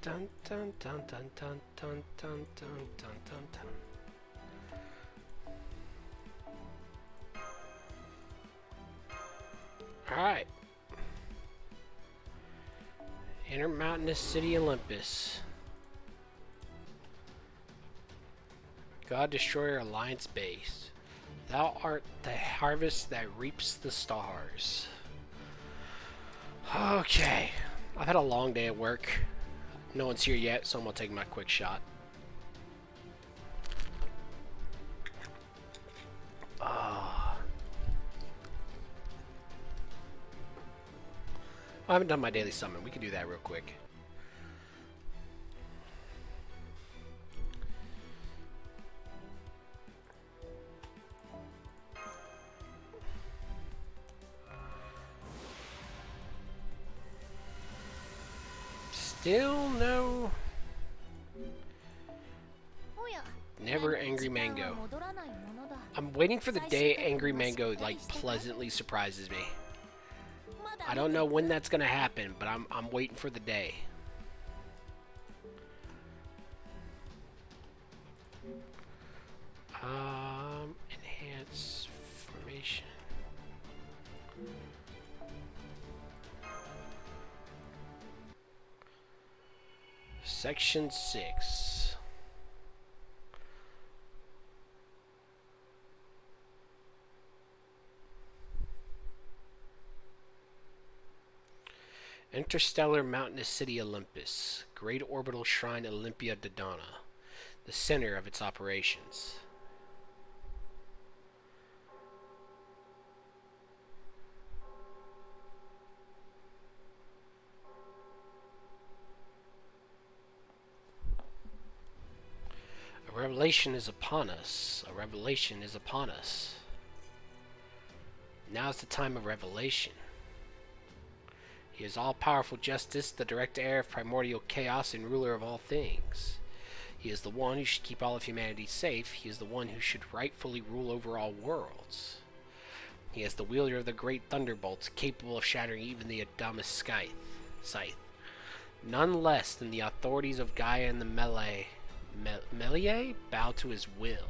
Dun dun dun dun dun dun dun dun dun dun dun. Alright. Enter mountainous city Olympus. God Destroyer Alliance base. Thou art the harvest that reaps the stars. Okay. I've had a long day at work. No one's here yet, so I'm gonna take my quick shot. I haven't done my daily summon. We can do that real quick. Still no. Never Angry Mango. I'm waiting for the day Angry Mango like pleasantly surprises me. I don't know when that's gonna happen, but I'm waiting for the day. Enhance formation. Section 6. Interstellar mountainous city Olympus. Great orbital shrine Olympia Dodona. The center of its operations. A revelation is upon us. A revelation is upon us. Now is the time of revelation. He is all-powerful justice, the direct heir of primordial chaos and ruler of all things. He is the one who should keep all of humanity safe. He is the one who should rightfully rule over all worlds. He is the wielder of the great thunderbolts, capable of shattering even the Adamus scythe. None less than the authorities of Gaia and the Melee bow to his will.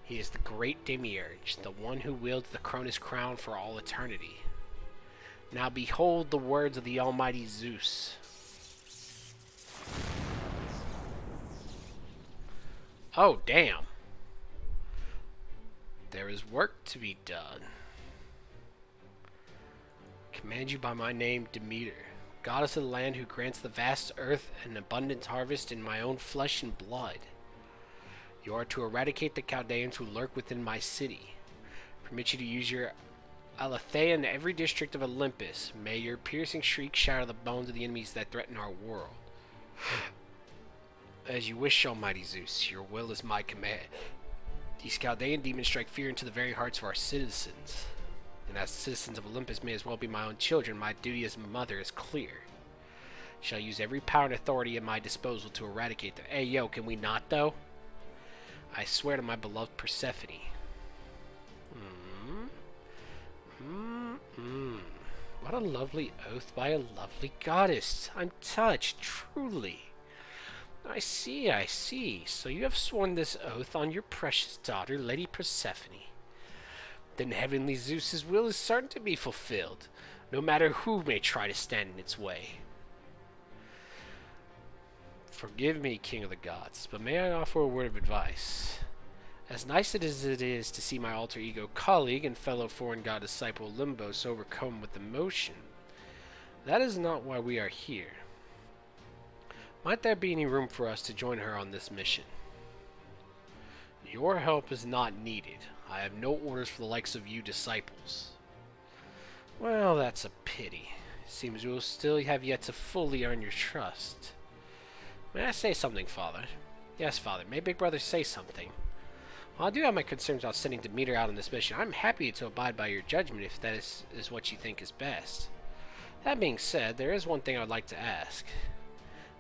He is the great Demiurge, the one who wields the Cronus crown for all eternity. Now behold the words of the almighty Zeus. Oh, damn. There is work to be done. Command you by my name, Demeter, goddess of the land who grants the vast earth an abundant harvest in my own flesh and blood. You are to eradicate the Chaldeans who lurk within my city. Permit you to use your Aletheia in every district of Olympus. May your piercing shriek shatter the bones of the enemies that threaten our world. As you wish, almighty Zeus, your will is my command. These Chaldean demons strike fear into the very hearts of our citizens. And as the citizens of Olympus may as well be my own children, my duty as mother is clear. Shall use every power and authority at my disposal to eradicate them. Hey, yo, can we not, though? I swear to my beloved Persephone. What a lovely oath by a lovely goddess. I'm touched, truly. I see. So you have sworn this oath on your precious daughter, Lady Persephone. Then heavenly Zeus's will is certain to be fulfilled, no matter who may try to stand in its way. Forgive me, King of the Gods, but may I offer a word of advice? As nice as it is to see my alter ego colleague and fellow foreign god disciple Olympus overcome with emotion, that is not why we are here. Might there be any room for us to join her on this mission? Your help is not needed. I have no orders for the likes of you disciples. Well, that's a pity. Seems you will still have yet to fully earn your trust. May I say something, Father? Yes, Father. May Big Brother say something? While I do have my concerns about sending Demeter out on this mission, I'm happy to abide by your judgment if that is what you think is best. That being said, there is one thing I would like to ask.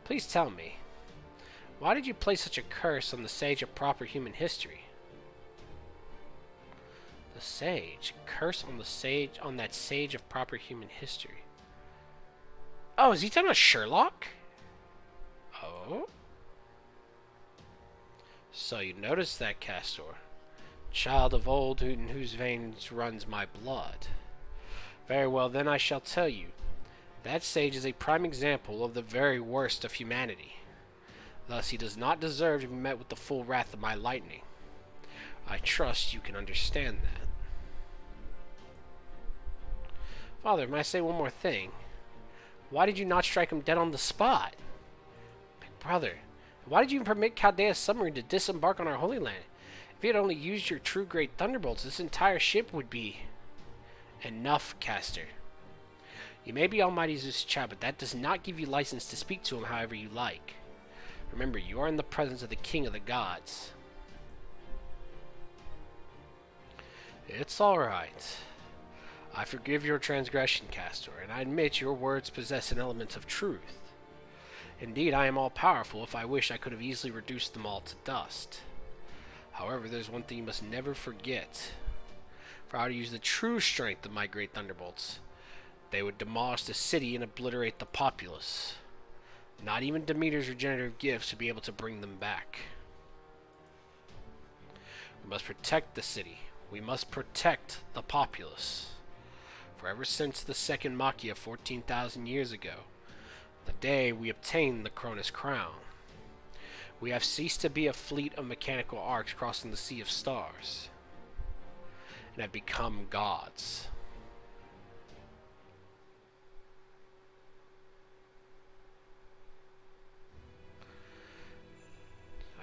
Please tell me, why did you place such a curse on the sage of proper human history? The sage? Curse on the sage, on that sage of proper human history. Oh, is he talking about Sherlock? Oh? So you noticed that, Castor. Child of old, in whose veins runs my blood. Very well, then I shall tell you. That sage is a prime example of the very worst of humanity. Thus, he does not deserve to be met with the full wrath of my lightning. I trust you can understand that. Father, may I say one more thing? Why did you not strike him dead on the spot? Big brother, why did you permit Chaldea's submarine to disembark on our Holy Land? If you had only used your true great thunderbolts, this entire ship would be... Enough, Castor. You may be Almighty Zeus' child, but that does not give you license to speak to him however you like. Remember, you are in the presence of the King of the Gods. It's alright. I forgive your transgression, Castor, and I admit your words possess an element of truth. Indeed, I am all-powerful. If I wish, I could have easily reduced them all to dust. However, there's one thing you must never forget. If I were to use the true strength of my great thunderbolts, they would demolish the city and obliterate the populace. Not even Demeter's regenerative gifts would be able to bring them back. We must protect the city. We must protect the populace. For ever since the second Machia 14,000 years ago, the day we obtained the Cronus crown, we have ceased to be a fleet of mechanical arcs crossing the sea of stars, and have become gods.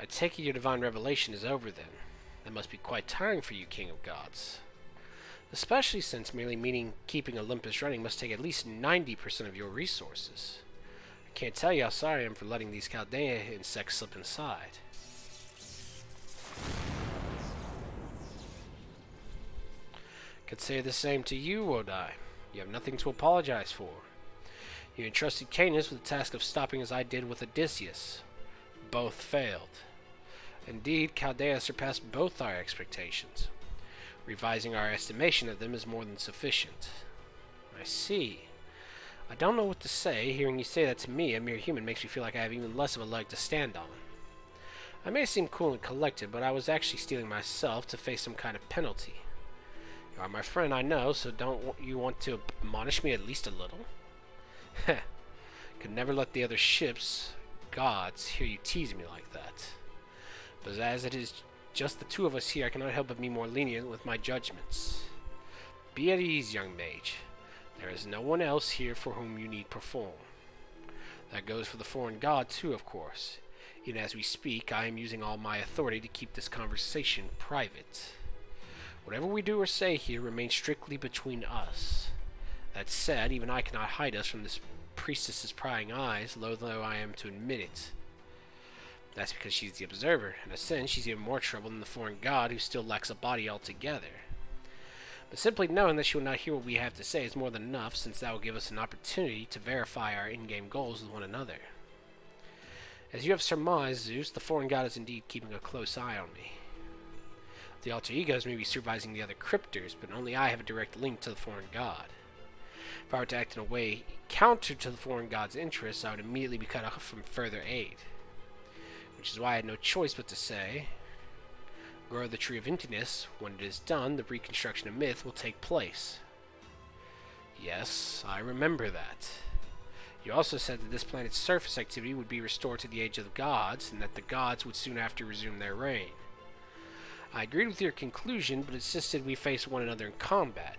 I take it your divine revelation is over then. That must be quite tiring for you, King of Gods. Especially since merely keeping Olympus running must take at least 90% of your resources. I can't tell you how sorry I am for letting these Chaldea insects slip inside. Could say the same to you, Wodai. You have nothing to apologize for. You entrusted Canis with the task of stopping as I did with Odysseus. Both failed. Indeed, Chaldea surpassed both our expectations. Revising our estimation of them is more than sufficient. I see. I don't know what to say. Hearing you say that to me, a mere human, makes me feel like I have even less of a leg to stand on. I may seem cool and collected, but I was actually stealing myself to face some kind of penalty. You are my friend, I know, so don't you want to admonish me at least a little? Heh. Could never let the other ships, gods, hear you tease me like that. But as it is just the two of us here, I cannot help but be more lenient with my judgments. Be at ease, young mage. There is no one else here for whom you need perform. That goes for the foreign god, too, of course. Even as we speak, I am using all my authority to keep this conversation private. Whatever we do or say here remains strictly between us. That said, even I cannot hide us from this priestess's prying eyes, loath though I am to admit it. That's because she's the observer. In a sense, she's even more trouble than the foreign god who still lacks a body altogether. But simply knowing that she will not hear what we have to say is more than enough, since that will give us an opportunity to verify our in-game goals with one another. As you have surmised, Zeus, the foreign god is indeed keeping a close eye on me. The alter egos may be supervising the other cryptors, but only I have a direct link to the foreign god. If I were to act in a way counter to the foreign god's interests, I would immediately be cut off from further aid. Which is why I had no choice but to say, grow the tree of emptiness. When it is done, the reconstruction of myth will take place. Yes, I remember that. You also said that this planet's surface activity would be restored to the age of the gods, and that the gods would soon after resume their reign. I agreed with your conclusion, but insisted we face one another in combat.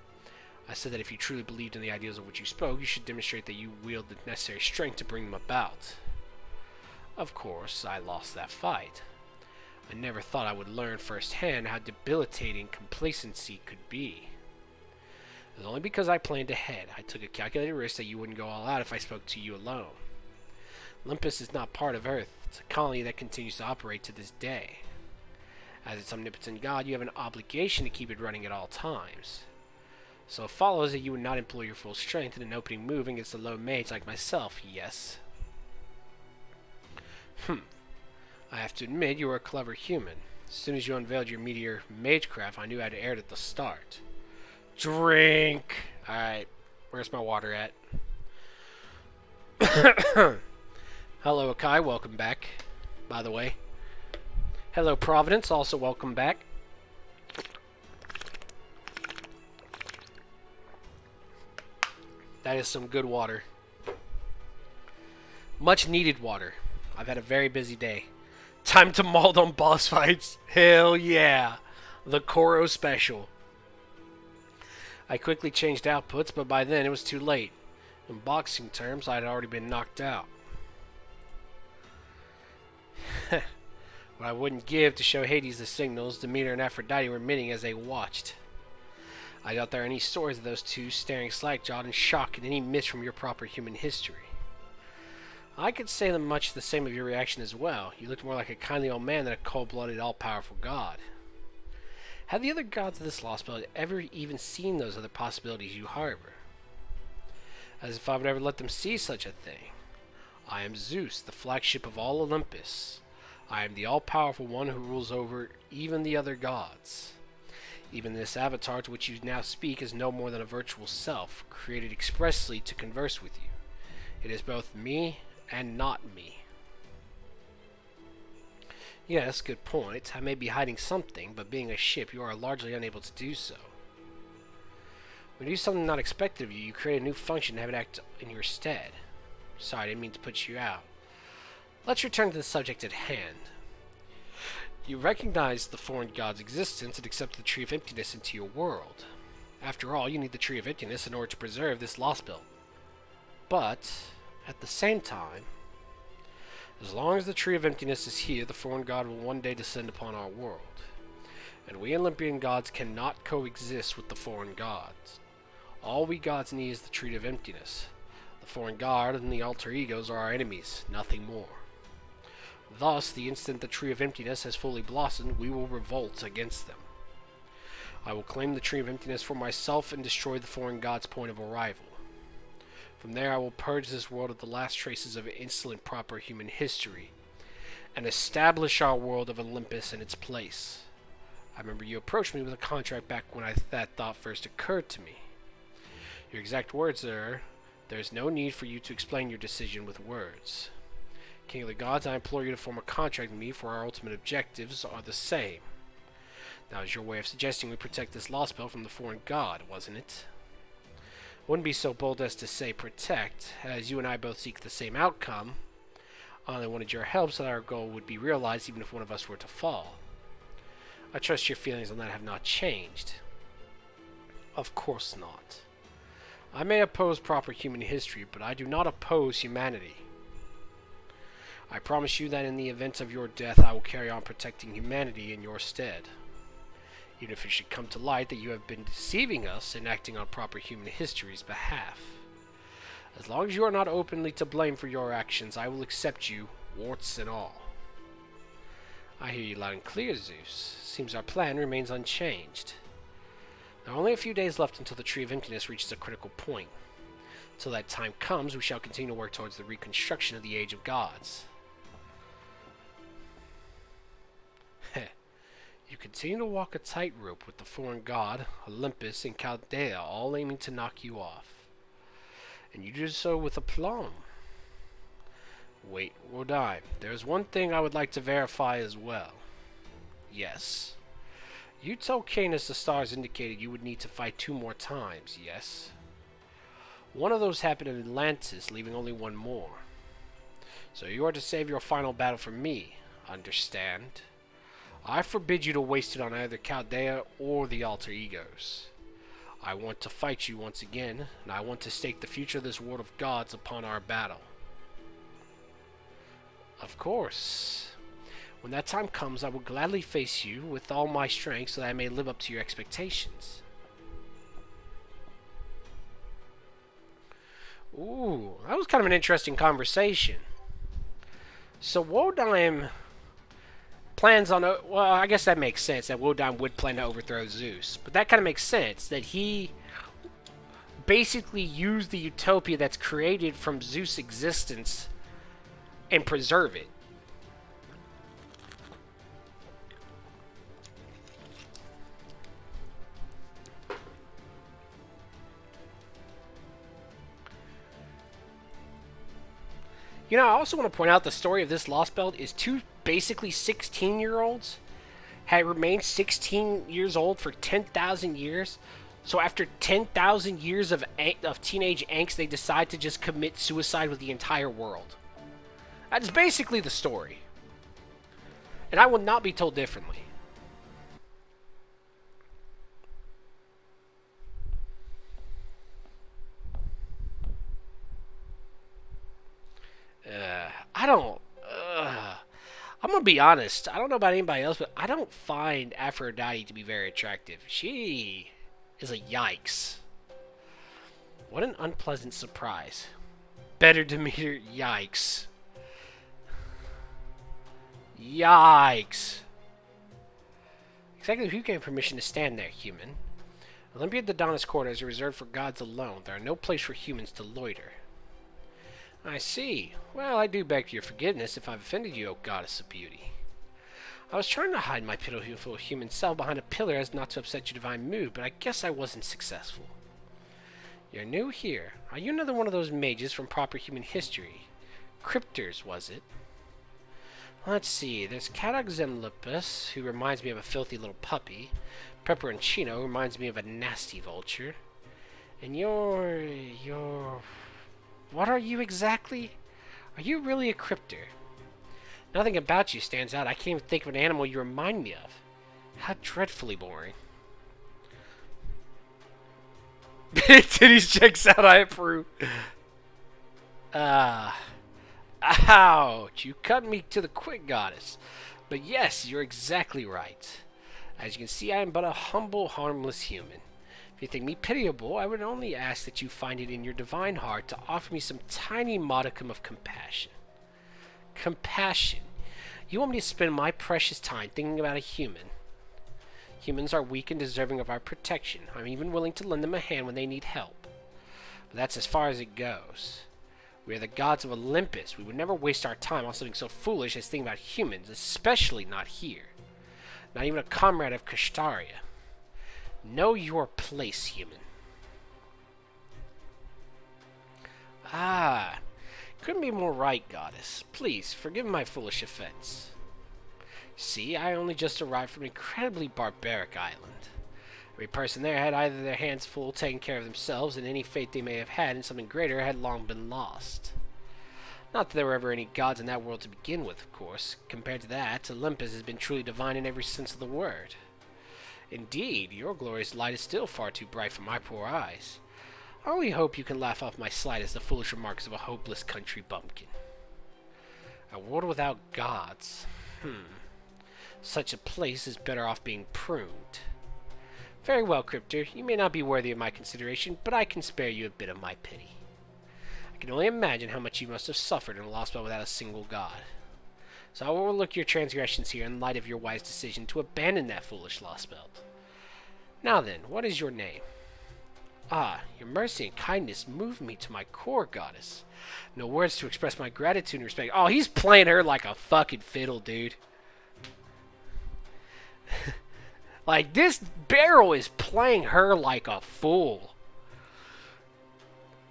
I said that if you truly believed in the ideals of which you spoke, you should demonstrate that you wield the necessary strength to bring them about. Of course, I lost that fight. I never thought I would learn firsthand how debilitating complacency could be. It was only because I planned ahead. I took a calculated risk that you wouldn't go all out if I spoke to you alone. Olympus is not part of Earth. It's a colony that continues to operate to this day. As its omnipotent god, you have an obligation to keep it running at all times. So it follows that you would not employ your full strength in an opening move against a low mage like myself, yes? I have to admit you are a clever human. As soon as you unveiled your meteor magecraft, I knew I had aired at the start. Drink! Alright, where's my water at? Hello, Akai. Welcome back, by the way. Hello, Providence. Also welcome back. That is some good water. Much needed water. I've had a very busy day. Time to maul on boss fights. Hell yeah. The Koro special. I quickly changed outputs, but by then it was too late. In boxing terms, I had already been knocked out. What I wouldn't give to show Hades the signals Demeter and Aphrodite were emitting as they watched. I doubt there are any stories of those two staring slack-jawed in shock at any miss from your proper human history. I could say much the same of your reaction as well. You looked more like a kindly old man than a cold-blooded, all-powerful god. Have the other gods of this Lostbelt ever even seen those other possibilities you harbor? As if I would ever let them see such a thing. I am Zeus, the flagship of all Olympus. I am the all-powerful one who rules over even the other gods. Even this avatar to which you now speak is no more than a virtual self, created expressly to converse with you. It is both me and not me. Yes, good point. I may be hiding something, but being a ship, you are largely unable to do so. When you do something not expected of you, you create a new function and have it act in your stead. Sorry, I didn't mean to put you out. Let's return to the subject at hand. You recognize the foreign god's existence and accept the Tree of Emptiness into your world. After all, you need the Tree of Emptiness in order to preserve this Lostbelt. But, at the same time, as long as the Tree of Emptiness is here, the foreign god will one day descend upon our world. And we Olympian gods cannot coexist with the foreign gods. All we gods need is the Tree of Emptiness. The foreign god and the alter egos are our enemies, nothing more. Thus, the instant the Tree of Emptiness has fully blossomed, we will revolt against them. I will claim the Tree of Emptiness for myself and destroy the foreign god's point of arrival. From there I will purge this world of the last traces of insolent proper human history, and establish our world of Olympus in its place. I remember you approached me with a contract back when that thought first occurred to me. Your exact words are, there is no need for you to explain your decision with words. King of the Gods, I implore you to form a contract with me, for our ultimate objectives are the same. That was your way of suggesting we protect this Lostbelt from the foreign god, wasn't it? Wouldn't be so bold as to say protect, as you and I both seek the same outcome. I only wanted your help so that our goal would be realized even if one of us were to fall. I trust your feelings on that have not changed. Of course not. I may oppose proper human history, but I do not oppose humanity. I promise you that in the event of your death, I will carry on protecting humanity in your stead. Even if it should come to light that you have been deceiving us and acting on proper human history's behalf. As long as you are not openly to blame for your actions, I will accept you, warts and all. I hear you loud and clear, Zeus. Seems our plan remains unchanged. There are only a few days left until the Tree of Emptiness reaches a critical point. Till that time comes, we shall continue to work towards the reconstruction of the Age of Gods. You continue to walk a tightrope with the foreign god, Olympus, and Chaldea all aiming to knock you off. And you do so with aplomb. Wait, Rodime, there is one thing I would like to verify as well. Yes. You told Canis the stars indicated you would need to fight 2 more times, yes? One of those happened in Atlantis, leaving only 1 more. So you are to save your final battle for me, understand? I forbid you to waste it on either Chaldea or the alter egos. I want to fight you once again, and I want to stake the future of this world of gods upon our battle. Of course. When that time comes, I will gladly face you with all my strength so that I may live up to your expectations. Ooh, that was kind of an interesting conversation. So Wodan plans on, well, I guess that makes sense that Wodan would plan to overthrow Zeus. But that kind of makes sense that he basically used the utopia that's created from Zeus' existence and preserve it. You know, I also want to point out the story of this Lost Belt is two basically 16-year-olds had remained 16 years old for 10,000 years. So after 10,000 years of teenage angst, they decide to just commit suicide with the entire world. That's basically the story. And I will not be told differently. I don't... I'm going to be honest. I don't know about anybody else, but I don't find Aphrodite to be very attractive. She is a yikes. What an unpleasant surprise. Better Demeter, yikes. Yikes. Exactly who gave permission to stand there, human? Olympia Dodonna's quarters are reserved for gods alone. There are no place for humans to loiter. I see. Well, I do beg for your forgiveness if I've offended you, O goddess of beauty. I was trying to hide my pitiful human self behind a pillar as not to upset your divine mood, but I guess I wasn't successful. You're new here. Are you another one of those mages from proper human history? Cryptors, was it? Let's see. There's Cadog Olympus, who reminds me of a filthy little puppy. Pepperoncino reminds me of a nasty vulture. And you're... What are you exactly? Are you really a cryptor? Nothing about you stands out. I can't even think of an animal you remind me of. How dreadfully boring. Titties checks out, I approve. Ouch. You cut me to the quick, goddess. But yes, you're exactly right. As you can see, I am but a humble, harmless human. If you think me pitiable, I would only ask that you find it in your divine heart to offer me some tiny modicum of compassion. Compassion. You want me to spend my precious time thinking about a human? Humans are weak and deserving of our protection. I'm even willing to lend them a hand when they need help. But that's as far as it goes. We are the gods of Olympus. We would never waste our time on something so foolish as thinking about humans, especially not here. Not even a comrade of Kashtaria. Know your place, human. Ah, couldn't be more right, goddess. Please, forgive my foolish offense. See, I only just arrived from an incredibly barbaric island. Every person there had either their hands full taking care of themselves, and any faith they may have had in something greater had long been lost. Not that there were ever any gods in that world to begin with, of course. Compared to that, Olympus has been truly divine in every sense of the word. Indeed, your glorious light is still far too bright for my poor eyes. I only hope you can laugh off my slight as the foolish remarks of a hopeless country bumpkin. A world without gods. Such a place is better off being pruned. Very well, Cryptor. You may not be worthy of my consideration, but I can spare you a bit of my pity. I can only imagine how much you must have suffered in a lost world without a single god. So I will overlook your transgressions here in light of your wise decision to abandon that foolish Lostbelt. Now then, what is your name? Ah, your mercy and kindness move me to my core, goddess. No words to express my gratitude and respect. Oh, he's playing her like a fucking fiddle, dude. Like, this Beryl is playing her like a fool.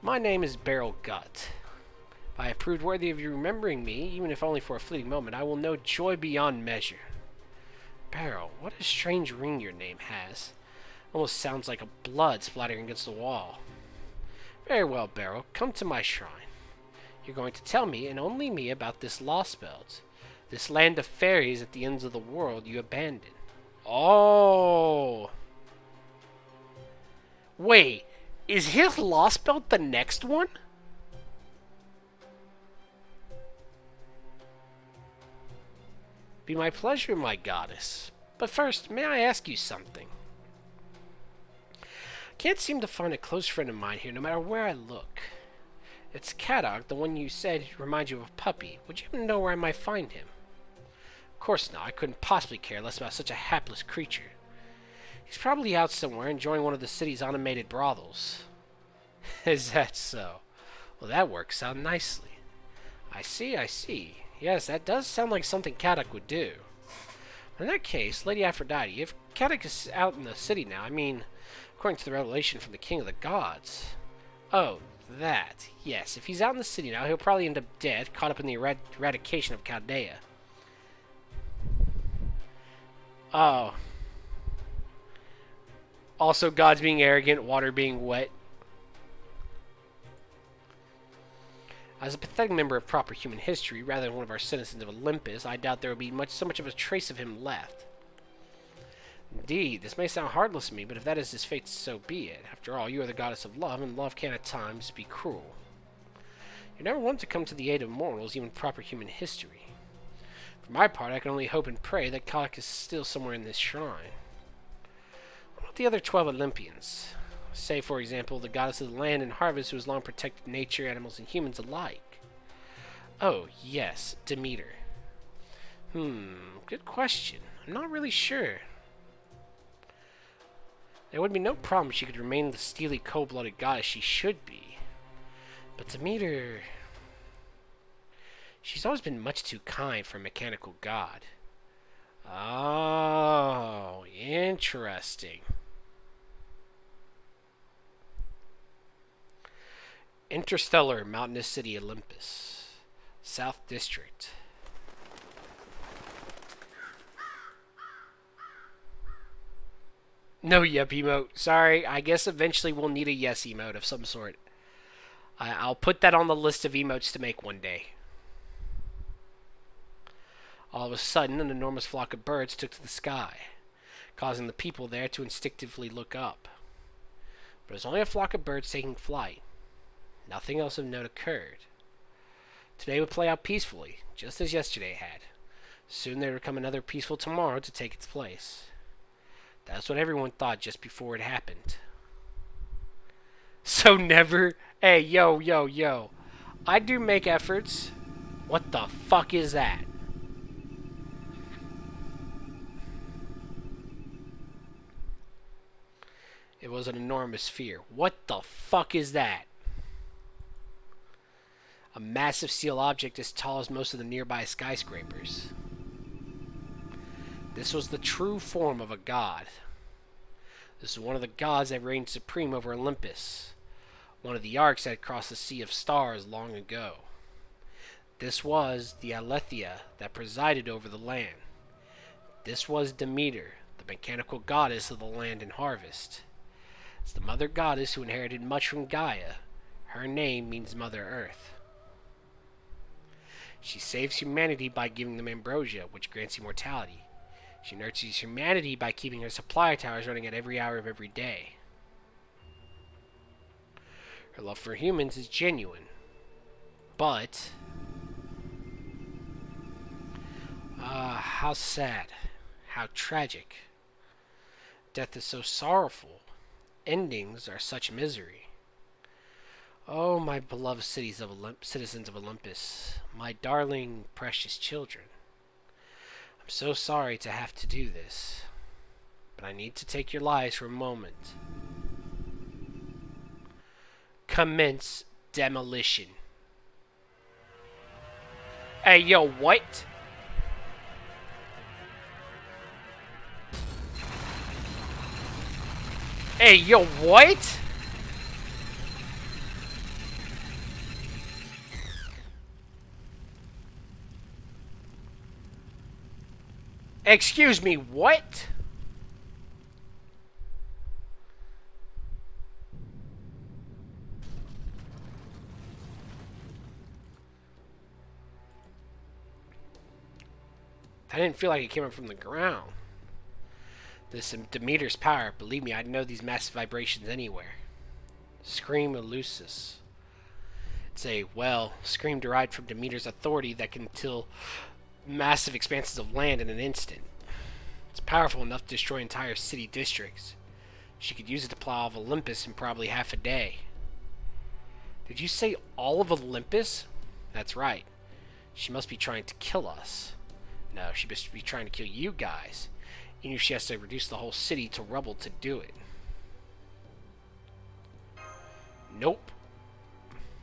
My name is Beryl Gut. If I have proved worthy of you remembering me, even if only for a fleeting moment, I will know joy beyond measure. Beryl, what a strange ring your name has. Almost sounds like a blood splattering against the wall. Very well, Beryl, come to my shrine. You're going to tell me, and only me, about this Lostbelt. This land of fairies at the ends of the world you abandoned. Oh! Wait, is his Lostbelt the next one? Be my pleasure, my goddess. But first, may I ask you something? Can't seem to find a close friend of mine here, no matter where I look. It's Cadog, the one you said reminds you of a puppy. Would you know where I might find him? Of course not. I couldn't possibly care less about such a hapless creature. He's probably out somewhere enjoying one of the city's automated brothels. Is that so? Well, that works out nicely. I see. Yes, that does sound like something Cadog would do. But in that case, Lady Aphrodite, if Cadog is out in the city now, I mean, according to the revelation from the King of the Gods. Oh, that. Yes, if he's out in the city now, he'll probably end up dead, caught up in the eradication of Chaldea. Oh. Also, gods being arrogant, water being wet. As a pathetic member of proper human history, rather than one of our citizens of Olympus, I doubt there will be so much of a trace of him left. Indeed, this may sound heartless to me, but if that is his fate, so be it. After all, you are the goddess of love, and love can at times be cruel. You're never one to come to the aid of mortals, even proper human history. For my part, I can only hope and pray that Kalak is still somewhere in this shrine. What about the other 12 Olympians? Say, for example, the goddess of the land and harvest who has long protected nature, animals, and humans alike. Oh, yes, Demeter. Good question. I'm not really sure. There would be no problem if she could remain the steely, cold-blooded goddess she should be. But Demeter... she's always been much too kind for a mechanical god. Oh, interesting. Interstellar, Mountainous City, Olympus. South District. No yep emote. Sorry, I guess eventually we'll need a yes emote of some sort. I'll put that on the list of emotes to make one day. All of a sudden, an enormous flock of birds took to the sky, causing the people there to instinctively look up. But it was only a flock of birds taking flight. Nothing else of note occurred. Today would play out peacefully, just as yesterday had. Soon there would come another peaceful tomorrow to take its place. That's what everyone thought just before it happened. So never... Hey, yo. I do make efforts. What the fuck is that? It was an enormous sphere. What the fuck is that? A massive steel object as tall as most of the nearby skyscrapers. This was the true form of a god. This was one of the gods that reigned supreme over Olympus. One of the arcs that had crossed the sea of stars long ago. This was the Aletheia that presided over the land. This was Demeter, the mechanical goddess of the land and harvest. It's the mother goddess who inherited much from Gaia. Her name means Mother Earth. She saves humanity by giving them ambrosia, which grants immortality. She nurtures humanity by keeping her supply towers running at every hour of every day. Her love for humans is genuine. But... how sad. How tragic. Death is so sorrowful. Endings are such misery. Oh, my beloved citizens of Olympus. My darling, precious children. I'm so sorry to have to do this. But I need to take your lives for a moment. Commence demolition. Hey, yo, what? Hey, yo, what? Excuse me, what? I didn't feel like it came up from the ground. This Demeter's power, believe me, I'd know these massive vibrations anywhere. Scream Eleusis. It's a, well, scream derived from Demeter's authority that can till massive expanses of land in an instant. It's powerful enough to destroy entire city districts. She could use it to plow off Olympus in probably half a day. Did you say all of Olympus? That's right. She must be trying to kill us. No, she must be trying to kill you guys. Even if she has to reduce the whole city to rubble to do it. Nope.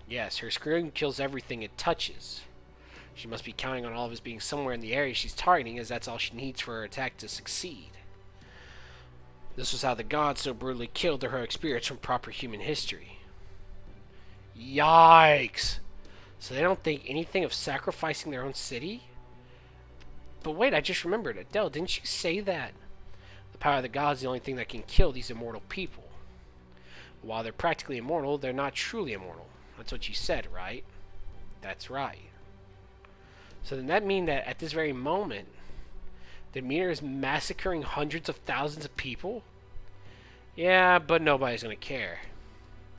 Yes, her scream kills everything it touches. She must be counting on all of us being somewhere in the area she's targeting, as that's all she needs for her attack to succeed. This was how the gods so brutally killed the heroic spirits from proper human history. Yikes. So they don't think anything of sacrificing their own city? But wait, I just remembered. Adele, didn't you say that the power of the gods is the only thing that can kill these immortal people? While they're practically immortal, they're not truly immortal. That's what you said, right? That's right. So then that mean that at this very moment, the Demeter is massacring hundreds of thousands of people? Yeah, but nobody's gonna care.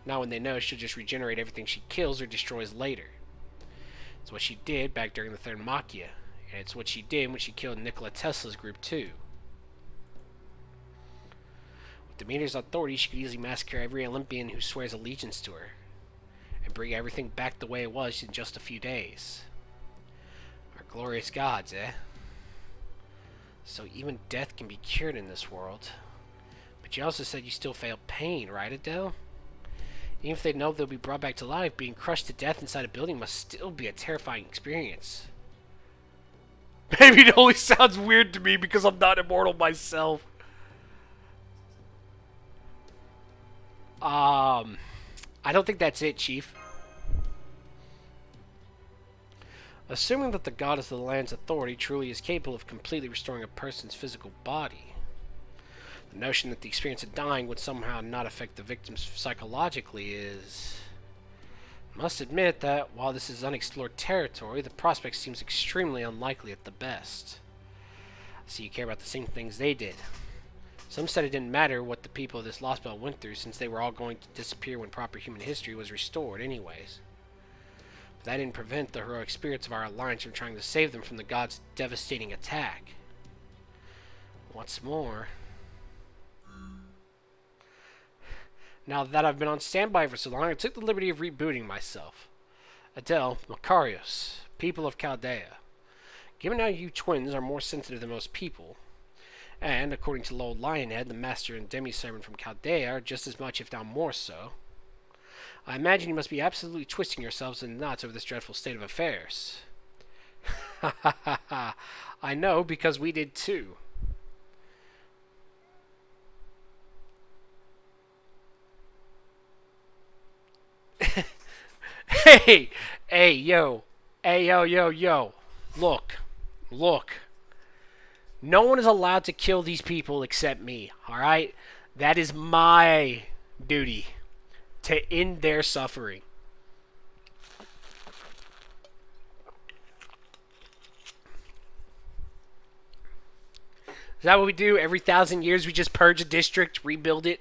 Not when they know she'll just regenerate everything she kills or destroys later. It's what she did back during the Third Machia, and it's what she did when she killed Nikola Tesla's group too. With Demeter's authority, she could easily massacre every Olympian who swears allegiance to her, and bring everything back the way it was in just a few days. Our glorious gods, eh? So even death can be cured in this world. But you also said you still feel pain, right, Adele? Even if they know they'll be brought back to life, being crushed to death inside a building must still be a terrifying experience. Maybe it only sounds weird to me because I'm not immortal myself. I don't think that's it, Chief. Assuming that the goddess of the land's authority truly is capable of completely restoring a person's physical body, the notion that the experience of dying would somehow not affect the victims psychologically is... I must admit that, while this is unexplored territory, the prospect seems extremely unlikely at the best. So you care about the same things they did. Some said it didn't matter what the people of this Lostbelt went through, since they were all going to disappear when proper human history was restored anyways. But that didn't prevent the heroic spirits of our alliance from trying to save them from the gods' devastating attack. What's more... Now that I've been on standby for so long, I took the liberty of rebooting myself. Adele, Macarius, people of Chaldea. Given how you twins are more sensitive than most people, and, according to Lord Lionhead, the master and demi-servant from Chaldea are just as much, if not more so, I imagine you must be absolutely twisting yourselves in knots over this dreadful state of affairs. Ha ha ha ha. I know, because we did too. Hey! Hey, yo. Hey, yo, yo, yo. Look. Look. No one is allowed to kill these people except me, alright? That is my duty. To end their suffering. Is that what we do? Every 1,000 years we just purge a district, rebuild it?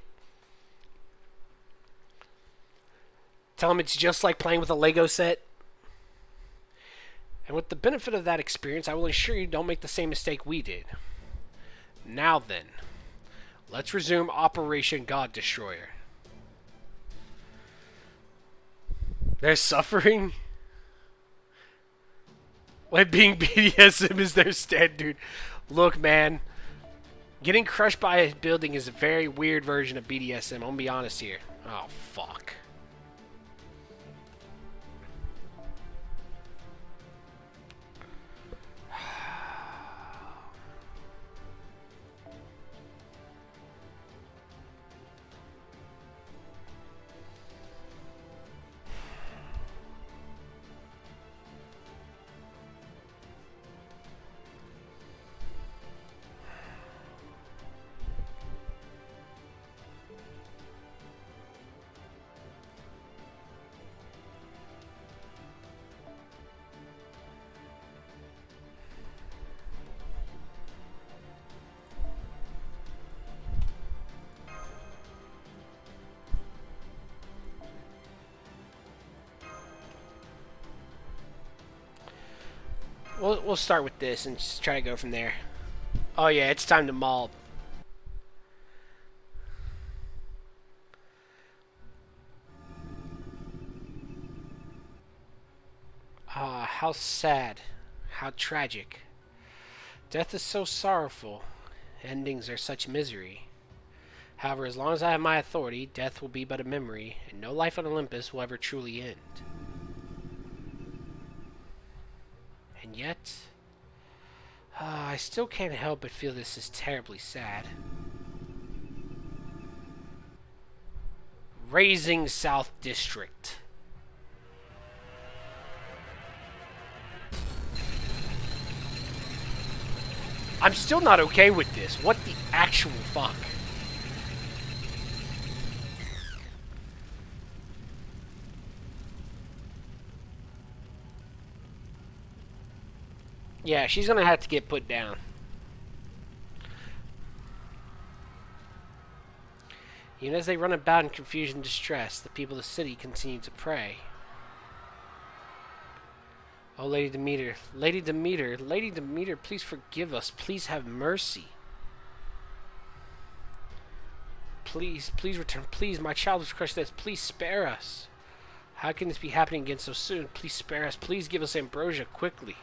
Tell them it's just like playing with a Lego set? And with the benefit of that experience, I will ensure you don't make the same mistake we did. Now then, let's resume Operation God Destroyer. They're suffering? When being BDSM is their standard. Look, man. Getting crushed by a building is a very weird version of BDSM. I'm gonna be honest here. Oh, fuck. We'll start with this and just try to go from there. Oh yeah, it's time to maul. Ah, how sad. How tragic. Death is so sorrowful. Endings are such misery. However, as long as I have my authority, death will be but a memory, and no life on Olympus will ever truly end. And yet, I still can't help but feel this is terribly sad. Raising South District. I'm still not okay with this. What the actual fuck? Yeah, she's gonna have to get put down. Even as they run about in confusion and distress, the people of the city continue to pray. Oh, Lady Demeter, Lady Demeter, Lady Demeter, please forgive us. Please have mercy. Please, please return. Please, my child was crushed this. Please spare us. How can this be happening again so soon? Please spare us. Please give us ambrosia quickly.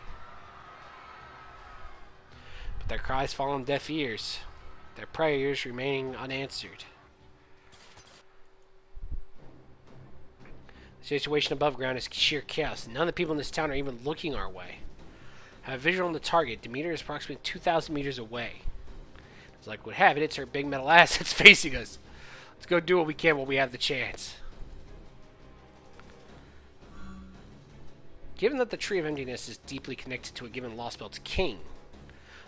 But their cries fall on deaf ears, their prayers remaining unanswered. The situation above ground is sheer chaos. None of the people in this town are even looking our way. I have a visual on the target. Demeter is approximately 2,000 meters away. It's like would have it, it's her big metal ass that's facing us. Let's go do what we can while we have the chance. Given that the Tree of Emptiness is deeply connected to a given Lostbelt's king,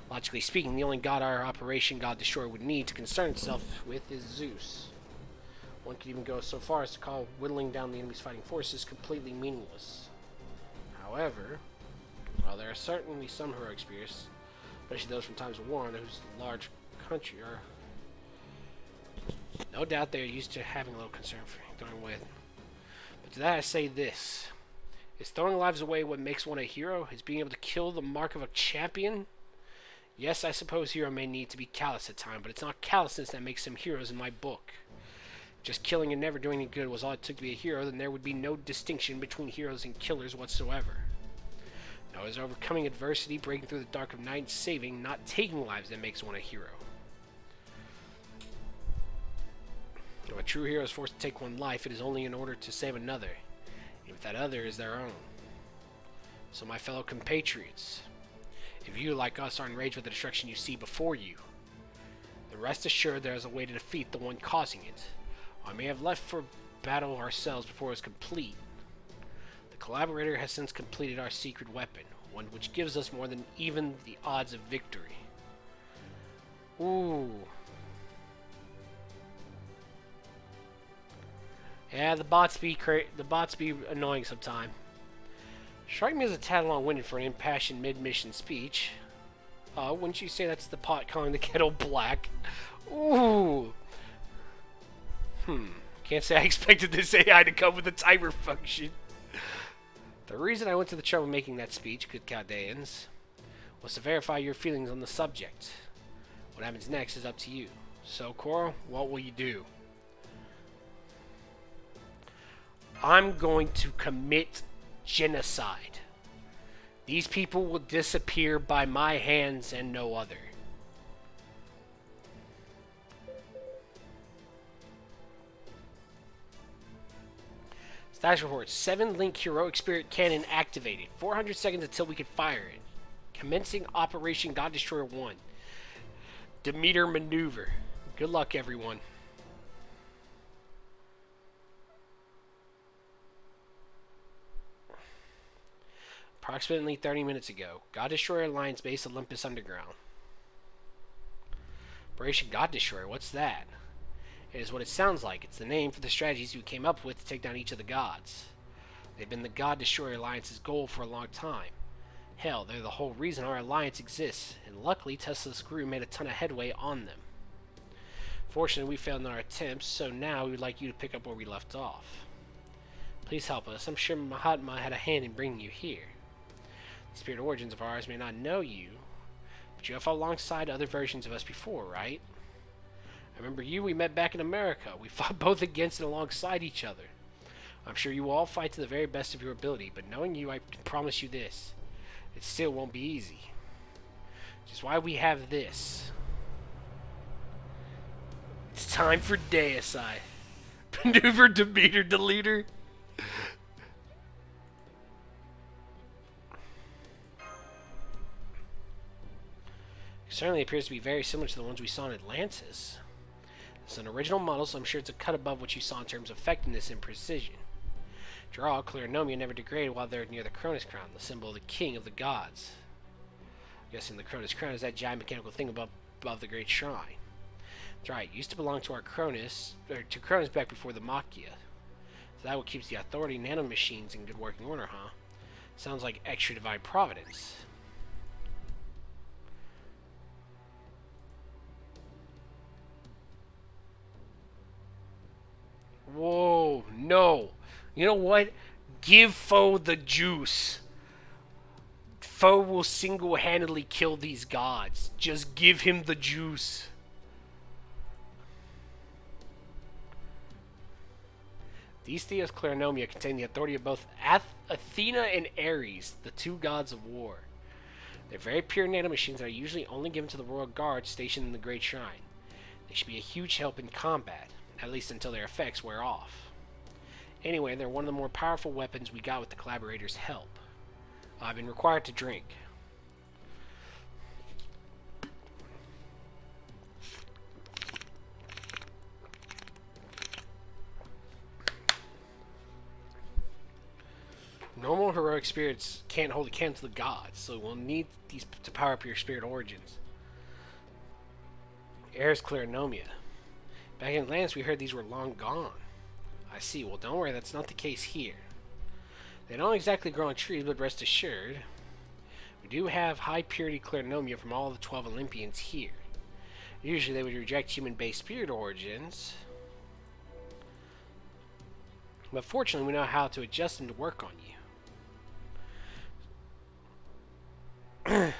logically speaking, the only god our Operation God Destroyer would need to concern itself with is Zeus. One could even go so far as to call whittling down the enemy's fighting forces completely meaningless. However, while there are certainly some heroic spears, especially those from times of war, whose large country are no doubt they are used to having a little concern for throwing away. But to that I say this. Is throwing lives away what makes one a hero? Is being able to kill the mark of a champion? Yes, I suppose hero may need to be callous at times, but it's not callousness that makes them heroes in my book. Just killing and never doing any good was all it took to be a hero, then there would be no distinction between heroes and killers whatsoever. No, it's overcoming adversity, breaking through the dark of night, saving, not taking lives that makes one a hero. If a true hero is forced to take one life, it is only in order to save another, if that other is their own. So my fellow compatriots, if you, like us, are enraged with the destruction you see before you, then rest assured there is a way to defeat the one causing it. I may have left for battle ourselves before it was complete. The collaborator has since completed our secret weapon, one which gives us more than even the odds of victory. Ooh. Yeah, the bots be annoying sometime. Strike me as a tad long-winded for an impassioned mid-mission speech. Wouldn't you say that's the pot calling the kettle black? Ooh. Can't say I expected this AI to come with a timer function. The reason I went to the trouble of making that speech, good Chaldeans, was to verify your feelings on the subject. What happens next is up to you. So, Coral, what will you do? I'm going to commit genocide. These people will disappear by my hands and no other. Status report. 7 Link Heroic Spirit Cannon activated. 400 seconds until we can fire it. Commencing Operation God Destroyer 1. Demeter Maneuver. Good luck, everyone. Approximately 30 minutes ago, God Destroyer Alliance Base Olympus Underground. Operation God Destroyer, what's that? It is what it sounds like. It's the name for the strategies we came up with to take down each of the gods. They've been the God Destroyer Alliance's goal for a long time. Hell, they're the whole reason our alliance exists, and luckily Tesla's crew made a ton of headway on them. Fortunately, we failed in our attempts, so now we would like you to pick up where we left off. Please help us. I'm sure Mahatma had a hand in bringing you here. The spirit origins of ours may not know you, but you have fought alongside other versions of us before, right? I remember you, we met back in America. We fought both against and alongside each other. I'm sure you will all fight to the very best of your ability, but knowing you, I can promise you this. It still won't be easy. Which is why we have this. It's time for deicide. Maneuver, Demeter, Deleter. Certainly appears to be very similar to the ones we saw in Atlantis. It's an original model, so I'm sure it's a cut above what you saw in terms of effectiveness and precision. After all, Clear and Nomia never degraded while they're near the Cronus Crown, the symbol of the king of the gods. Guessing the Cronus crown is that giant mechanical thing above the great shrine. That's right. It used to belong to our Cronus, or to Cronus back before the Machia. So that what keeps the Authority nanomachines in good working order, huh? Sounds like extra divine providence. Whoa, no. You know what? Give Foe the juice. Foe will single-handedly kill these gods. Just give him the juice. These Theos Clarinomia contain the authority of both Athena and Ares, the two gods of war. They're very pure nanomachines that are usually only given to the royal guards stationed in the Great Shrine. They should be a huge help in combat, at least until their effects wear off. Anyway, they're one of the more powerful weapons we got with the collaborators' help. I've been required to drink. Normal heroic spirits can't hold a candle to the gods, so we'll need these to power up your spirit origins. Ares Clarinomia. Back in Atlantis, we heard these were long gone. I see. Well, don't worry, that's not the case here. They don't exactly grow on trees, but rest assured, we do have high-purity Clarinomia from all the 12 Olympians here. Usually they would reject human-based spirit origins, but fortunately we know how to adjust them to work on you.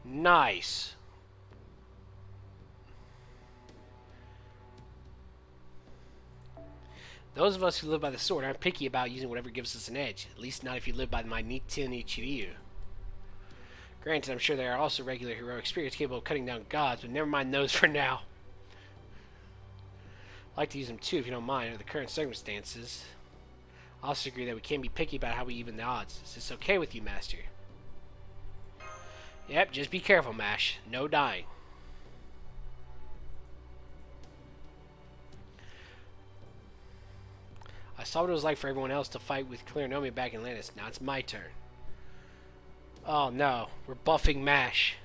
Nice. Those of us who live by the sword aren't picky about using whatever gives us an edge, at least not if you live by my Nitin Ichiryu. Granted, I'm sure there are also regular heroic spirits capable of cutting down gods, but never mind those for now. I'd like to use them too, if you don't mind, under the current circumstances. I also agree that we can't be picky about how we even the odds. Is this okay with you, Master? Yep, just be careful, Mash. No dying. I saw what it was like for everyone else to fight with Clarinomia back in Atlantis. Now it's my turn. Oh no, we're buffing Mash.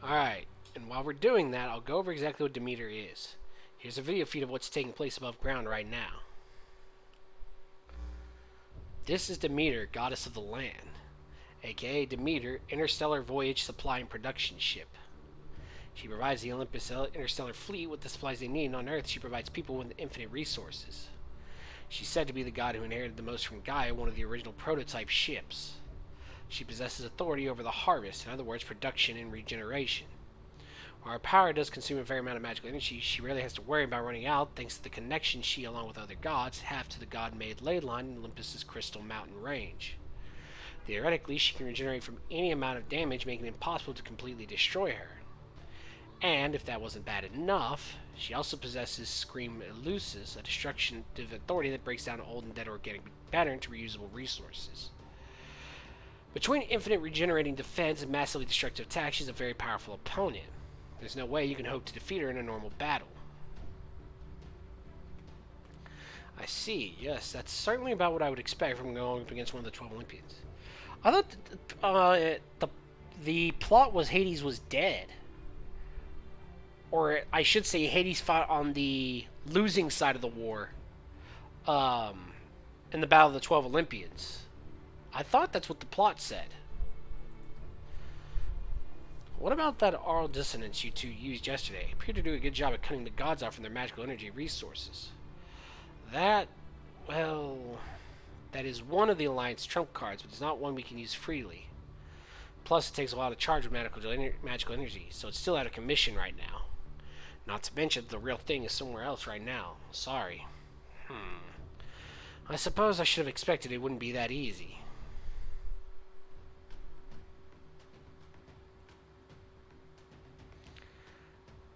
Alright, and while we're doing that, I'll go over exactly what Demeter is. Here's a video feed of what's taking place above ground right now. This is Demeter, goddess of the land, aka Demeter, interstellar voyage supply and production ship. She provides the Olympus interstellar fleet with the supplies they need, and on Earth she provides people with infinite resources. She's said to be the god who inherited the most from Gaia, one of the original prototype ships. She possesses authority over the harvest, in other words, production and regeneration. While her power does consume a fair amount of magical energy, she rarely has to worry about running out thanks to the connection she, along with other gods, have to the god-made ley line in Olympus's Crystal Mountain range. Theoretically, she can regenerate from any amount of damage, making it impossible to completely destroy her. And, if that wasn't bad enough, she also possesses Scream Elusis, a destructive authority that breaks down old and dead organic matter into reusable resources. Between infinite regenerating defense and massively destructive attack, she's a very powerful opponent. There's no way you can hope to defeat her in a normal battle. I see. Yes, that's certainly about what I would expect from going up against one of the 12 Olympians. I thought the plot was Hades was dead. Or I should say Hades fought on the losing side of the war in the Battle of the 12 Olympians. I thought that's what the plot said. What about that aural dissonance you two used yesterday? It appeared to do a good job at cutting the gods off from their magical energy resources. That, well, that is one of the Alliance trump cards, but it's not one we can use freely. Plus, it takes a while to charge with magical energy, so it's still out of commission right now. Not to mention, the real thing is somewhere else right now. Sorry. I suppose I should have expected it wouldn't be that easy.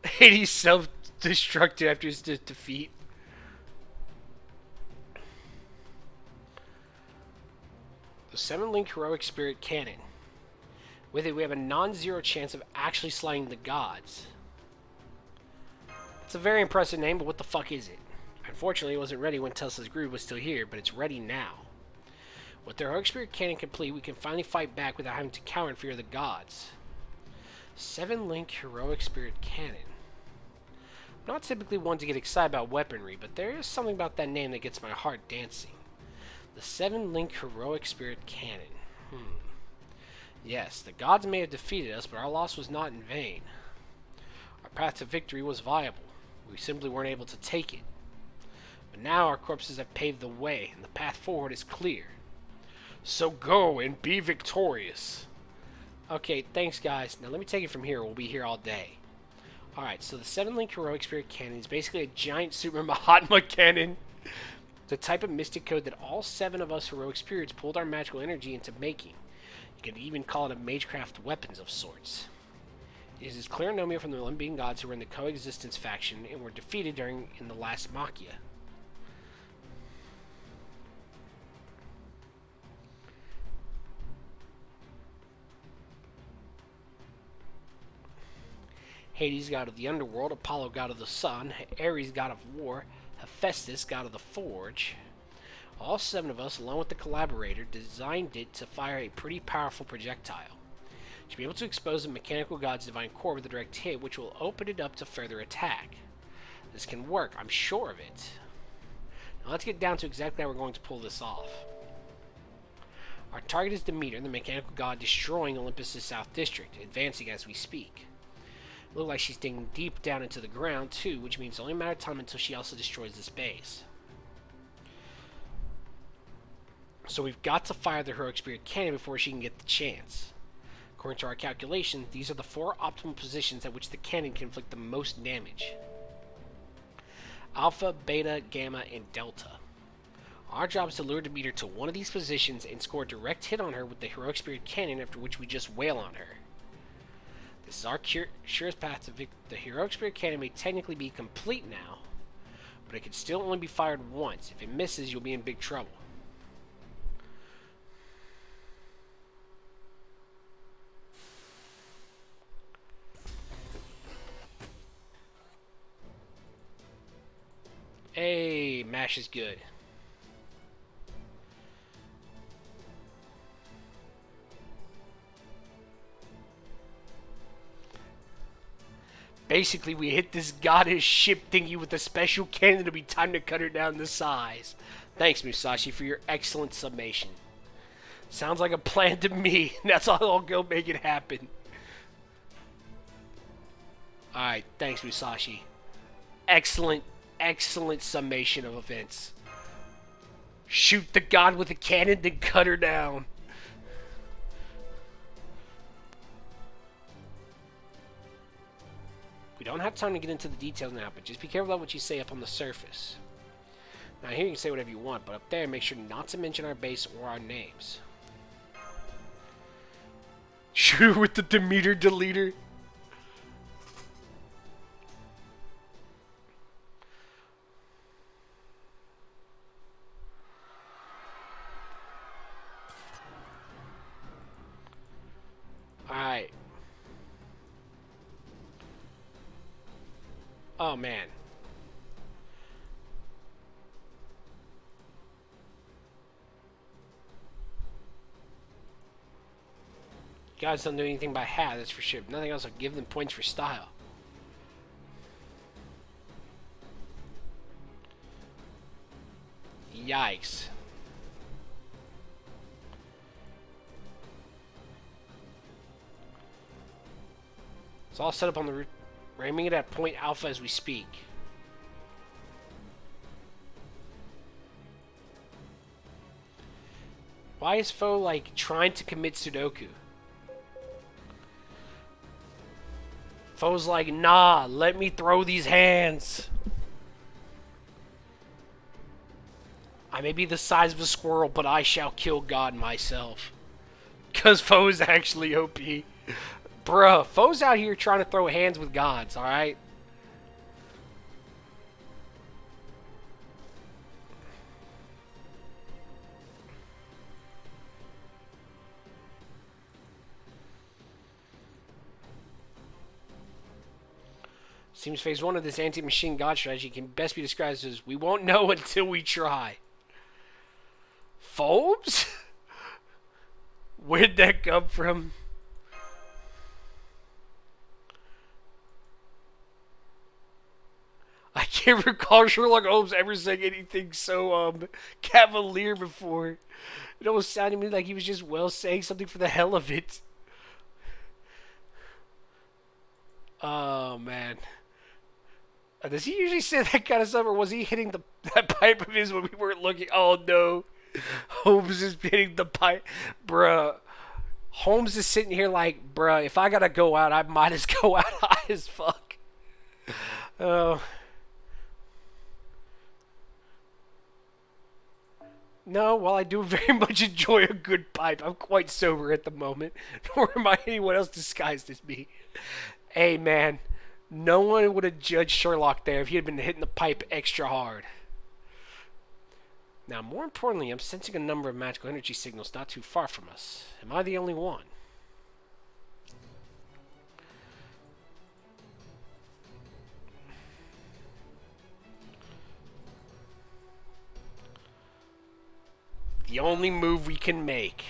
Hades self-destructed after his defeat. The 7-link heroic spirit cannon. With it, we have a non-zero chance of actually slaying the gods. It's a very impressive name, but what the fuck is it? Unfortunately, it wasn't ready when Tesla's groove was still here, but it's ready now. With the heroic spirit cannon complete, we can finally fight back without having to cower and fear the gods. 7-link heroic spirit cannon. I'm not typically one to get excited about weaponry, but there is something about that name that gets my heart dancing. The 7-link heroic spirit cannon. Yes, the gods may have defeated us, but our loss was not in vain. Our path to victory was viable. We simply weren't able to take it. But now our corpses have paved the way, and the path forward is clear. So go and be victorious. Okay, thanks guys. Now let me take it from here. We'll be here all day. Alright, so the 7-link heroic spirit cannon is basically a giant super Mahatma cannon. The type of mystic code that all 7 of us heroic spirits pulled our magical energy into making. You could even call it a magecraft weapons of sorts. It is clear Nomia from the Olympian gods who were in the coexistence faction and were defeated in the last Machia. Hades, god of the underworld, Apollo, god of the sun, Ares, god of war, Hephaestus, god of the forge. All 7 of us, along with the collaborator, designed it to fire a pretty powerful projectile. You should be able to expose the mechanical god's divine core with a direct hit, which will open it up to further attack. This can work, I'm sure of it. Now let's get down to exactly how we're going to pull this off. Our target is Demeter, the mechanical god destroying Olympus' south district, advancing as we speak. It looks like she's digging deep down into the ground too, which means it's only a matter of time until she also destroys this base. So we've got to fire the heroic spirit cannon before she can get the chance. According to our calculations, these are the 4 optimal positions at which the cannon can inflict the most damage. Alpha, Beta, Gamma, and Delta. Our job is to lure Demeter to one of these positions and score a direct hit on her with the heroic spirit cannon, after which we just wail on her. This is our surest path to victory. The heroic spirit cannon may technically be complete now, but it can still only be fired once. If it misses, you'll be in big trouble. Hey, MASH is good. Basically, we hit this goddess ship thingy with a special cannon. It'll be time to cut her down to size. Thanks, Musashi, for your excellent summation. Sounds like a plan to me. That's all. I'll go make it happen. Alright, thanks, Musashi. Excellent, excellent summation of events. Shoot the god with a cannon, then cut her down. We don't have time to get into the details now, but just be careful about what you say up on the surface. Now here you can say whatever you want, but up there make sure not to mention our base or our names. Shoot her with the Demeter deleter. Alright. Oh, man. Guys don't do anything by half, that's for sure. Nothing else will give them points for style. Yikes. It's all set up on the route. We're aiming it at point Alpha as we speak. Why is foe, like, trying to commit Sudoku? Foe's like, nah, let me throw these hands. I may be the size of a squirrel, but I shall kill God myself. Because foe's actually OP. Bruh, foe's out here trying to throw hands with gods, alright? Seems phase one of this anti-machine god strategy can best be described as we won't know until we try. Foams? Where'd that come from? I can't recall Sherlock Holmes ever saying anything so cavalier before. It almost sounded to me like he was just saying something for the hell of it. Oh man. Does he usually say that kind of stuff, or was he hitting that pipe of his when we weren't looking? Oh no. Holmes is hitting the pipe. Bruh. Holmes is sitting here like, bruh, if I gotta go out, I might as go out high as fuck. Oh. No, while I do very much enjoy a good pipe, I'm quite sober at the moment. Nor am I anyone else disguised as me. Hey, man. No one would have judged Sherlock there if he had been hitting the pipe extra hard. Now, more importantly, I'm sensing a number of magical energy signals not too far from us. Am I the only one? The only move we can make.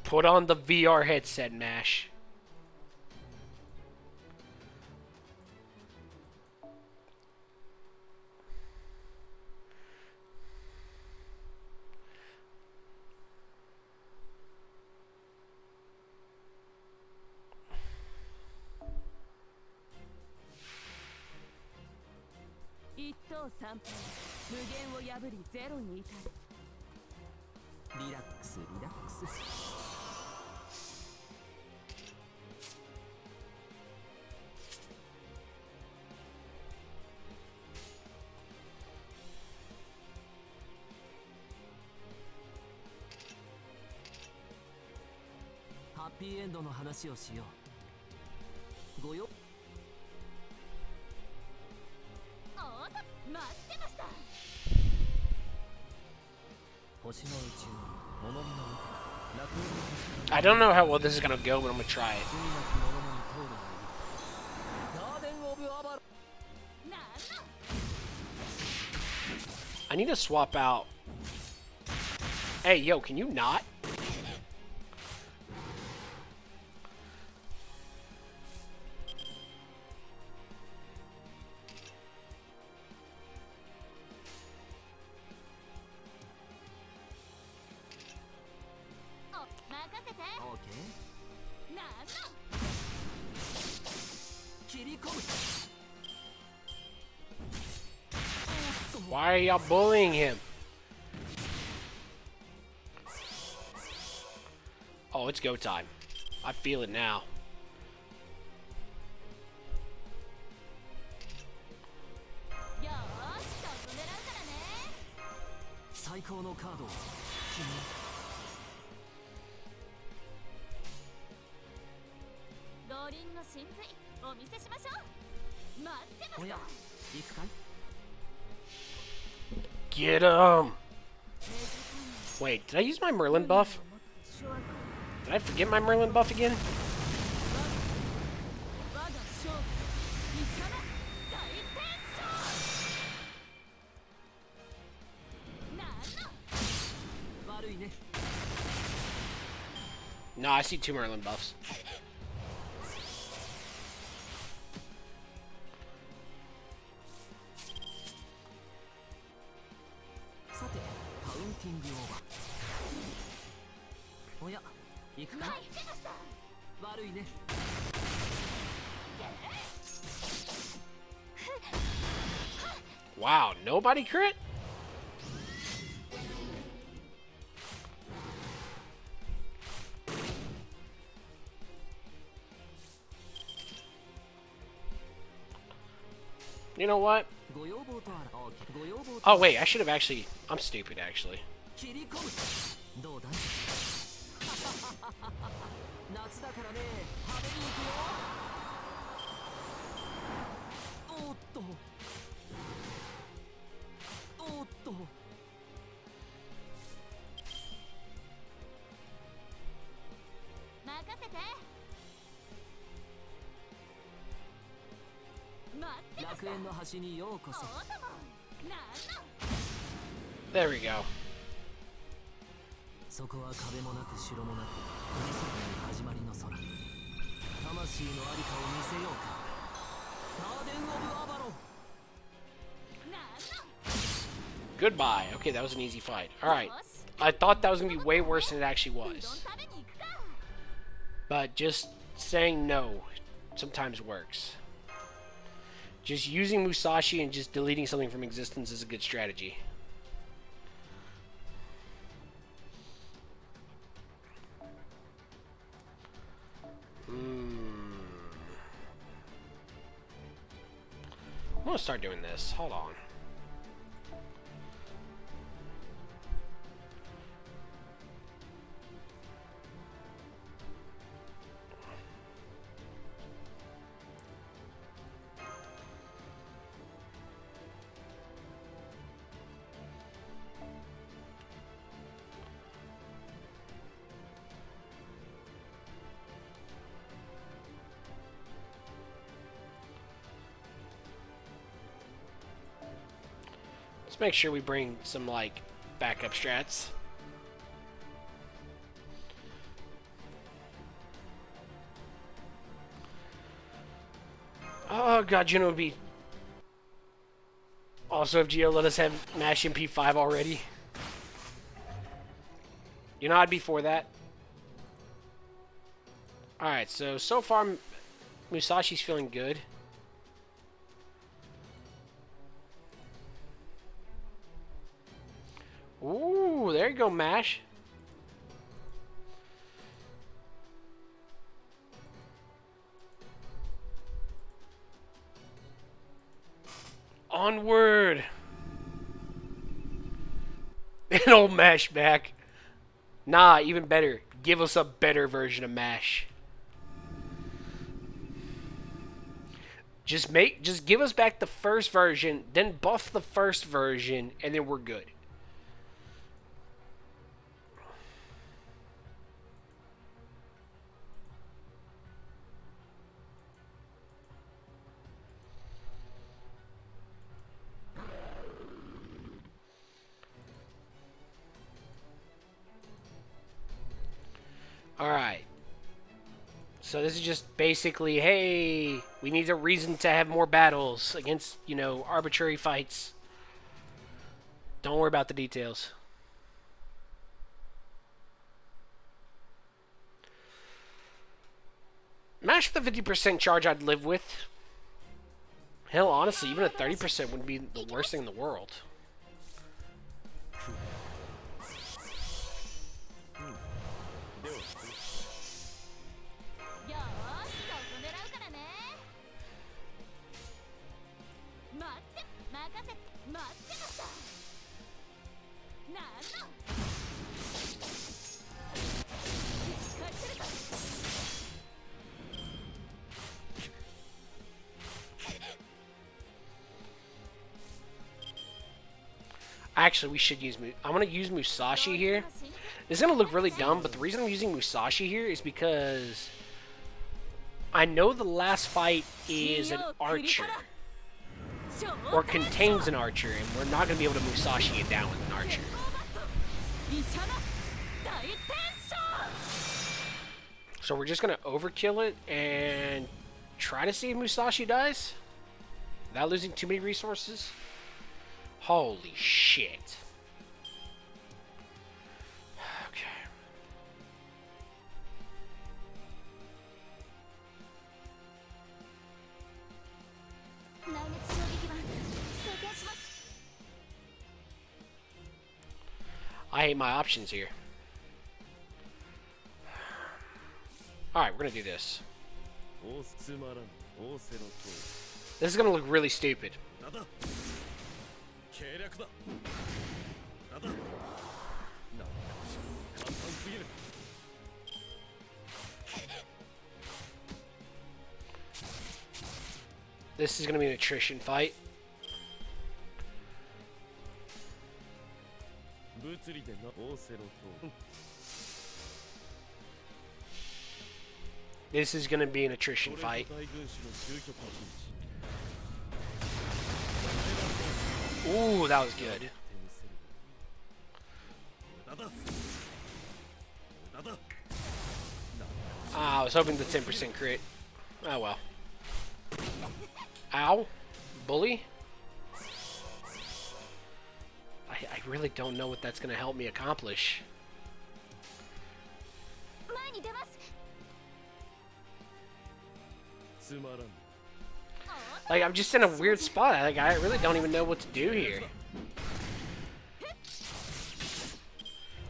Put on the VR headset, Mash. I don't know how well this is gonna go, but I'm gonna try it. I need to swap out. Hey, yo, can you not? Why are y'all bullying him? Oh, it's go time. I feel it now. Get him! Wait, did I use my Merlin buff? Did I forget my Merlin buff again? No, I see 2 Merlin buffs. Wow, nobody crit? You know what? Oh wait, I should have actually... I'm stupid actually. There we go. Goodbye. Okay, that was an easy fight. Alright. I thought that was going to be way worse than it actually was. But just saying no sometimes works. Just using Musashi and just deleting something from existence is a good strategy. I'm going to start doing this. Hold on. Let's make sure we bring some, like, backup strats. Oh god, you know, it'd be... Also, if Geo let us have MASH MP5 already. You know, I'd be for that. Alright, so far, Musashi's feeling good. Ooh, there you go, MASH. Onward. An old MASH back. Nah, even better. Give us a better version of MASH. Just give us back the first version, then buff the first version, and then we're good. Alright. So this is just basically, hey, we need a reason to have more battles against, you know, arbitrary fights. Don't worry about the details. MASH with a 50% charge I'd live with. Hell, honestly, even a 30% wouldn't be the worst thing in the world. Actually, we should use... I'm going to use Musashi here. This is going to look really dumb, but the reason I'm using Musashi here is because I know the last fight is an archer. Or contains an archer, and we're not going to be able to Musashi it down with an archer. So we're just going to overkill it and try to see if Musashi dies without losing too many resources. Holy shit. Okay. I hate my options here. Alright, we're gonna do this. This is gonna look really stupid. This is going to be an attrition fight. This is going to be an attrition fight. Ooh, that was good. Ah, I was hoping the 10% crit. Oh well. Ow. Bully? I really don't know what that's going to help me accomplish. Like, I'm just in a weird spot. Like, I really don't even know what to do here.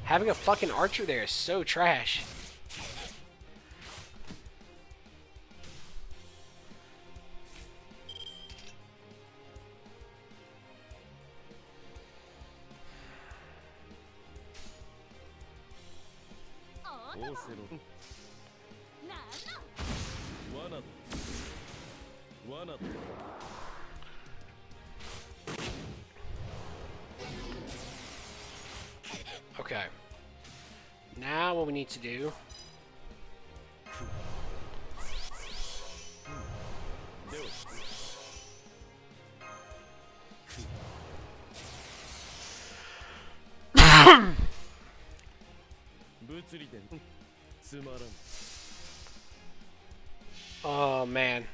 Having a fucking archer there is so trash. Okay. Now what we need to do... Oh, man.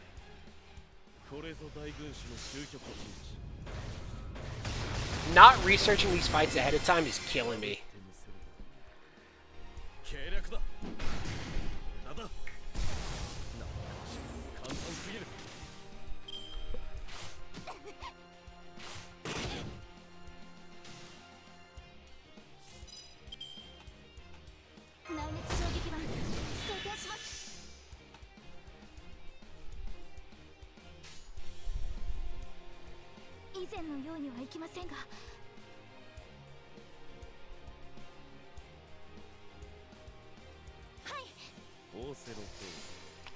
Not researching these fights ahead of time is killing me.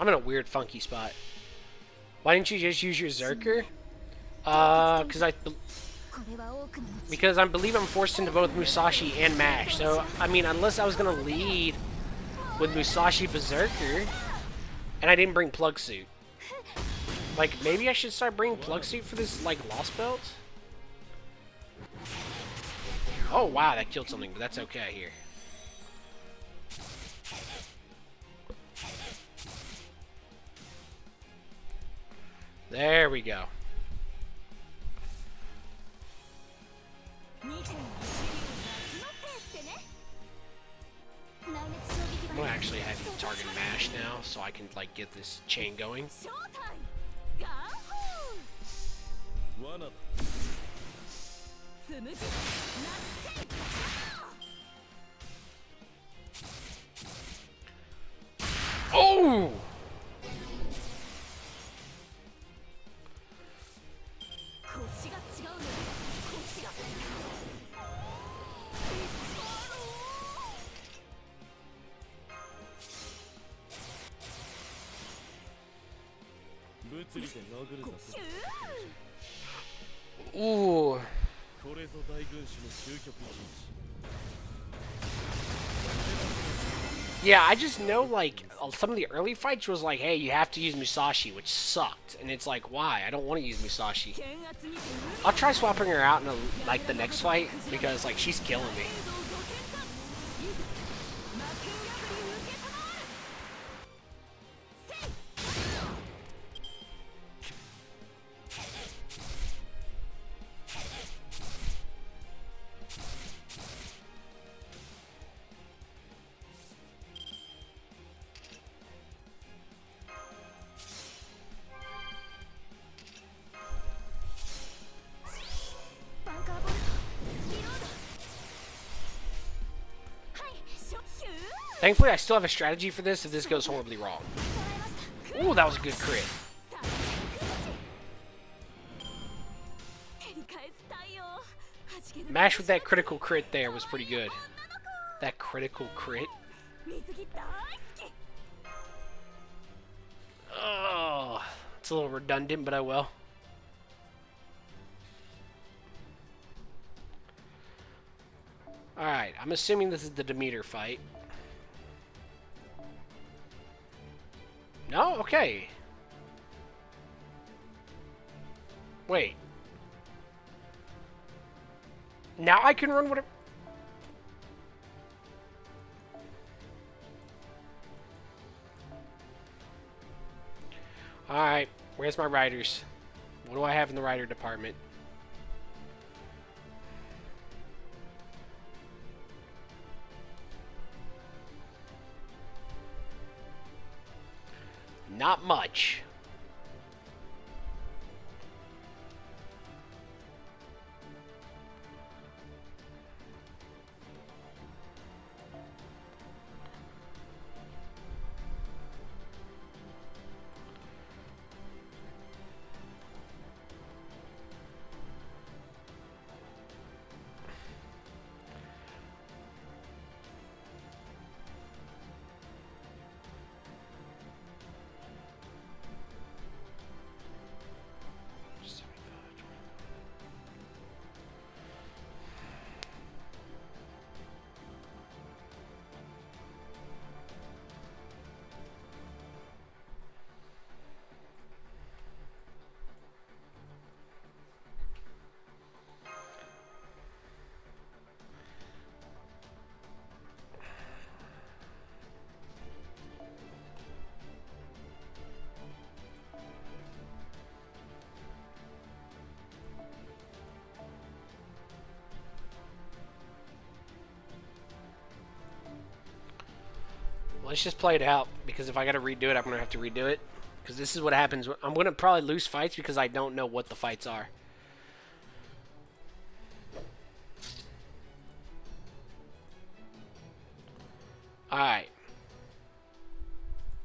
I'm in a weird, funky spot. Why didn't you just use your Zerker? Because I believe I'm forced into both Musashi and Mash. So, I mean, unless I was gonna lead with Musashi Berserker, and I didn't bring Plug Suit. Like, maybe I should start bringing Plug Suit for this, like, Lostbelt? Oh, wow, that killed something, but that's okay here. There we go. I'm gonna actually have you target Mash now, so I can, like, get this chain going. Oh! Ooh. Yeah, I just know, like, some of the early fights was like, hey, you have to use Musashi, which sucked. And it's like, why? I don't want to use Musashi. I'll try swapping her out in, like, the next fight, because, like, she's killing me. Thankfully, I still have a strategy for this if this goes horribly wrong. Ooh, that was a good crit. Mash with that critical crit there was pretty good. That critical crit. Oh, it's a little redundant, but I will. Alright, I'm assuming this is the Demeter fight. No? Okay. Now I can run whatever. Alright, where's my riders? What do I have in the rider department? Not much. Let's just play it out, because if I gotta redo it, I'm gonna have to redo it. Because this is what happens. I'm gonna probably lose fights because I don't know what the fights are. Alright.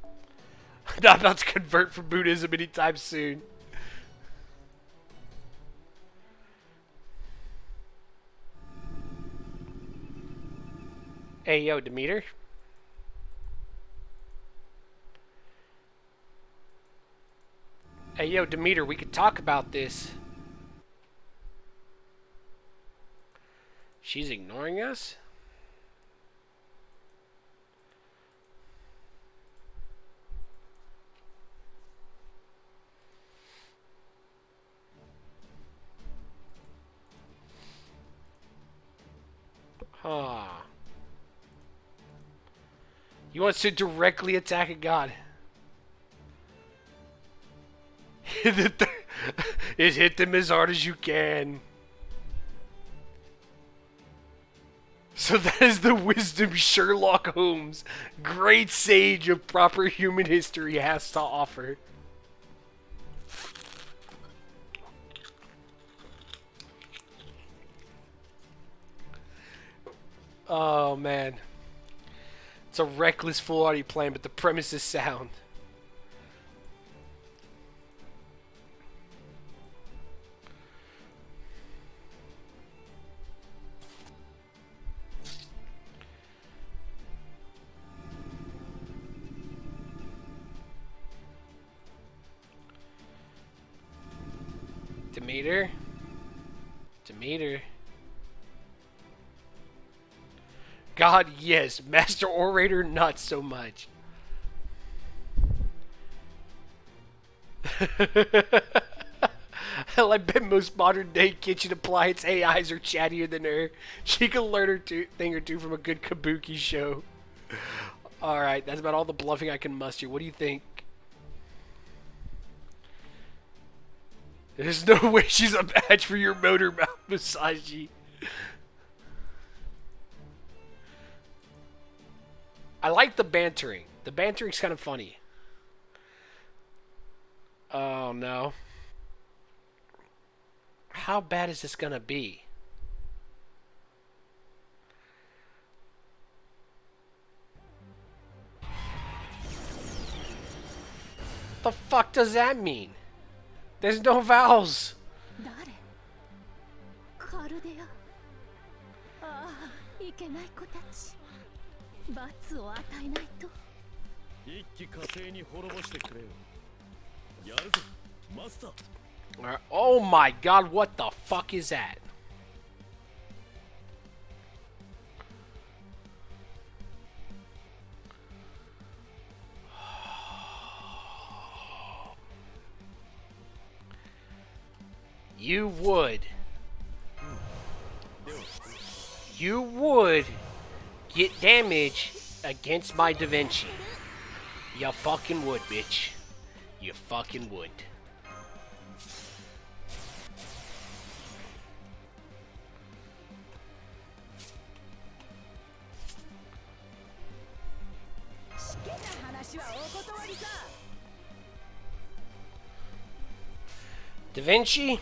I'm not about to convert from Buddhism anytime soon. Hey, yo, Demeter. Hey, yo, Demeter, we could talk about this. She's ignoring us? Huh. He wants to directly attack a god. It hit them as hard as you can. So that is the wisdom Sherlock Holmes, great sage of proper human history, has to offer. Oh man. It's a reckless foolhardy plan, but the premise is sound. Demeter? Demeter? God, yes. Master Orator, not so much. Hell, I bet most modern day kitchen appliance AIs are chattier than her. She can learn her thing or two from a good kabuki show. Alright, that's about all the bluffing I can muster. What do you think? There's no way she's a match for your motor mouth massager. I like the bantering. The bantering's kind of funny. Oh no. How bad is this gonna be? The fuck does that mean? There's no vowels. Oh my god, what the fuck is that? You would. You would get damage against my Da Vinci. You fucking would, bitch. You fucking would. Da Vinci?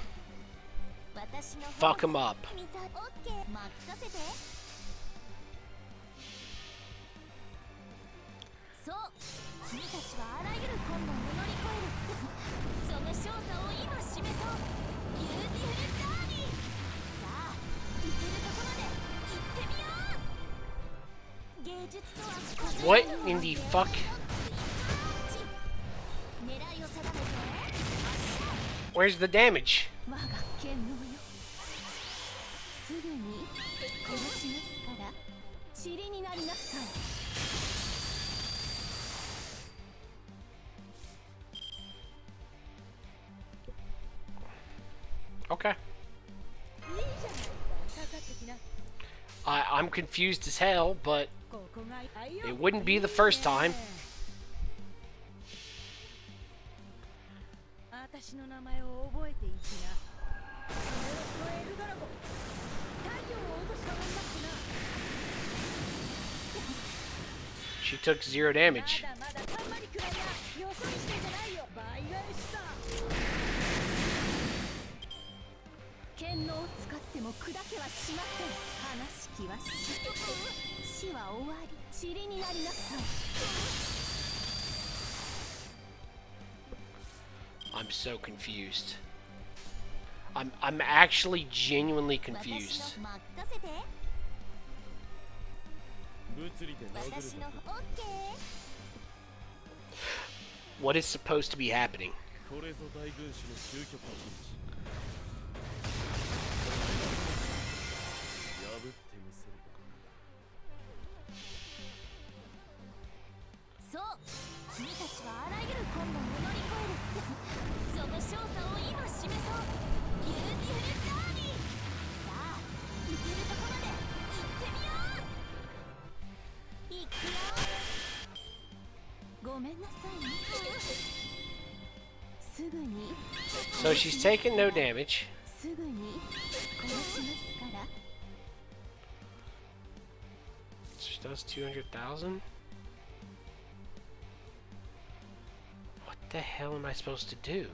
Fuck him up. What in the fuck? Where's the damage? Okay. I'm confused as hell, but it wouldn't be the first time. She took 0 damage. I'm so confused. I'm actually genuinely confused. What is supposed to be happening? So she's taking no damage. She does 200,000? What the hell am I supposed to do?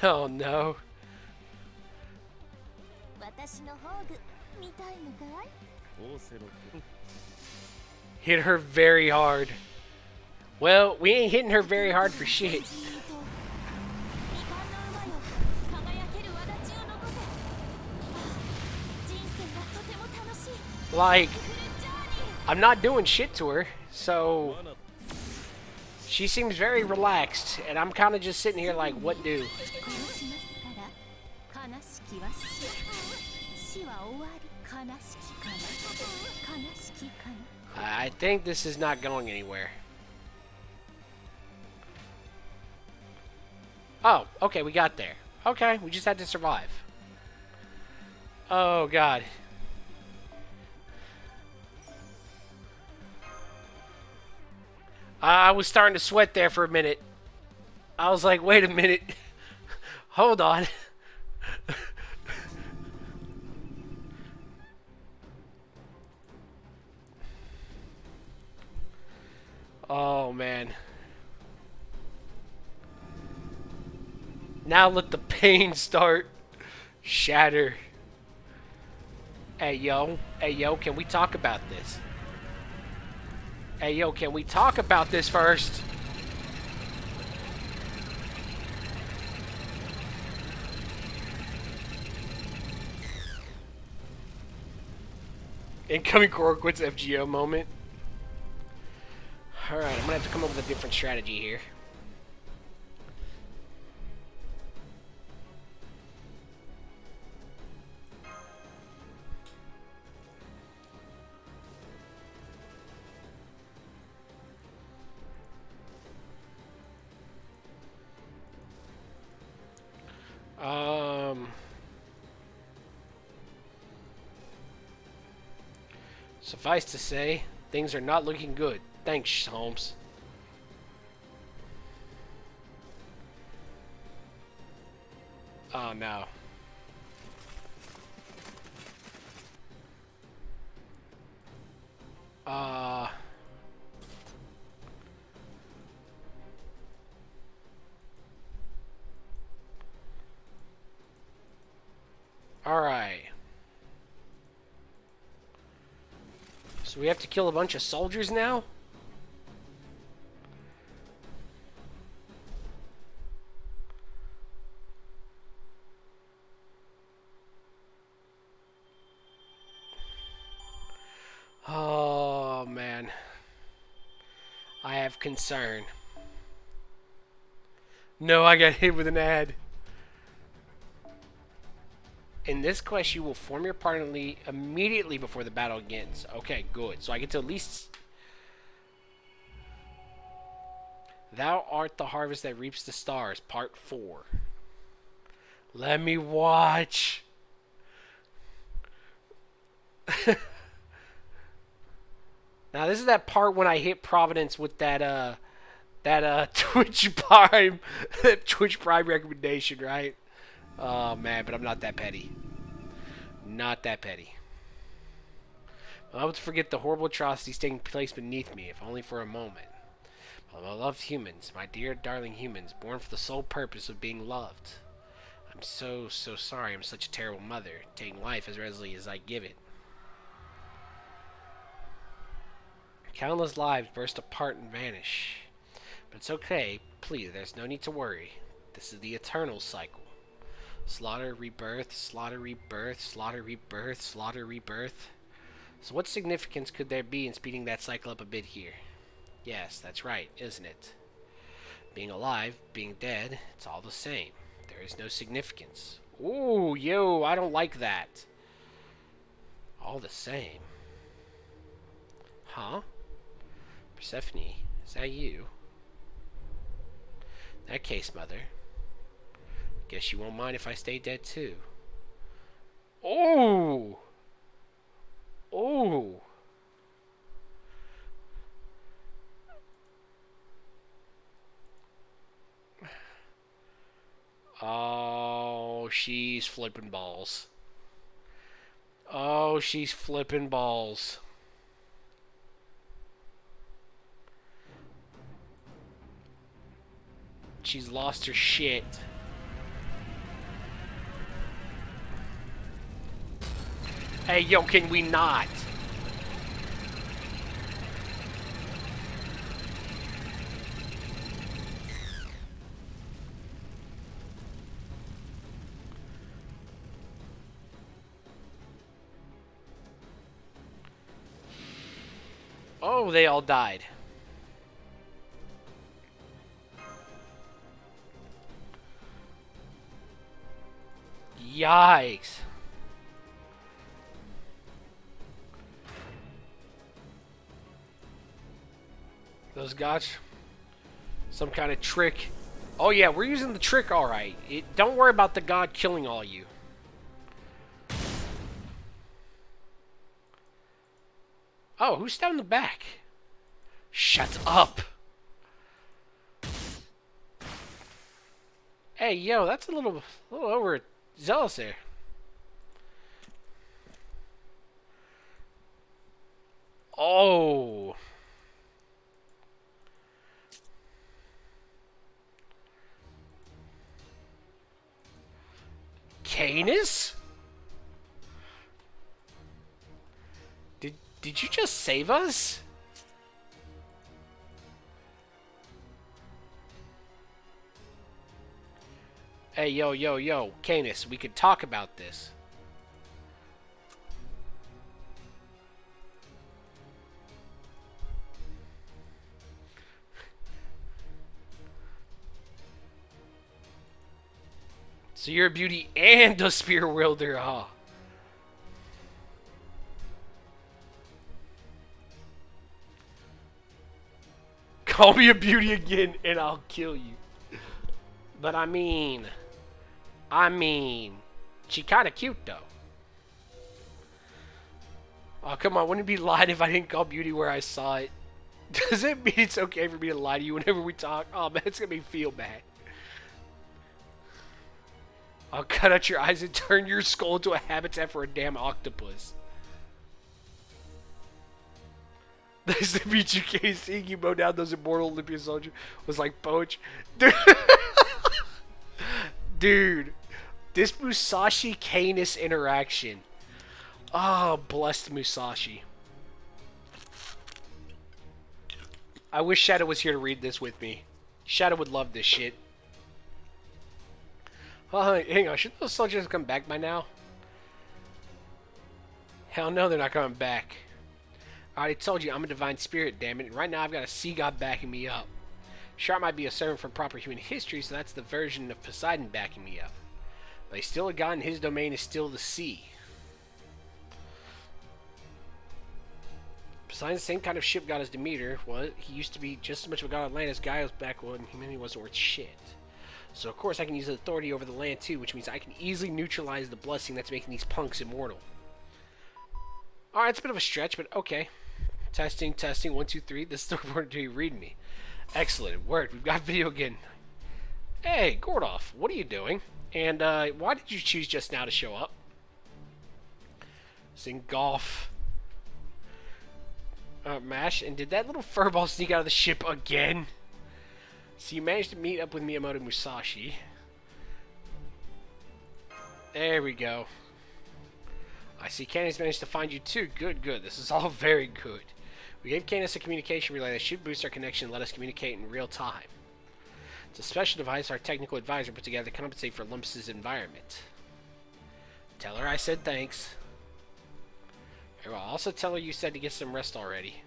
Oh no. Hit her very hard. Well, we ain't hitting her very hard for shit. Like, I'm not doing shit to her, so she seems very relaxed, and I'm kind of just sitting here like, what do? I think this is not going anywhere. Oh, okay, we got there. Okay, we just had to survive. Oh, God. I was starting to sweat there for a minute. I was like, wait a minute. Hold on. Oh, man. Now let the pain start. Shatter. Hey, yo. Hey, yo, can we talk about this? Hey, yo, can we talk about this first? Incoming Corquit's FGO moment. Alright, I'm gonna have to come up with a different strategy here. Suffice to say, things are not looking good. Thanks, Holmes. Oh no. Alright. So we have to kill a bunch of soldiers now? Oh, man. I have concern. No, I got hit with an ad. In this quest, you will form your party immediately before the battle begins. Okay, good. So I get to at least... Thou art the harvest that reaps the stars, part 4. Let me watch. Now this is that part when I hit Providence with that Twitch Prime Twitch Prime recommendation, right? Oh man, but I'm not that petty. Not that petty. I would forget the horrible atrocities taking place beneath me, if only for a moment. My loved humans, my dear darling humans, born for the sole purpose of being loved. I'm so sorry I'm such a terrible mother, taking life as readily as I give it. Countless lives burst apart and vanish. But it's okay, please, there's no need to worry. This is the eternal cycle. Slaughter, rebirth, slaughter, rebirth, slaughter, rebirth, slaughter, rebirth. So what significance could there be in speeding that cycle up a bit here? Yes, that's right, isn't it? Being alive, being dead, it's all the same. There is no significance. Ooh, yo, I don't like that. All the same. Huh? Persephone, is that you? In that case, Mother, guess you won't mind if I stay dead too. Oh! Oh! Oh, she's flipping balls. Oh, she's flipping balls. She's lost her shit. Hey, yo, can we not? Oh, they all died. Yikes. Those guys, some kind of trick. Oh yeah, we're using the trick all right. Don't worry about the god killing all you. Oh, who's down the back? Shut up. Hey, yo, that's a little overzealous there. Oh. Canis? Did you just save us? Hey, yo, Canis, we could talk about this. So you're a beauty and a spear wielder, huh? Call me a beauty again and I'll kill you. But I mean, she kind of cute though. Oh, come on. Wouldn't it be lying if I didn't call beauty where I saw it? Does it mean it's okay for me to lie to you whenever we talk? Oh, man, it's going to make me feel bad. I'll cut out your eyes and turn your skull into a habitat for a damn octopus. Nice to meet you, Kane. Seeing you mow down those immortal Olympus soldiers was like poach. Dude. Dude. This Musashi-Canis interaction. Oh, blessed Musashi. I wish Shadow was here to read this with me. Shadow would love this shit. Oh, hang on. Should those soldiers come back by now? Hell no, they're not coming back. I already told you I'm a divine spirit, damn it. And right now I've got a sea god backing me up. Sure, I might be a servant from proper human history, so that's the version of Poseidon backing me up. But he's still a god and his domain is still the sea. Poseidon's the same kind of ship god as Demeter. Well, he used to be just as much of a god of land as Gaia was back when humanity wasn't worth shit. So of course I can use the authority over the land too, which means I can easily neutralize the blessing that's making these punks immortal. Alright, it's a bit of a stretch, but okay. Testing, testing, 1, 2, 3. This is the report to you reading me. Excellent, it worked. We've got video again. Hey, Gordoff, what are you doing? And why did you choose just now to show up? Sing golf. Mash, and did that little furball sneak out of the ship again? So you managed to meet up with Miyamoto Musashi. There we go. I see Canis managed to find you too. Good, good. This is all very good. We gave Canis a communication relay that should boost our connection and let us communicate in real time. It's a special device our technical advisor put together to compensate for Olympus' environment. Tell her I said thanks. I will also tell her you said to get some rest already.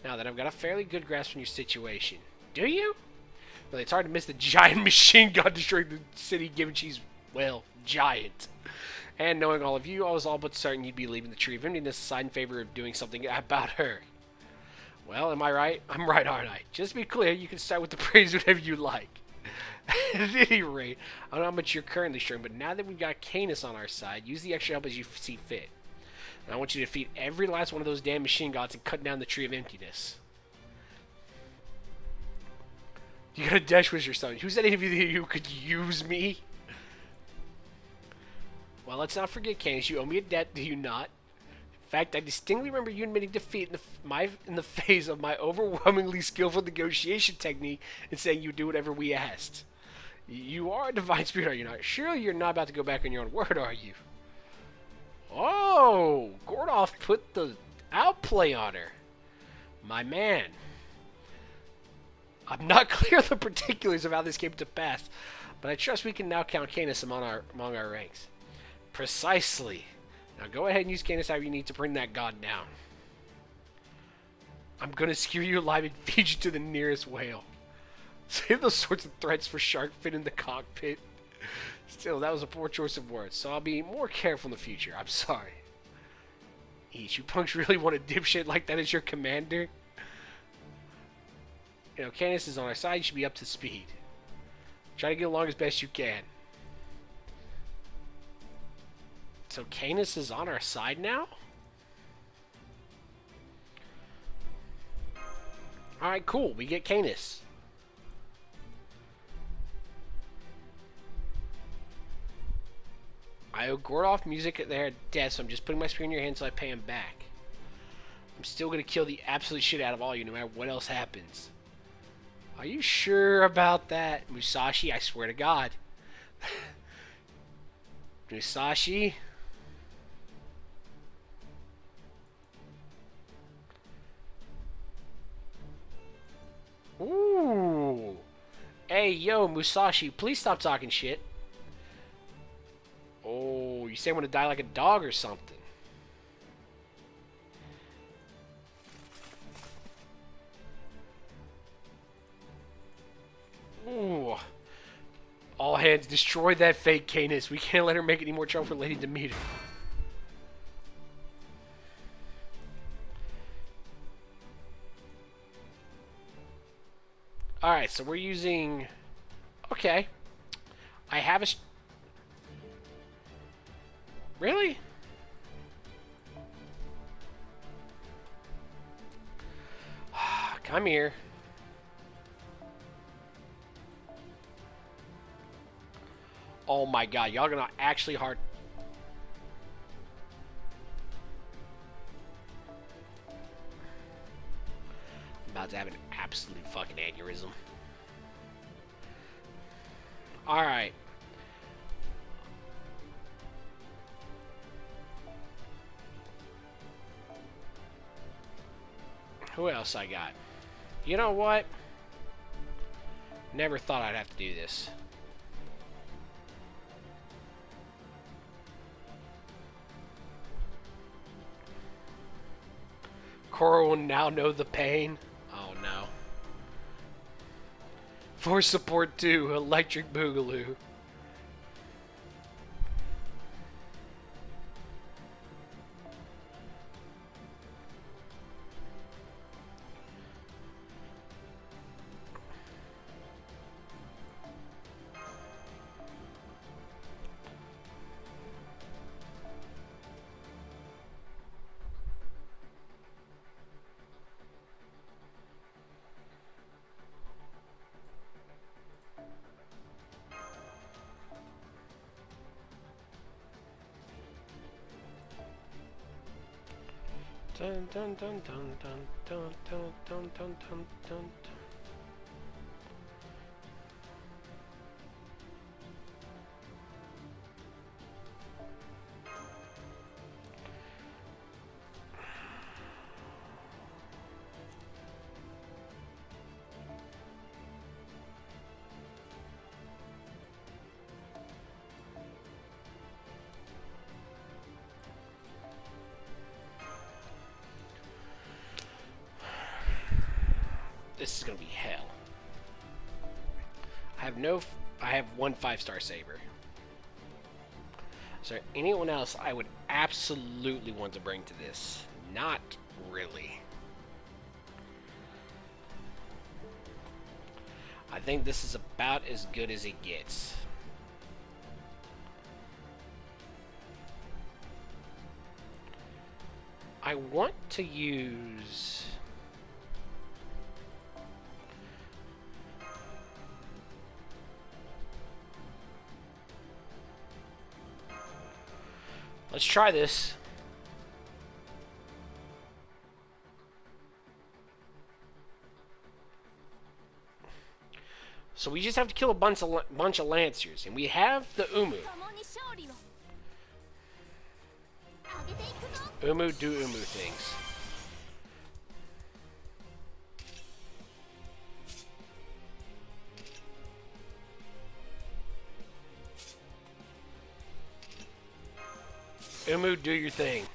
Now that I've got a fairly good grasp on your situation. Do you? Well, it's hard to miss the giant machine gun destroying the city given she's, well, giant. And knowing all of you, I was all but certain you'd be leaving the Tree of Emptiness aside in favor of doing something about her. Well, am I right? I'm right, aren't I? Just to be clear, you can start with the praise whenever you like. At any rate, I don't know how much you're currently showing, but now that we've got Canis on our side, use the extra help as you see fit. And I want you to defeat every last one of those damn machine gods and cut down the Tree of Emptiness. You got a dash with your son. Who said any of you could use me? Well, let's not forget, Canis, you owe me a debt, do you not? In fact, I distinctly remember you admitting defeat in the face of my overwhelmingly skillful negotiation technique and saying you'd do whatever we asked. You are a divine spirit, are you not? Surely you're not about to go back on your own word, are you? Oh, Gordoff put the outplay on her. My man. I'm not clear on the particulars of how this came to pass, but I trust we can now count Canis among our ranks. Precisely. Now go ahead and use Canis however you need to bring that god down. I'm gonna skewer you alive and feed you to the nearest whale. Save those sorts of threats for shark fin in the cockpit. Still, that was a poor choice of words, so I'll be more careful in the future. I'm sorry. Eesh, you punks really want a dipshit like that as your commander? You know, Canis is on our side, you should be up to speed. Try to get along as best you can. So Canis is on our side now? Alright, cool. We get Canis. I owe Gordoff music there at death, so I'm just putting my spear in your hand so I pay him back. I'm still going to kill the absolute shit out of all you no matter what else happens. Are you sure about that? Musashi, I swear to God. Musashi? Ooh. Hey, yo, Musashi, please stop talking shit. Oh, you say I want to die like a dog or something. Ooh. All hands, destroy that fake Canis. We can't let her make any more trouble for Lady Demeter. Alright, so we're using... Okay. I have a... Really? Come here. Oh my god, y'all gonna actually hard... I'm about to have an absolute fucking aneurysm. Alright. Who else I got? You know what? Never thought I'd have to do this. Cora will now know the pain. Oh no. For support 2, Electric Boogaloo. Dun dun dun dun dun dun dun dun dun dun dun. This is gonna be hell. I have one 5-star saber. Is there anyone else I would absolutely want to bring to this? Not really. I think this is about as good as it gets. I want to use... Let's try this. So we just have to kill a bunch of Lancers, and we have the Umu. Umu do Umu things. Umu, do your thing.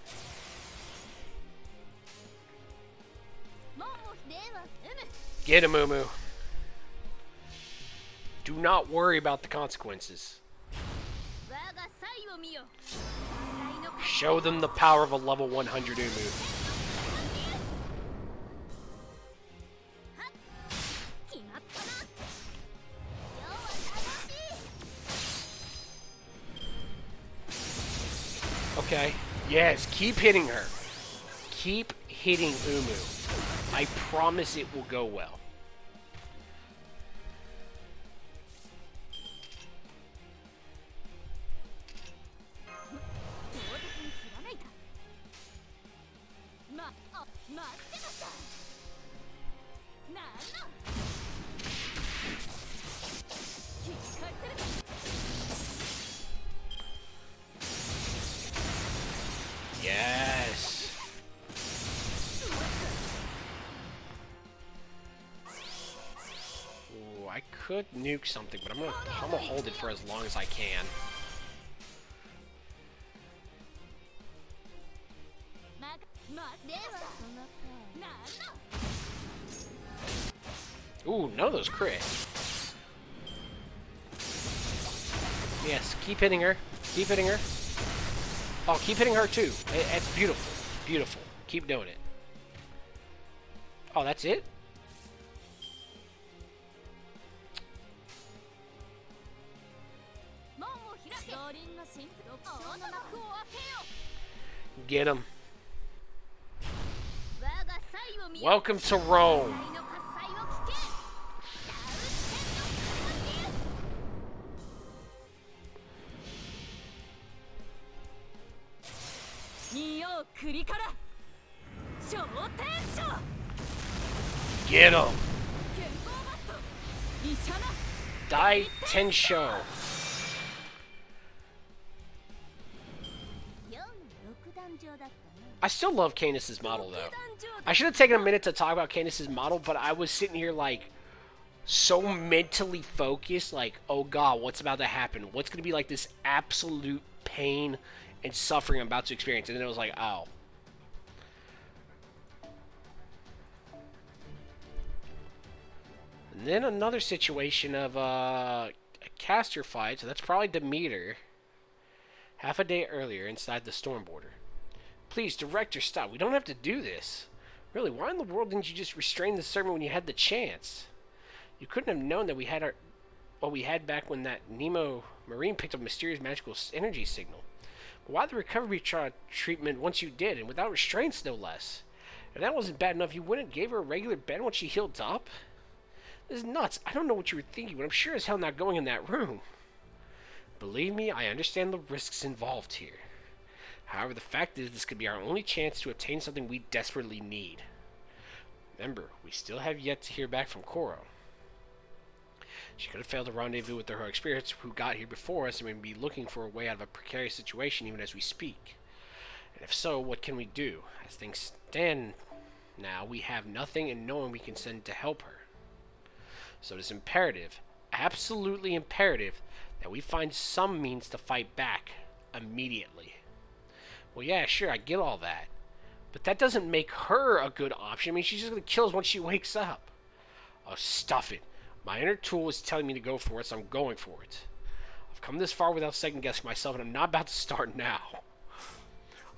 Get him, Umu. Do not worry about the consequences. Show them the power of a level 100 Umu. Okay. Yes, keep hitting her. Keep hitting Umu. I promise it will go well. Yes. Ooh, I could nuke something, but I'm gonna hold it for as long as I can. Ooh, none of those crit. Yes, keep hitting her. Keep hitting her. Oh, keep hitting her too. It's beautiful. Beautiful. Keep doing it. Oh, that's it? Get him. Welcome to Rome. Get him! Dai Tensho. I still love Canis' model, though. I should have taken a minute to talk about Canis' model, but I was sitting here, like, so mentally focused, like, oh god, what's about to happen? What's going to be, like, this absolute pain and suffering I'm about to experience? And then it was like, oh. And then another situation of, a caster fight, so that's probably Demeter. Half a day earlier, inside the storm border. Please, director, stop. We don't have to do this. Really, why in the world didn't you just restrain the servant when you had the chance? You couldn't have known that we had what we had back when that Nemo Marine picked up a mysterious magical energy signal. But why the recovery treatment once you did, and without restraints, no less? If that wasn't bad enough, you wouldn't have gave her a regular bed once she healed up? This is nuts. I don't know what you were thinking, but I'm sure as hell not going in that room. Believe me, I understand the risks involved here. However, the fact is this could be our only chance to obtain something we desperately need. Remember, we still have yet to hear back from Koro. She could have failed to rendezvous with her spirits who got here before us and may be looking for a way out of a precarious situation even as we speak. And if so, what can we do? As things stand now, we have nothing and no one we can send to help her. So it is imperative, absolutely imperative, that we find some means to fight back immediately. Well, yeah, sure, I get all that. But that doesn't make her a good option. I mean, she's just going to kill us once she wakes up. Oh, stuff it. My inner tool is telling me to go for it, so I'm going for it. I've come this far without second-guessing myself, and I'm not about to start now.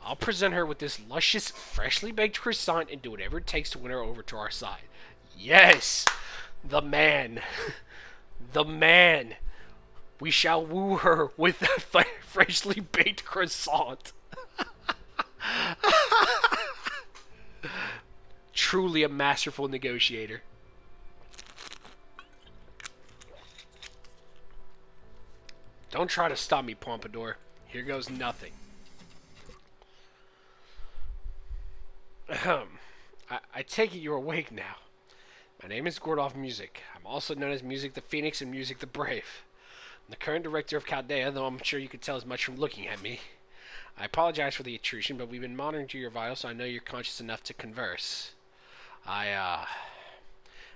I'll present her with this luscious, freshly baked croissant and do whatever it takes to win her over to our side. Yes! The man. The man. We shall woo her with that freshly baked croissant. Truly a masterful negotiator. Don't try to stop me, Pompadour. Here goes nothing. I take it you're awake now. My name is Gordolph Music. I'm also known as Music the Phoenix and Music the Brave. I'm the current director of Chaldea, though I'm sure you could tell as much from looking at me. I apologize for the intrusion, but we've been monitoring your vitals, so I know you're conscious enough to converse. I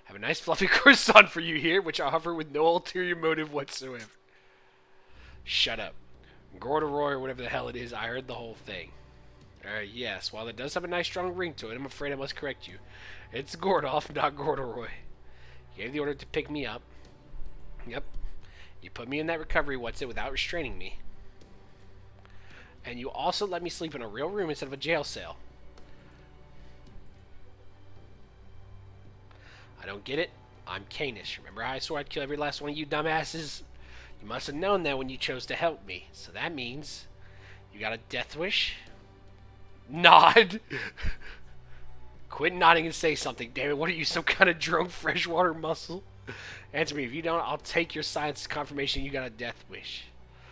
have a nice fluffy croissant for you here, which I offer with no ulterior motive whatsoever. Shut up. Gorderoy, or whatever the hell it is, I heard the whole thing. Yes, while it does have a nice strong ring to it, I'm afraid I must correct you. It's Gordolph, not Gorderoy. You gave the order to pick me up. Yep. You put me in that recovery what's-it without restraining me. And you also let me sleep in a real room instead of a jail cell. I don't get it. I'm Canis. Remember how I swore I'd kill every last one of you dumbasses? You must have known that when you chose to help me. So that means you got a death wish? Nod. Quit nodding and say something, damn it. What are you, some kind of drunk freshwater mussel? Answer me. If you don't, I'll take your science as confirmation you got a death wish.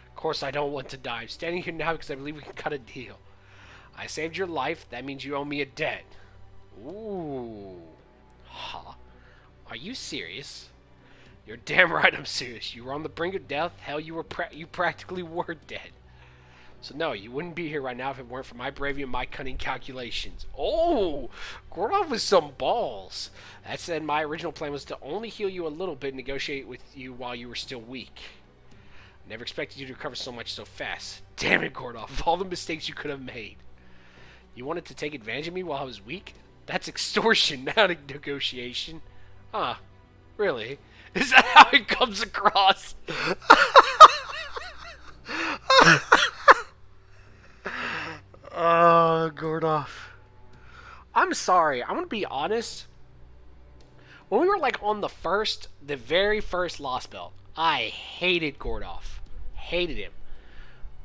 Of course I don't want to die. I'm standing here now because I believe we can cut a deal. I saved your life. That means you owe me a debt. Ooh. Huh. Are you serious? You're damn right I'm serious. You were on the brink of death. Hell, you practically were dead. So no, you wouldn't be here right now if it weren't for my bravery and my cunning calculations. Oh, Gordolph with some balls. That said, my original plan was to only heal you a little bit and negotiate with you while you were still weak. I never expected you to recover so much so fast. Damn it, Gordolph, of all the mistakes you could have made. You wanted to take advantage of me while I was weak? That's extortion, not a negotiation. Huh, really? Is that how it comes across? Gordolph. I'm sorry. I'm going to be honest. When we were like on the very first Lostbelt, I hated Gordolph. Hated him.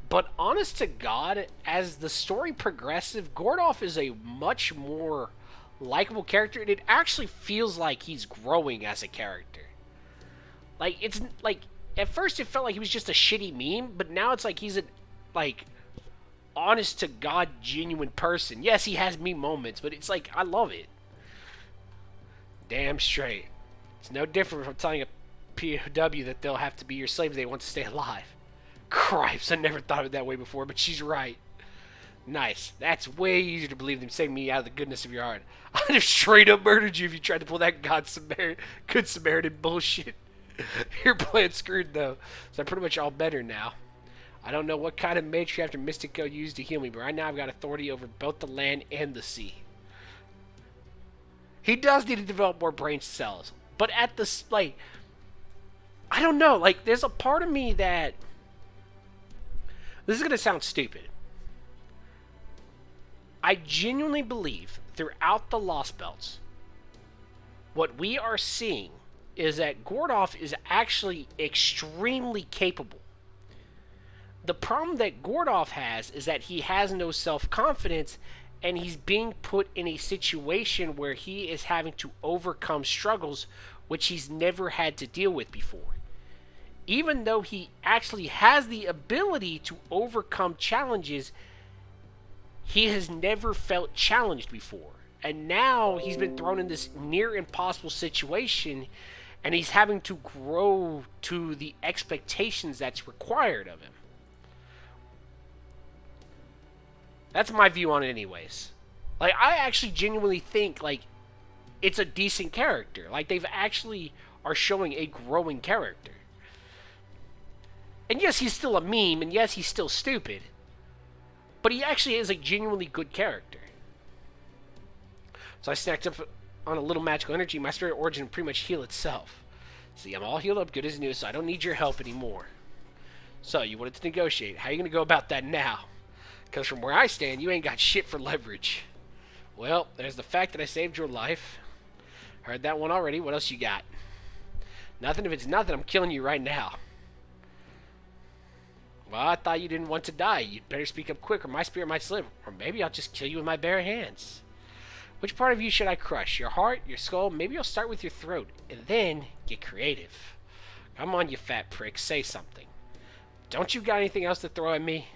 But honest to God, as the story progresses, Gordolph is a much more likable character, and it actually feels like he's growing as a character. Like, it's like, at first it felt like he was just a shitty meme, but now it's like he's a honest to God, genuine person. Yes, he has me moments, but it's like, I love it. Damn straight. It's no different from telling a POW that they'll have to be your slave if they want to stay alive. Cripes, I never thought of it that way before, but she's right. Nice. That's way easier to believe than saying me out of the goodness of your heart. I'd have straight up murdered you if you tried to pull that Good Samaritan bullshit. Your plan's screwed, though, so I'm pretty much all better now. I don't know what kind of matriarch or mystico used to heal me, but right now I've got authority over both the land and the sea. He does need to develop more brain cells, but at the, like, I don't know, like, there's a part of me that, this is going to sound stupid. I genuinely believe throughout the Lostbelts, what we are seeing is that Gordolf is actually extremely capable. The problem that Gordolf has is that he has no self-confidence, and he's being put in a situation where he is having to overcome struggles which he's never had to deal with before. Even though he actually has the ability to overcome challenges, he has never felt challenged before. And now he's been thrown in this near impossible situation, and he's having to grow to the expectations that's required of him. That's my view on it anyways. Like, I actually genuinely think, like, it's a decent character. Like, they've actually are showing a growing character. And yes, he's still a meme, and yes, he's still stupid. But he actually is a genuinely good character. So I snacked up on a little magical energy. My spirit origin will pretty much heal itself. See, I'm all healed up, good as new, so I don't need your help anymore. So, you wanted to negotiate. How are you going to go about that now? Because from where I stand, you ain't got shit for leverage. Well, there's the fact that I saved your life. Heard that one already. What else you got? Nothing. If it's nothing, I'm killing you right now. Well, I thought you didn't want to die. You'd better speak up quick or my spirit might slip. Or maybe I'll just kill you with my bare hands. Which part of you should I crush? Your heart? Your skull? Maybe I'll start with your throat. And then get creative. Come on, you fat prick. Say something. Don't you got anything else to throw at me?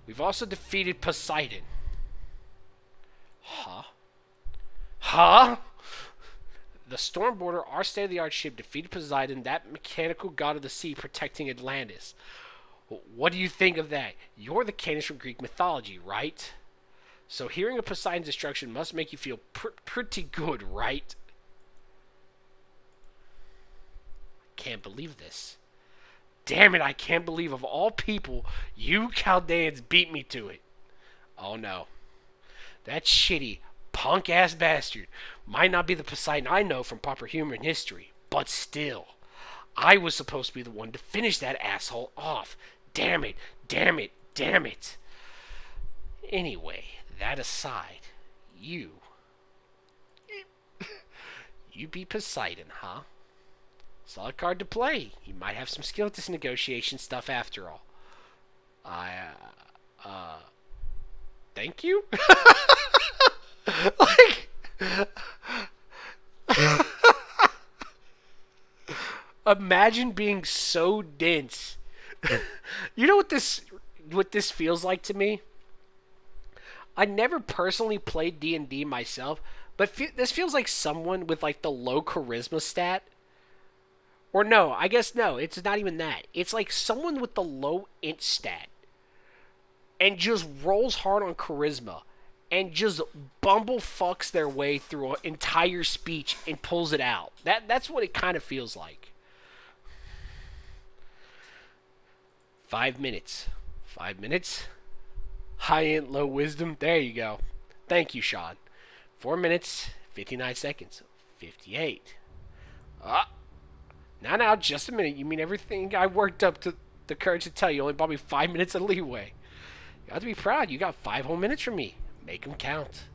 We've also defeated Poseidon. Huh? Huh? The Stormborder, our state-of-the-art ship, defeated Poseidon, that mechanical god of the sea protecting Atlantis. What do you think of that? You're the Canis from Greek mythology, right? So hearing of Poseidon's destruction must make you feel pretty good, right? Can't believe this. Damn it, I can't believe of all people, you Chaldeans beat me to it. Oh no. That shitty, punk-ass bastard might not be the Poseidon I know from proper humor and history, but still, I was supposed to be the one to finish that asshole off. Damn it, damn it, damn it. Anyway, that aside, you beat Poseidon, huh? Solid card to play. You might have some skill at this negotiation stuff after all. Thank you? Like, imagine being so dense. You know what this feels like to me? I never personally played D&D myself, but this feels like someone with like the low charisma stat. Or no, I guess no, it's not even that. It's like someone with the low int stat and just rolls hard on charisma and just bumblefucks their way through an entire speech and pulls it out. That's what it kind of feels like. 5 minutes. 5 minutes. High int, low wisdom. There you go. Thank you, Sean. 4 minutes, 59 seconds. 58. Now, just a minute. You mean everything I worked up to the courage to tell you only bought me 5 minutes of leeway? You ought to be proud. You got 5 whole minutes from me. Make them count.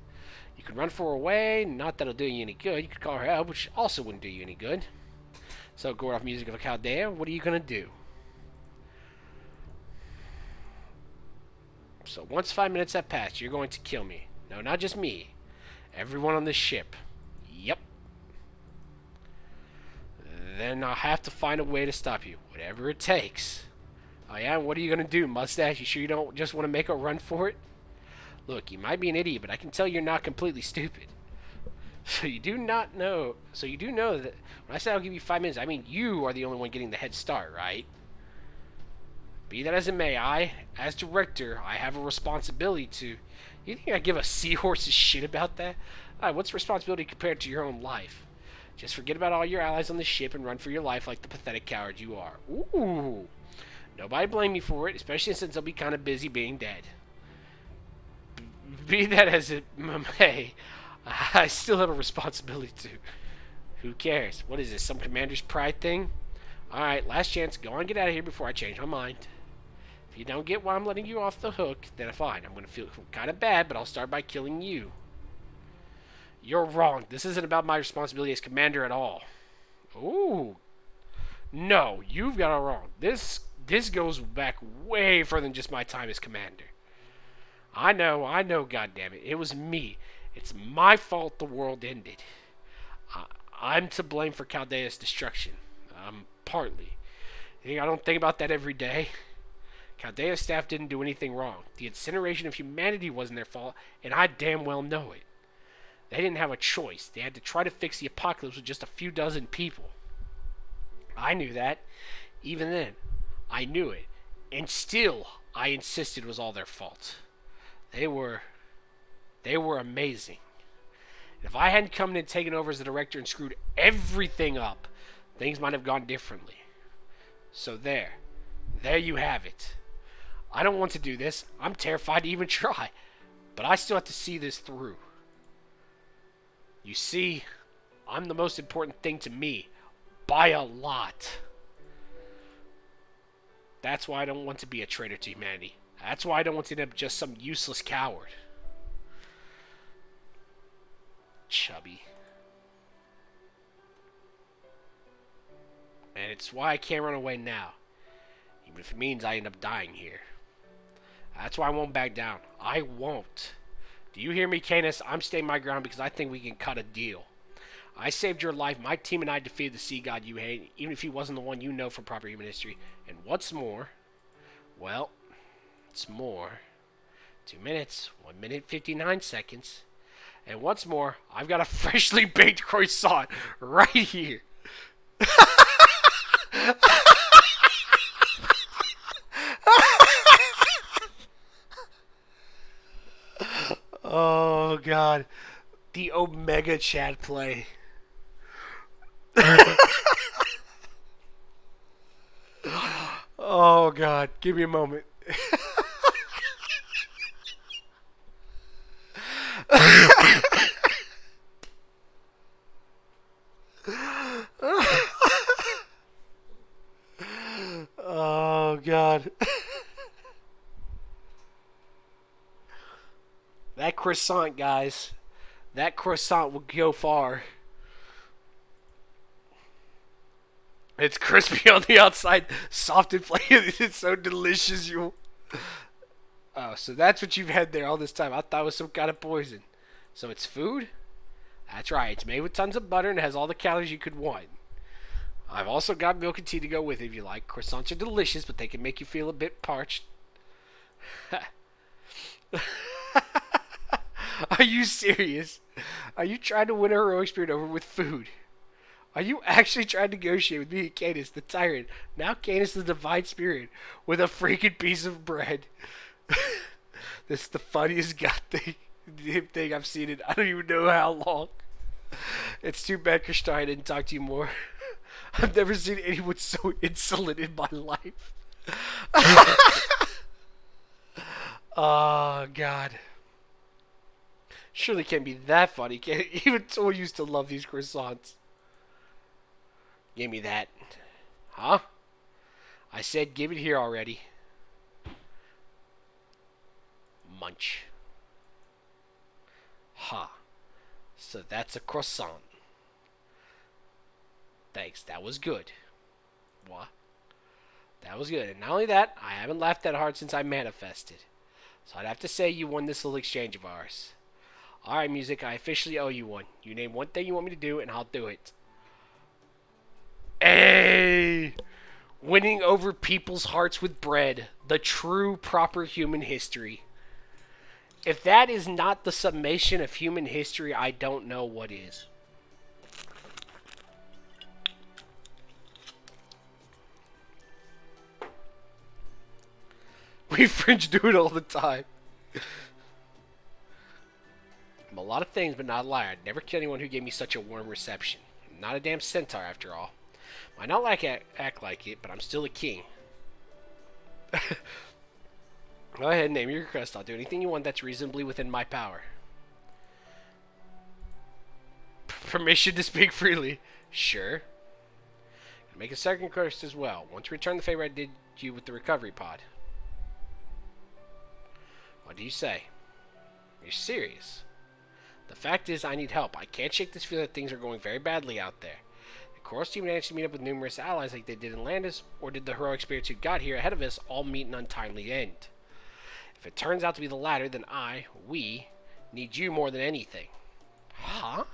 You can run for her away. Not that'll do you any good. You could call her out, which also wouldn't do you any good. So, Gordolf Music of a Chaldea, what are you going to do? So, once 5 minutes have passed, you're going to kill me. No, not just me. Everyone on this ship. Yep. Then I'll have to find a way to stop you. Whatever it takes. Oh yeah, what are you gonna do, mustache? You sure you don't just want to make a run for it? Look, you might be an idiot, but I can tell you're not completely stupid. So you do not know. So you do know that when I say I'll give you 5 minutes, I mean you are the only one getting the head start, right? Be that as it may, as director, I have a responsibility to. You think I give a seahorse's shit about that? What's responsibility compared to your own life? Just forget about all your allies on the ship and run for your life like the pathetic coward you are. Ooh. Nobody blame me for it, especially since I'll be kind of busy being dead. Be that as it may, I still have a responsibility to. Who cares? What is this, some commander's pride thing? Alright, last chance. Go on and get out of here before I change my mind. If you don't get why I'm letting you off the hook, then fine. I'm going to feel kind of bad, but I'll start by killing you. You're wrong. This isn't about my responsibility as commander at all. Ooh. No, you've got it wrong. This goes back way further than just my time as commander. I know, goddammit. It was me. It's my fault the world ended. I'm to blame for Chaldea's destruction. Partly. You think I don't think about that every day? Chaldea's staff didn't do anything wrong. The incineration of humanity wasn't their fault, and I damn well know it. They didn't have a choice. They had to try to fix the apocalypse with just a few dozen people. I knew that. Even then, I knew it. And still, I insisted it was all their fault. They were amazing. And if I hadn't come in and taken over as the director and screwed everything up, things might have gone differently. So there you have it. I don't want to do this. I'm terrified to even try. But I still have to see this through. You see, I'm the most important thing to me. By a lot. That's why I don't want to be a traitor to humanity. That's why I don't want to end up just some useless coward. Chubby. And it's why I can't run away now. Even if it means I end up dying here. That's why I won't back down. I won't. Do you hear me, Canis? I'm staying my ground because I think we can cut a deal. I saved your life. My team and I defeated the sea god you hate, even if he wasn't the one you know from proper human history. And what's more, well, it's more. 2 minutes, 1 minute, 59 seconds. And what's more, I've got a freshly baked croissant right here. Oh, God. The Omega chat play. Oh, God. Give me a moment. Oh, God. That croissant, guys. That croissant will go far. It's crispy on the outside, soft and flaky. It's so delicious, you. Oh, so that's what you've had there all this time. I thought it was some kind of poison. So it's food? That's right. It's made with tons of butter and has all the calories you could want. I've also got milk and tea to go with it if you like. Croissants are delicious, but they can make you feel a bit parched. Are you serious? Are you trying to win a heroic spirit over with food? Are you actually trying to negotiate with me and Canis, the tyrant, now Canis, the divine spirit, with a freaking piece of bread? This is the funniest thing I've seen in I don't even know how long. It's too bad Krishna didn't talk to you more. I've never seen anyone so insolent in my life. Oh, God. Surely can't be that funny, can it? Even Toy used to love these croissants. Give me that. Huh? I said give it here already. Munch. Ha. So that's a croissant. Thanks, that was good. What? That was good. And not only that, I haven't laughed that hard since I manifested. So I'd have to say you won this little exchange of ours. Alright, music, I officially owe you one. You name one thing you want me to do, and I'll do it. Hey! Winning over people's hearts with bread. The true, proper human history. If that is not the summation of human history, I don't know what is. We French do it all the time. I'm a lot of things, but not a liar. I'd never kill anyone who gave me such a warm reception. I'm not a damn centaur, after all. Might not act like it, but I'm still a king. Go ahead, name your request. I'll do anything you want that's reasonably within my power. Permission to speak freely. Sure. Make a second request as well. Want to return the favor I did you with the recovery pod. What do you say? You're serious? The fact is, I need help. I can't shake this feeling that things are going very badly out there. The Coros team managed to meet up with numerous allies like they did in Landis, or did the heroic spirits who got here ahead of us all meet an untimely end? If it turns out to be the latter, then we, need you more than anything. Huh?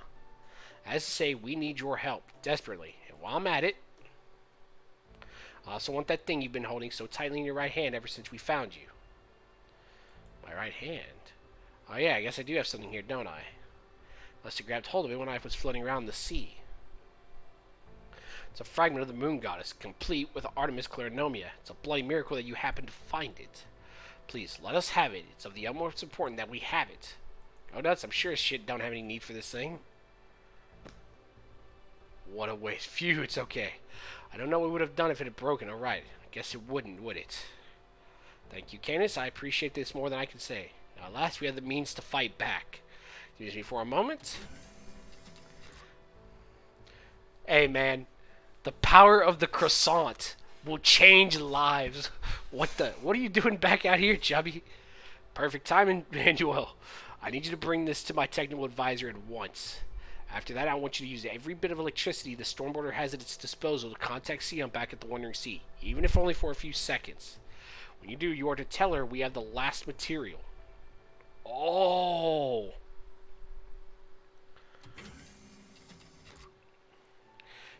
As to say, we need your help, desperately. And while I'm at it, I also want that thing you've been holding so tightly in your right hand ever since we found you. My right hand? Oh yeah, I guess I do have something here, don't I? Must have grabbed hold of it when I was floating around the sea. It's a fragment of the moon goddess, complete with Artemis Clarinomia. It's a bloody miracle that you happened to find it. Please, let us have it. It's of the utmost importance that we have it. Oh nuts, I'm sure as shit don't have any need for this thing. What a waste. Phew, it's okay. I don't know what we would have done if it had broken. Alright, I guess it wouldn't, would it? Thank you, Canis. I appreciate this more than I can say. Now, at last we have the means to fight back. Excuse me for a moment. Hey, man. The power of the croissant will change lives. What are you doing back out here, Chubby? Perfect timing, Manuel. I need you to bring this to my technical advisor at once. After that, I want you to use every bit of electricity the Stormboarder has at its disposal to contact Sion back at the Wandering Sea, even if only for a few seconds. When you do, you are to tell her we have the last material. Oh!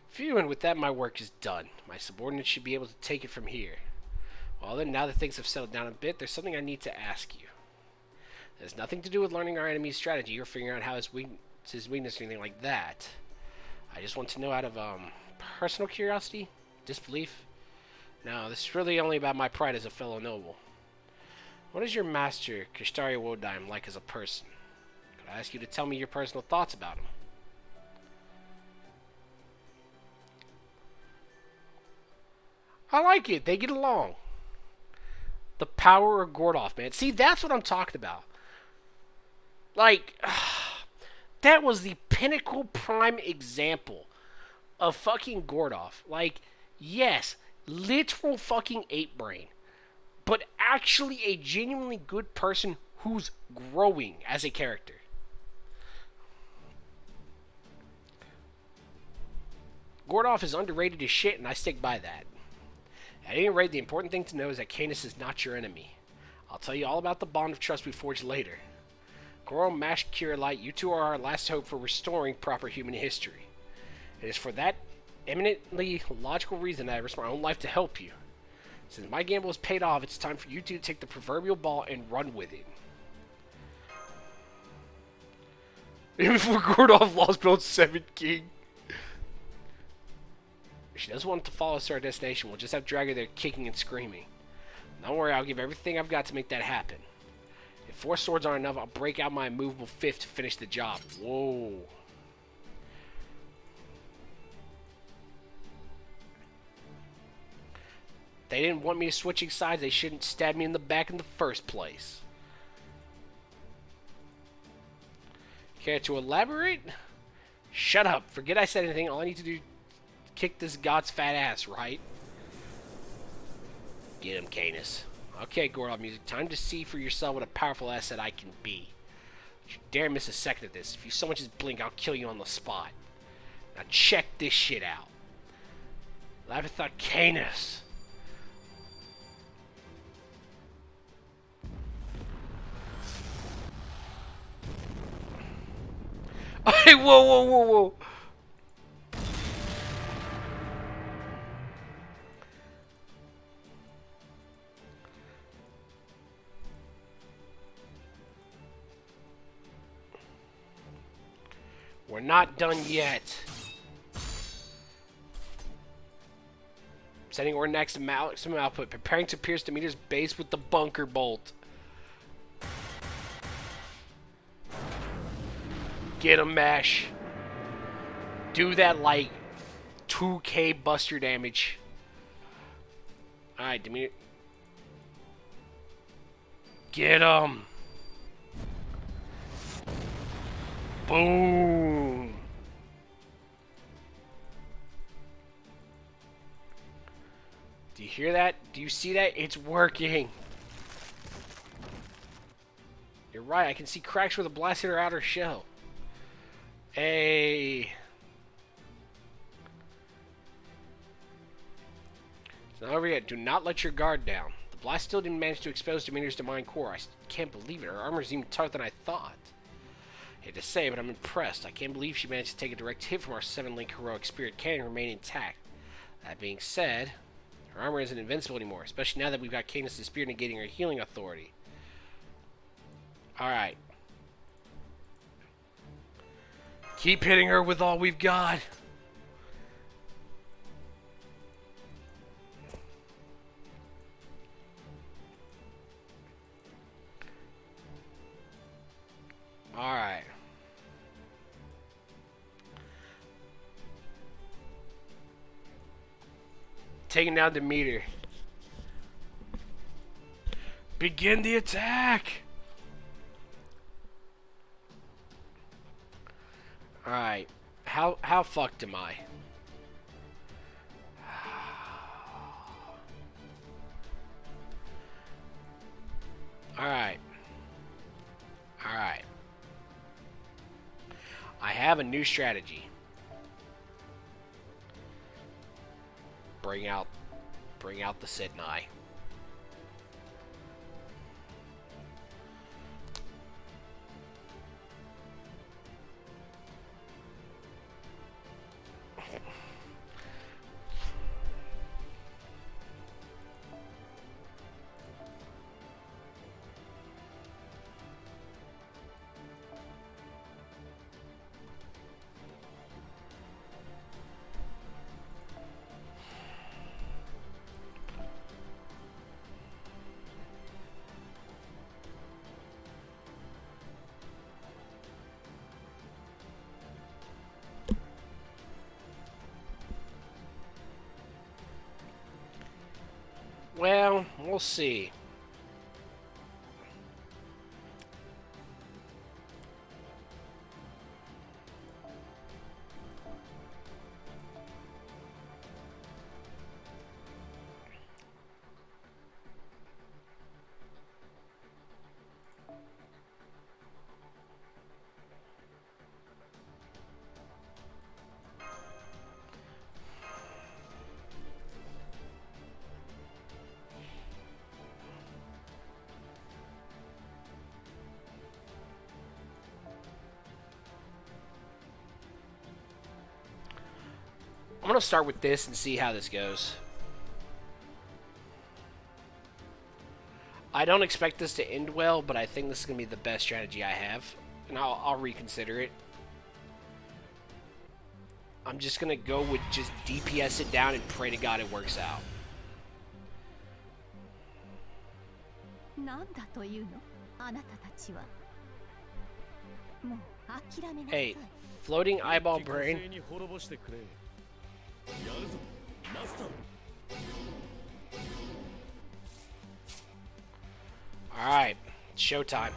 Phew, and with that, my work is done. My subordinates should be able to take it from here. Well then, now that things have settled down a bit, there's something I need to ask you. It has nothing to do with learning our enemy's strategy or figuring out how his weakness or anything like that. I just want to know out of, personal curiosity? Disbelief? No, this is really only about my pride as a fellow noble. What is your master, Kishtaria Wodheim, like as a person? Could I ask you to tell me your personal thoughts about him? I like it. They get along. The power of Gordoff, man. See, that's what I'm talking about. Like, that was the pinnacle prime example of fucking Gordoff. Like, yes, literal fucking ape brain, but actually a genuinely good person who's growing as a character. Gordoff is underrated as shit, and I stick by that. At any rate, the important thing to know is that Canis is not your enemy. I'll tell you all about the bond of trust we forged later. Goro Mash Kirillite, you two are our last hope for restoring proper human history. It is for that eminently logical reason that I risk my own life to help you. Since my gamble is paid off, it's time for you two to take the proverbial ball and run with it. Even before Gordoff Lostbelt 7 King. If she doesn't want to follow us to our destination, we'll just have to drag her there kicking and screaming. Don't worry, I'll give everything I've got to make that happen. If 4 swords aren't enough, I'll break out my immovable fifth to finish the job. Whoa. They didn't want me to switching sides. They shouldn't stab me in the back in the first place. Care to elaborate? Shut up. Forget I said anything. All I need to do is kick this god's fat ass, right? Get him, Canis. Okay, Gordoff Music. Time to see for yourself what a powerful asset I can be. Don't you dare miss a second of this. If you so much as blink, I'll kill you on the spot. Now check this shit out. Labithot Canis. Hey, whoa, whoa, whoa, whoa. We're not done yet. Setting order next to maximum output. Preparing to pierce Demeter's base with the bunker bolt. Get him, Mesh. Do that like 2k buster damage. Alright, Demeter. Get him. Boom. Do you hear that? Do you see that? It's working. You're right. I can see cracks where the blast hit her outer shell. Hey. It's not over yet. Do not let your guard down. The blast still didn't manage to expose Demeter's divine core. I can't believe it. Her armor's even tougher than I thought. I hate to say, but I'm impressed. I can't believe she managed to take a direct hit from our 7-link heroic spirit cannon and remain intact. That being said, her armor isn't invincible anymore, especially now that we've got Cadence' spear negating her healing authority. Alright. Keep hitting her with all we've got. Alright. Taking down Demeter. Begin the attack! Alright. How fucked am I? Alright. Alright. I have a new strategy. Bring out the Sidney. Well, we'll see. I'm going to start with this and see how this goes. I don't expect this to end well, but I think this is going to be the best strategy I have. And I'll reconsider it. I'm just going to go with just DPS it down and pray to God it works out. Hey, floating eyeball brain. Alright, showtime.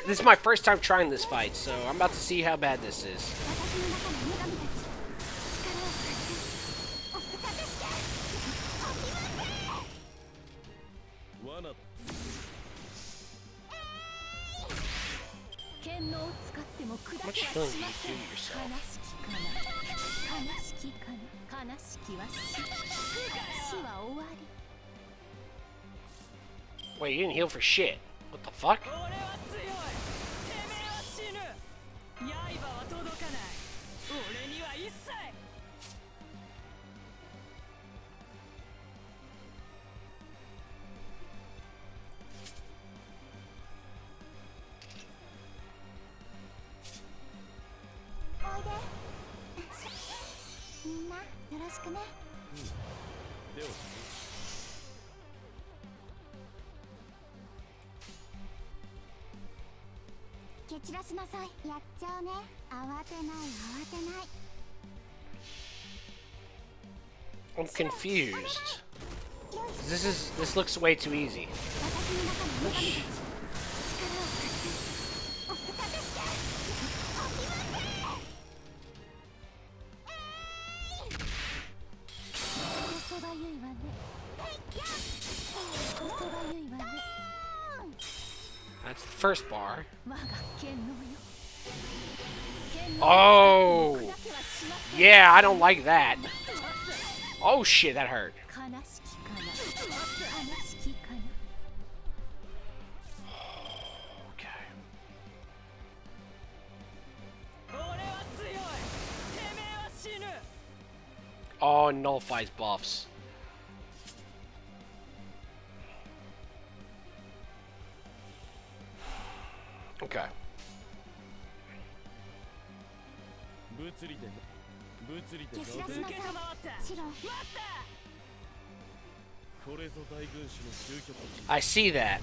This is my first time trying this fight, so I'm about to see how bad this is. How much healing do you do yourself? Wait, you didn't heal for shit. What the fuck? I'm confused. This looks way too easy. That's the first bar. Oh! Yeah, I don't like that. Oh shit, that hurt. Okay. Oh, it nullifies buffs. Okay. I see that.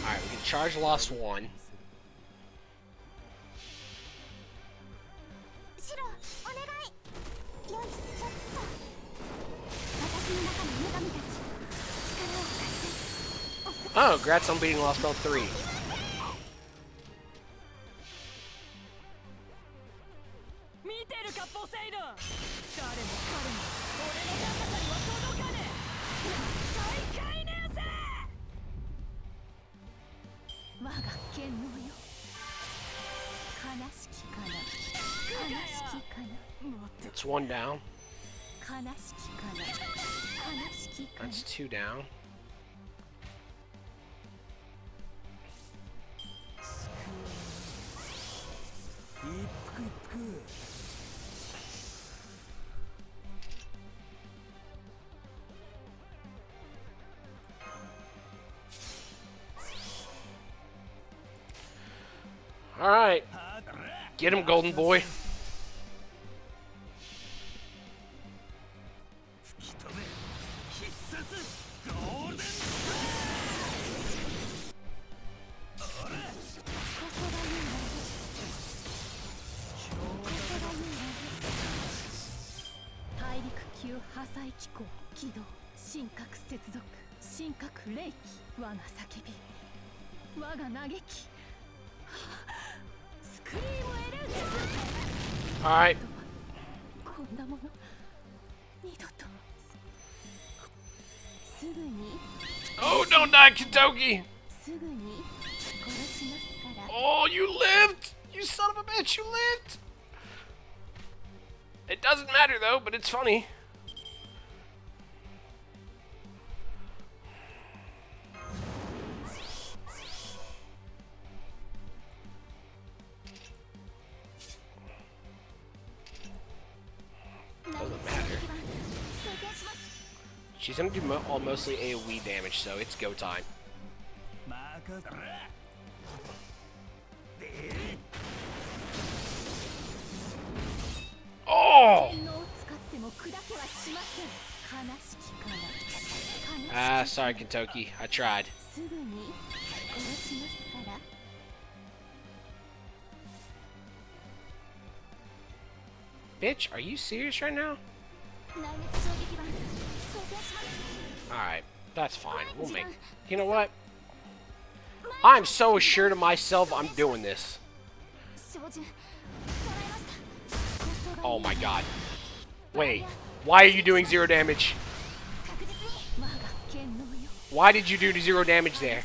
Alright, we can charge Lost 1. Oh, congrats on beating Lostbelt 3. That's 1 down. That's 2 down. Alright. Get him, golden boy. Alright. Oh, don't die, Kentucky! Oh, you lived! You son of a bitch, you lived! It doesn't matter though, but it's funny. Doesn't matter. She's gonna do mostly AoE damage, so it's go time. Oh! Ah, sorry, Kentucky. I tried. Bitch, are you serious right now? Alright, that's fine. We'll make... You know what? I'm so assured of myself, I'm doing this. Oh my god. Wait, why are you doing 0 damage? Why did you do 0 damage there?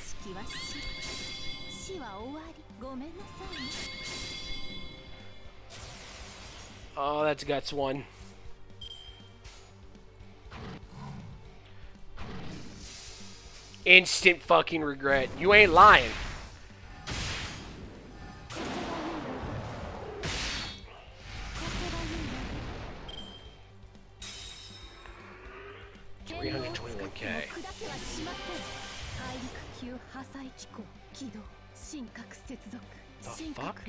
Oh, that's Guts 1. Instant fucking regret. You ain't lying. $321K. The fuck?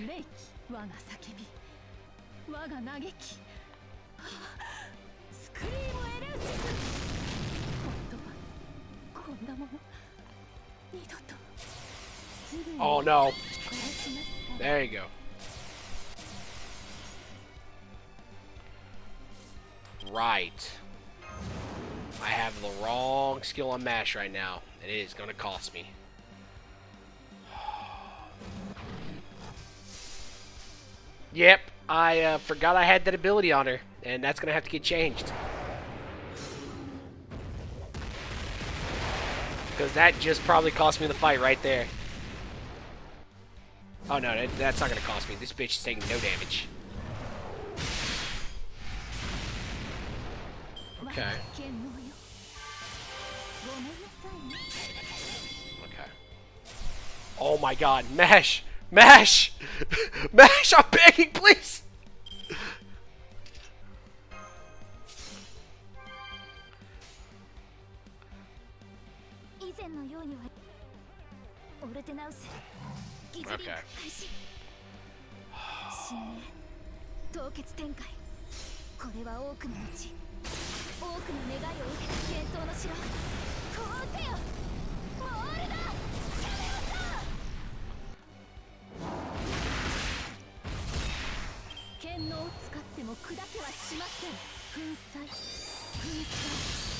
Oh no. There you go. Right. I have the wrong skill on MASH right now, and it is going to cost me. Yep, I forgot I had that ability on her, and that's going to have to get changed. Because that just probably cost me the fight right there. Oh no, that's not going to cost me. This bitch is taking no damage. Okay. Okay. Oh my god, MASH! MASH! MASH, I'm begging, please! Okay.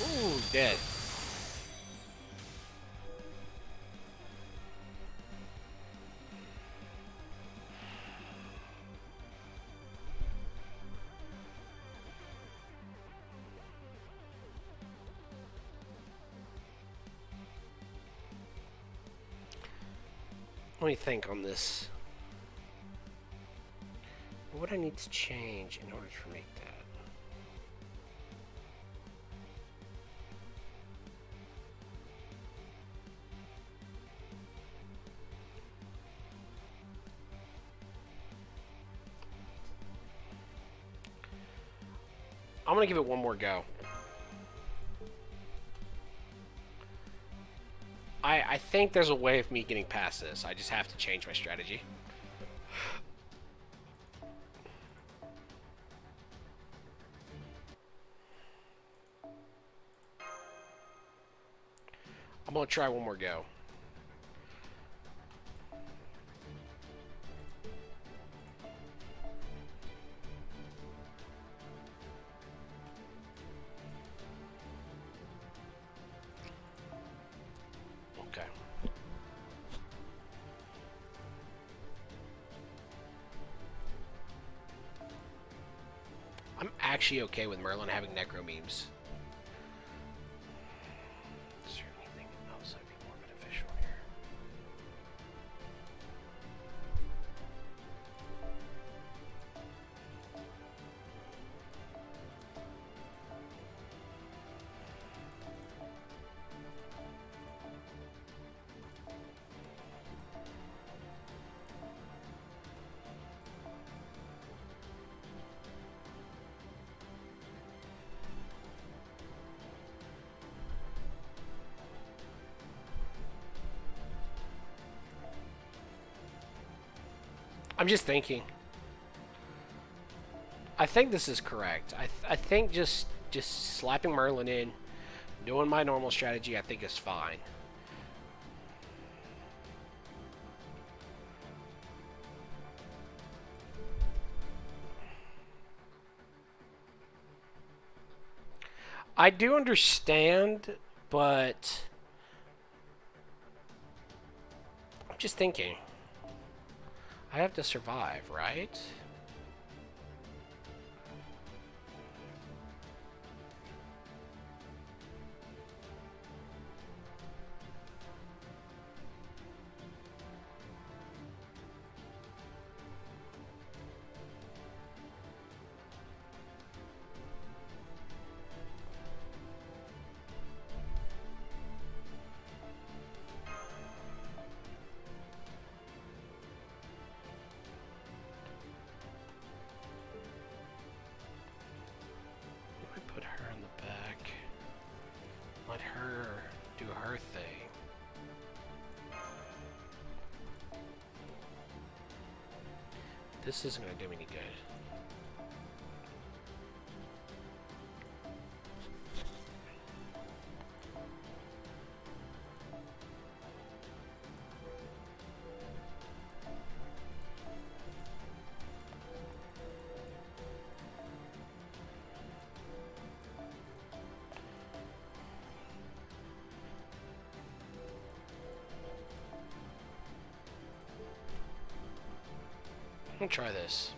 Ooh, dead. Let me think on this. What do I need to change in order to make that? I'm gonna give it one more go. I think there's a way of me getting past this. I just have to change my strategy. I'm gonna try one more go. Okay. I'm actually okay with Merlin having necro memes. Is there anything else that'd be more beneficial here? I'm just thinking. I think this is correct. I think just slapping Merlin in, doing my normal strategy, I think is fine. I do understand, but I'm just thinking. I have to survive, right? This isn't going to do me any good. I'm gonna try this.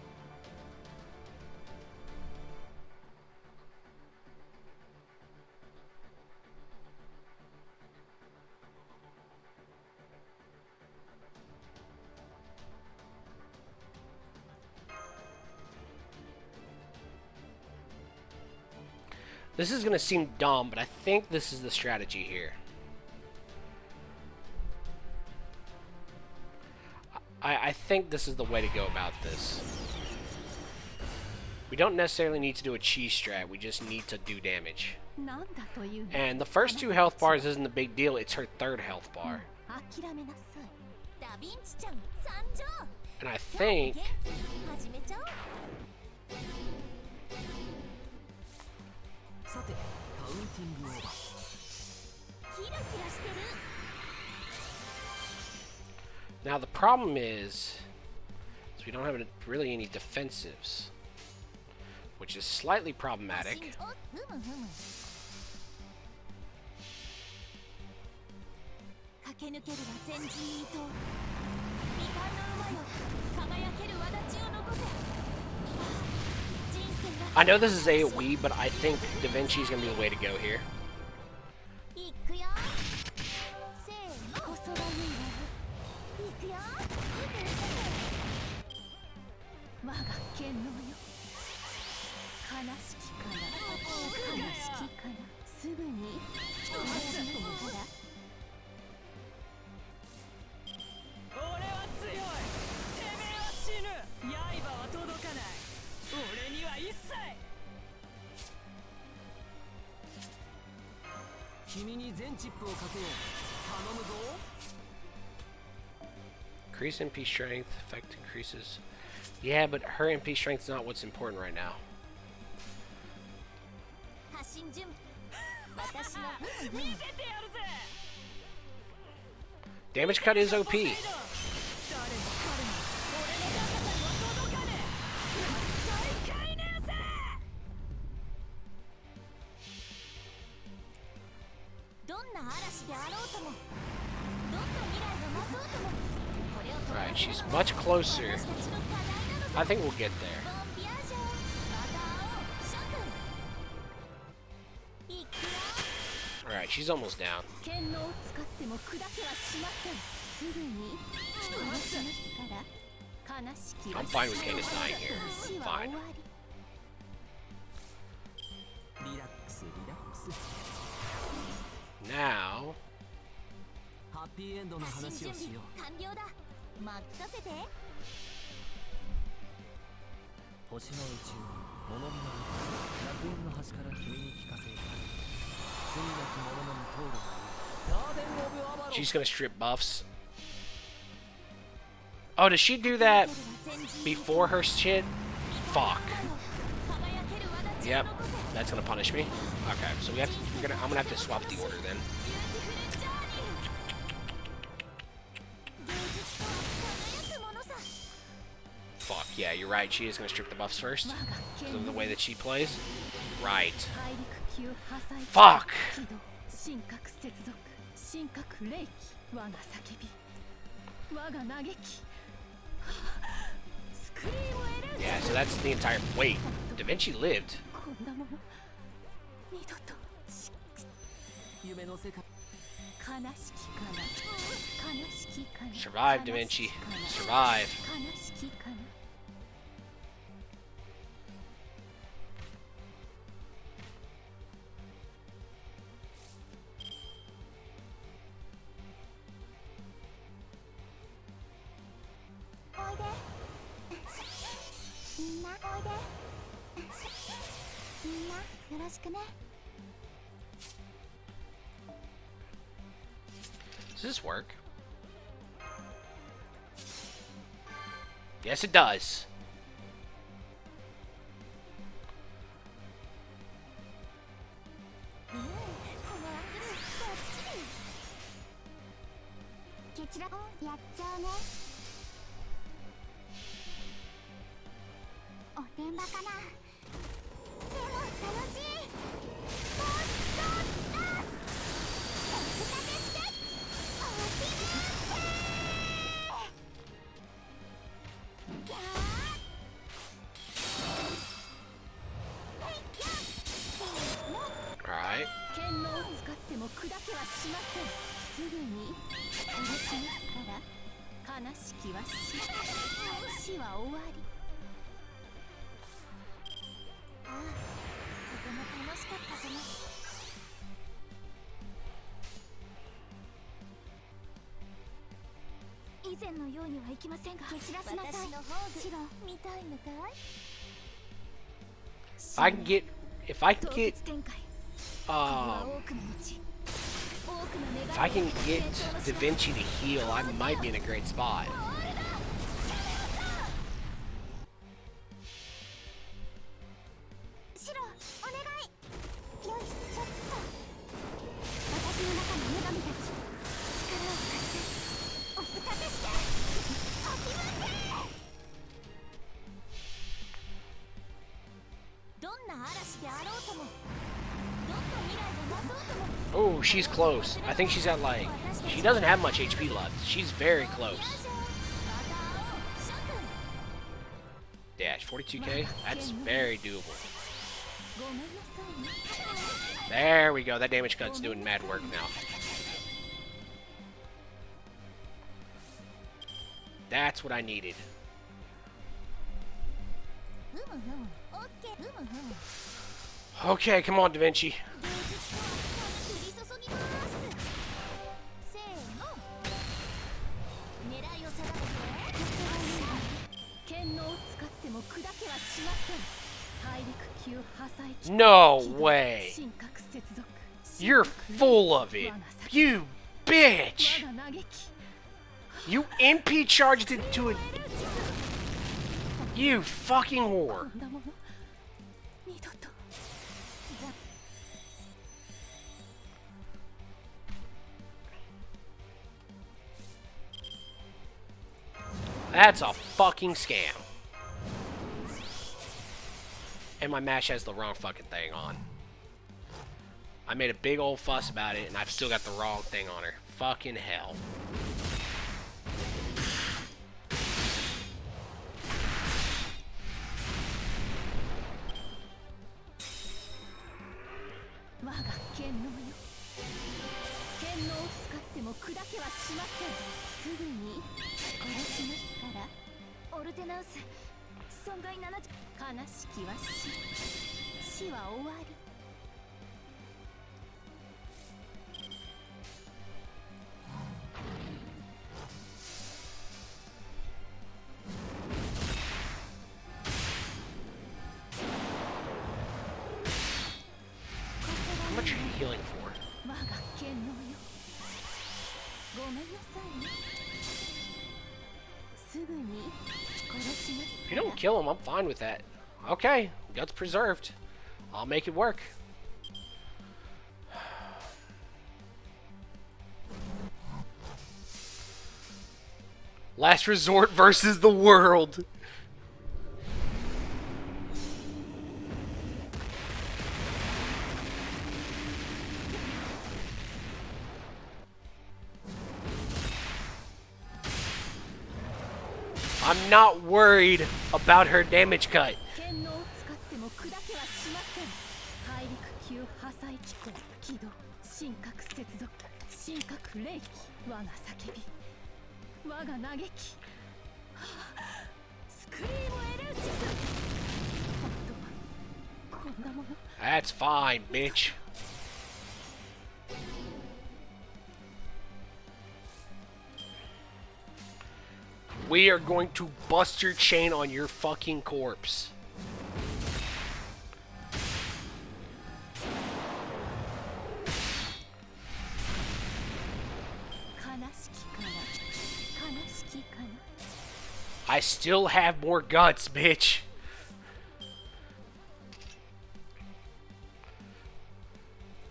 This is gonna seem dumb, but I think this is the strategy here. I think this is the way to go about this. We don't necessarily need to do a cheese strat, we just need to do damage. And the first 2 health bars isn't a big deal, it's her 3rd health bar. And I think... Now the problem is we don't have really any defensives, which is slightly problematic. I know this is AoE, but I think Da Vinci's gonna be the way to go here. Increase MP strength, effect increases. Yeah, but her MP strength is not what's important right now. Damage cut is OP. Alright, she's much closer. I think we'll get there. Alright, she's almost down. I'm fine with Candace dying here. Fine. Now... She's gonna strip buffs. Oh, does she do that before her shit? Fuck. Yep, that's gonna punish me. Okay, so we have to. I'm gonna have to swap the order then. Fuck, yeah, you're right. She is gonna strip the buffs first because of the way that she plays. Right. Fuck. Yeah, so that's the entire... Wait, Da Vinci lived. Survive, Da Vinci. Survive. Does this work? Yes, it does. Alright. If I can get Da Vinci to heal, I might be in a great spot. Oh, she's close. I think she's at like... She doesn't have much HP left. She's very close. Dash, 42k? That's very doable. There we go. That damage cut's doing mad work now. That's what I needed. Okay, come on, Da Vinci. No way. You're full of it. You bitch. You NP charged into it. You fucking whore. That's a fucking scam. And my mash has the wrong fucking thing on. I made a big old fuss about it, and I've still got the wrong thing on her. Fucking hell. How much are you healing for? If you don't kill him, I'm fine with that. Okay, guts preserved. I'll make it work. Last resort versus the world. I'm not worried about her damage cut. That's fine, bitch. We are going to bust your chain on your fucking corpse. I still have more guts, bitch.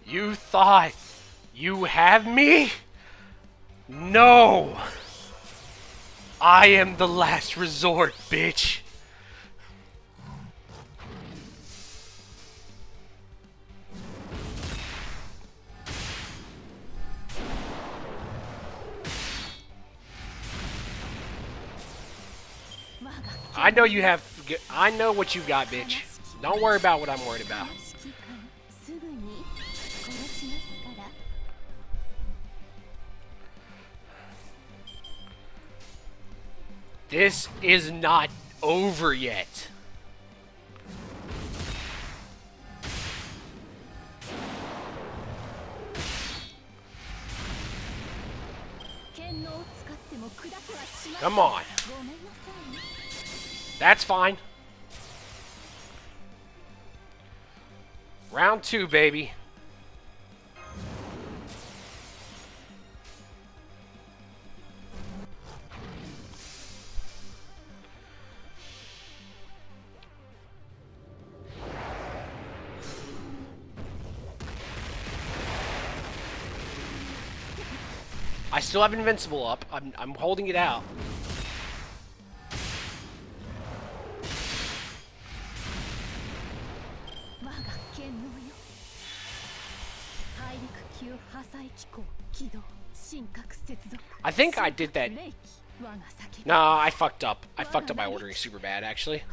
You thought you have me? No! I am the last resort, bitch. I know you have... I know what you got, bitch. Don't worry about what I'm worried about. This is not over yet. Come on. That's fine. Round 2, baby. I still have Invincible up. I'm holding it out. I think I did that. No, I fucked up. I fucked up by ordering super bad, actually.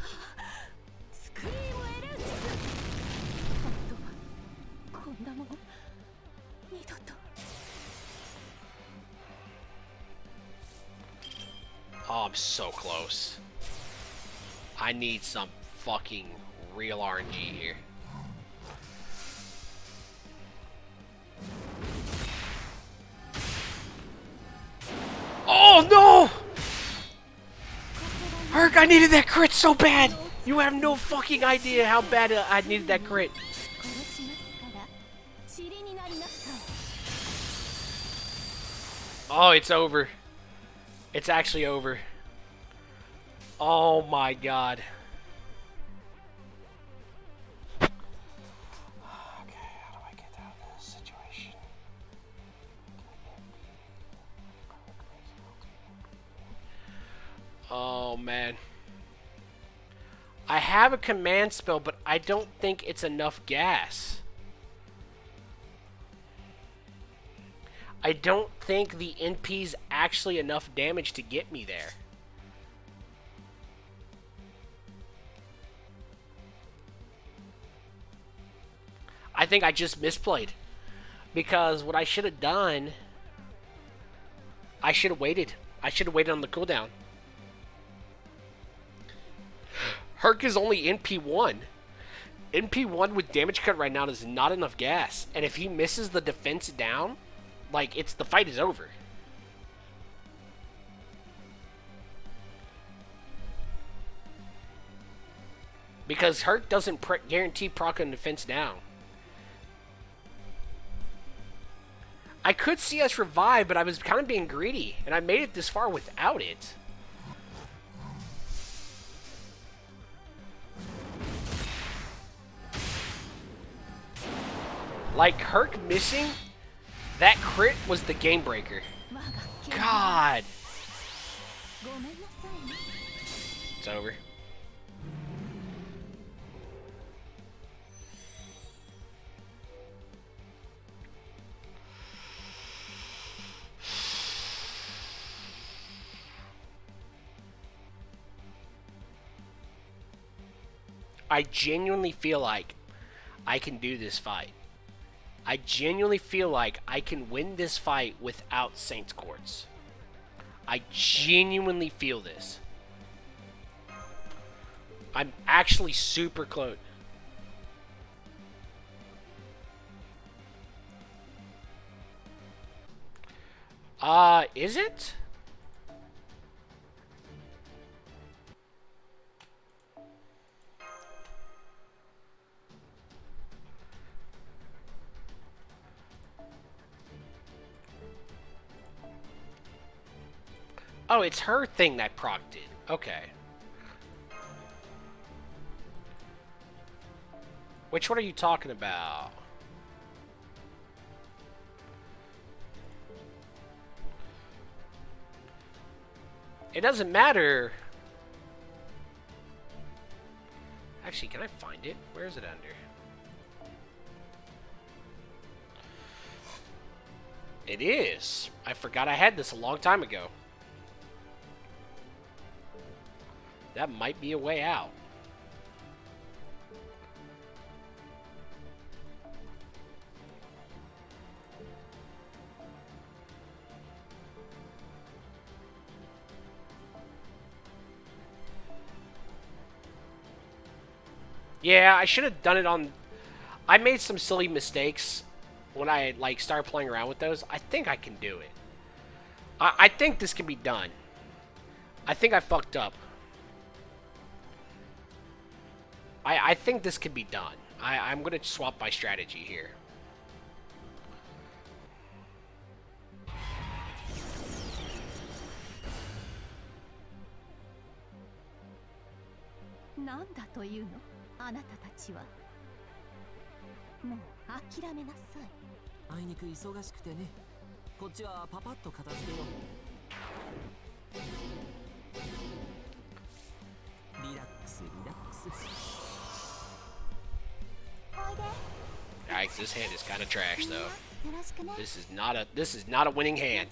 Oh, I'm so close. I need some fucking real RNG here. Oh, no! Herc, I needed that crit so bad! You have no fucking idea how bad I needed that crit. Oh, it's over. It's actually over. Oh my god. Okay, how do I get out of this situation? Oh man. I have a command spell, but I don't think it's enough gas. I don't think the NP's actually enough damage to get me there. I think I just misplayed. Because what I should have done... I should have waited. I should have waited on the cooldown. Herc is only NP1. NP1 with damage cut right now is not enough gas. And if he misses the defense down... Like, the fight is over. Because Herc doesn't guarantee proc and defense down. I could see us revive, but I was kind of being greedy. And I made it this far without it. Like, Herc missing... That crit was the game breaker. God. It's over. I genuinely feel like I can do this fight. I genuinely feel like I can win this fight without Saints Quartz. I genuinely feel this. I'm actually super close. Is it? Oh, it's her thing that procced it. Okay. Which one are you talking about? It doesn't matter. Actually, can I find it? Where is it under? It is. I forgot I had this a long time ago. That might be a way out. Yeah, I should have done it on... I made some silly mistakes when I, like, started playing around with those. I think I can do it. I think this can be done. I think I fucked up. I think this can be done. I'm going to swap my strategy here. Alright, this hand is kind of trash though. This is not a winning hand.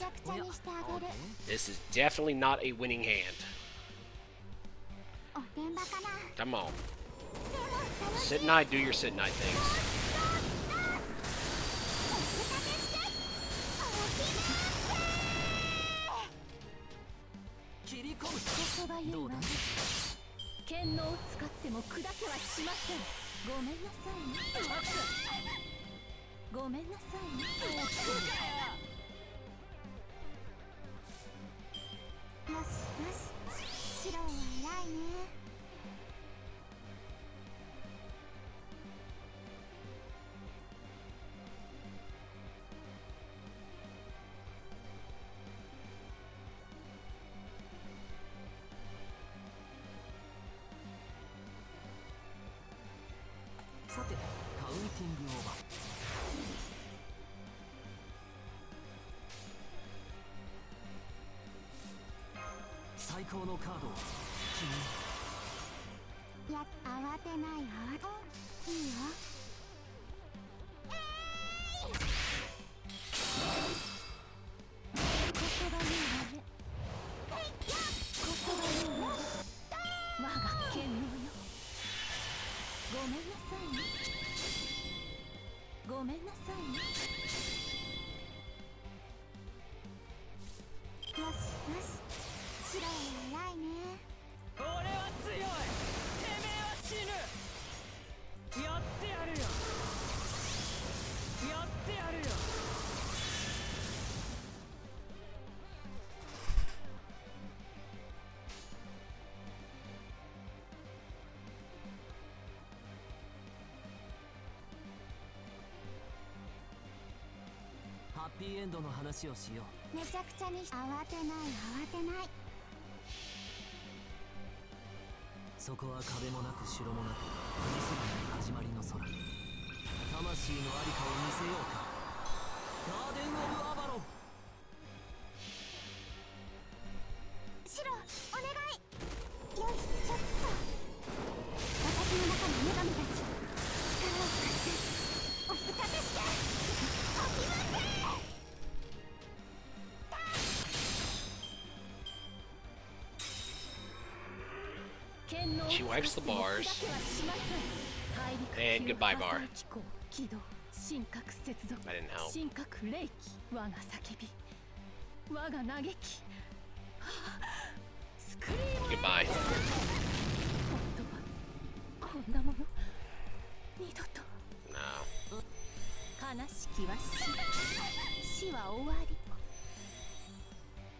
This is definitely not a winning hand. Come on. Sit and I do your sit and I things. She wipes the bars. And goodbye bar. That didn't help. Goodbye. No.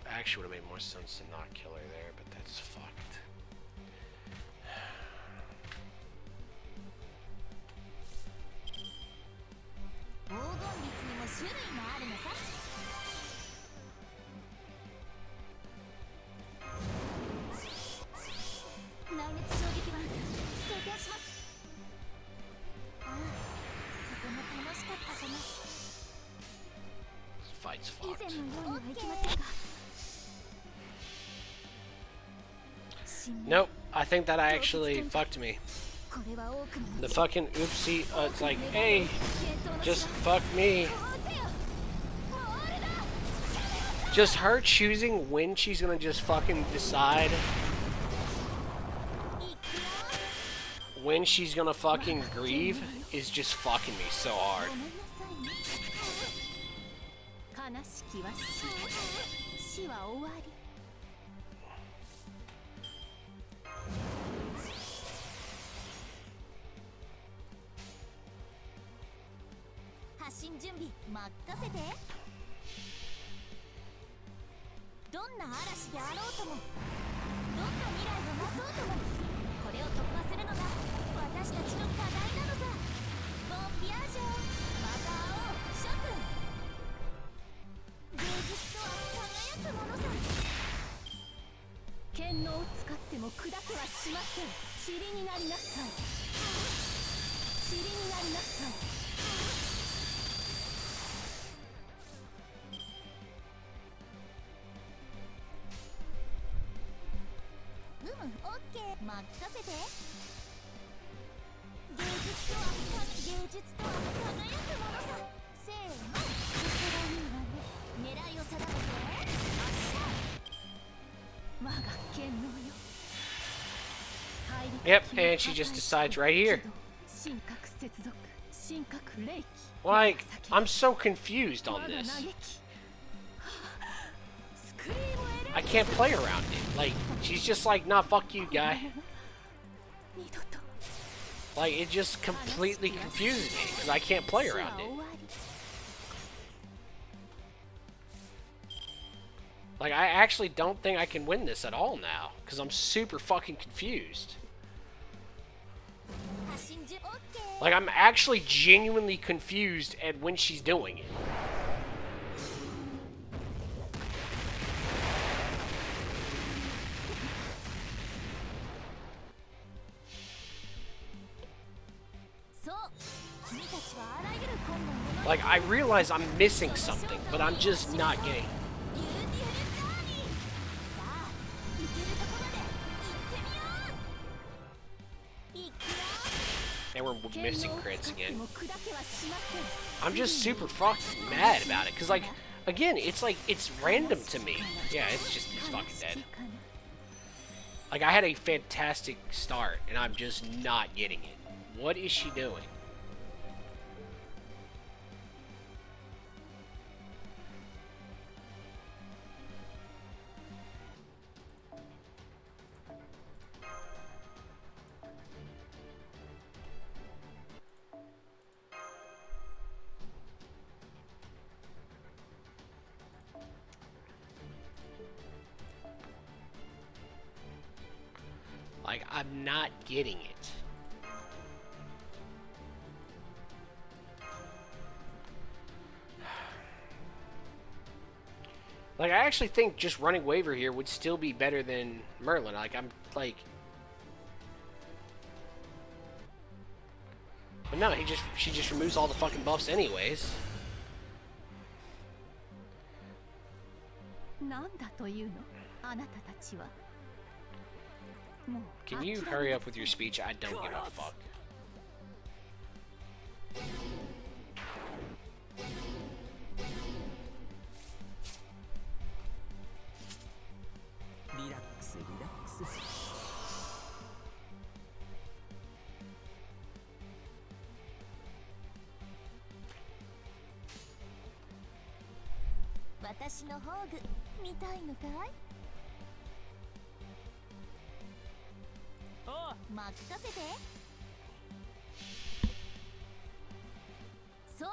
Actually would have made more sense to not kill her there, but that's fucked. fight's fucked. Nope, I think that I actually fucked me. The fucking oopsie, it's like, hey, just fuck me. Just her choosing when she's gonna just fucking decide when she's gonna fucking grieve is just fucking me so hard. Yep, and she just decides right here. Like, I'm so confused on this. I can't play around it. Like, she's just like, nah, fuck you, guy. Like, it just completely confuses me, because I can't play around it. Like, I actually don't think I can win this at all now, because I'm super fucking confused. Like, I'm actually genuinely confused at when she's doing it. Like, I realize I'm missing something, but I'm just not getting it. And we're missing crits again. I'm just super fucking mad about it, because, like, again, it's like, it's random to me. Yeah, it's fucking dead. Like, I had a fantastic start, and I'm just not getting it. What is she doing? Like, I'm not getting it. Like, I actually think just running Waver here would still be better than Merlin. Like, I'm, like... But no, she just removes all the fucking buffs anyways. Can you hurry up with your speech? I don't give a fuck. Relax, relax. 私の宝具見たいのかい？任せて。そう、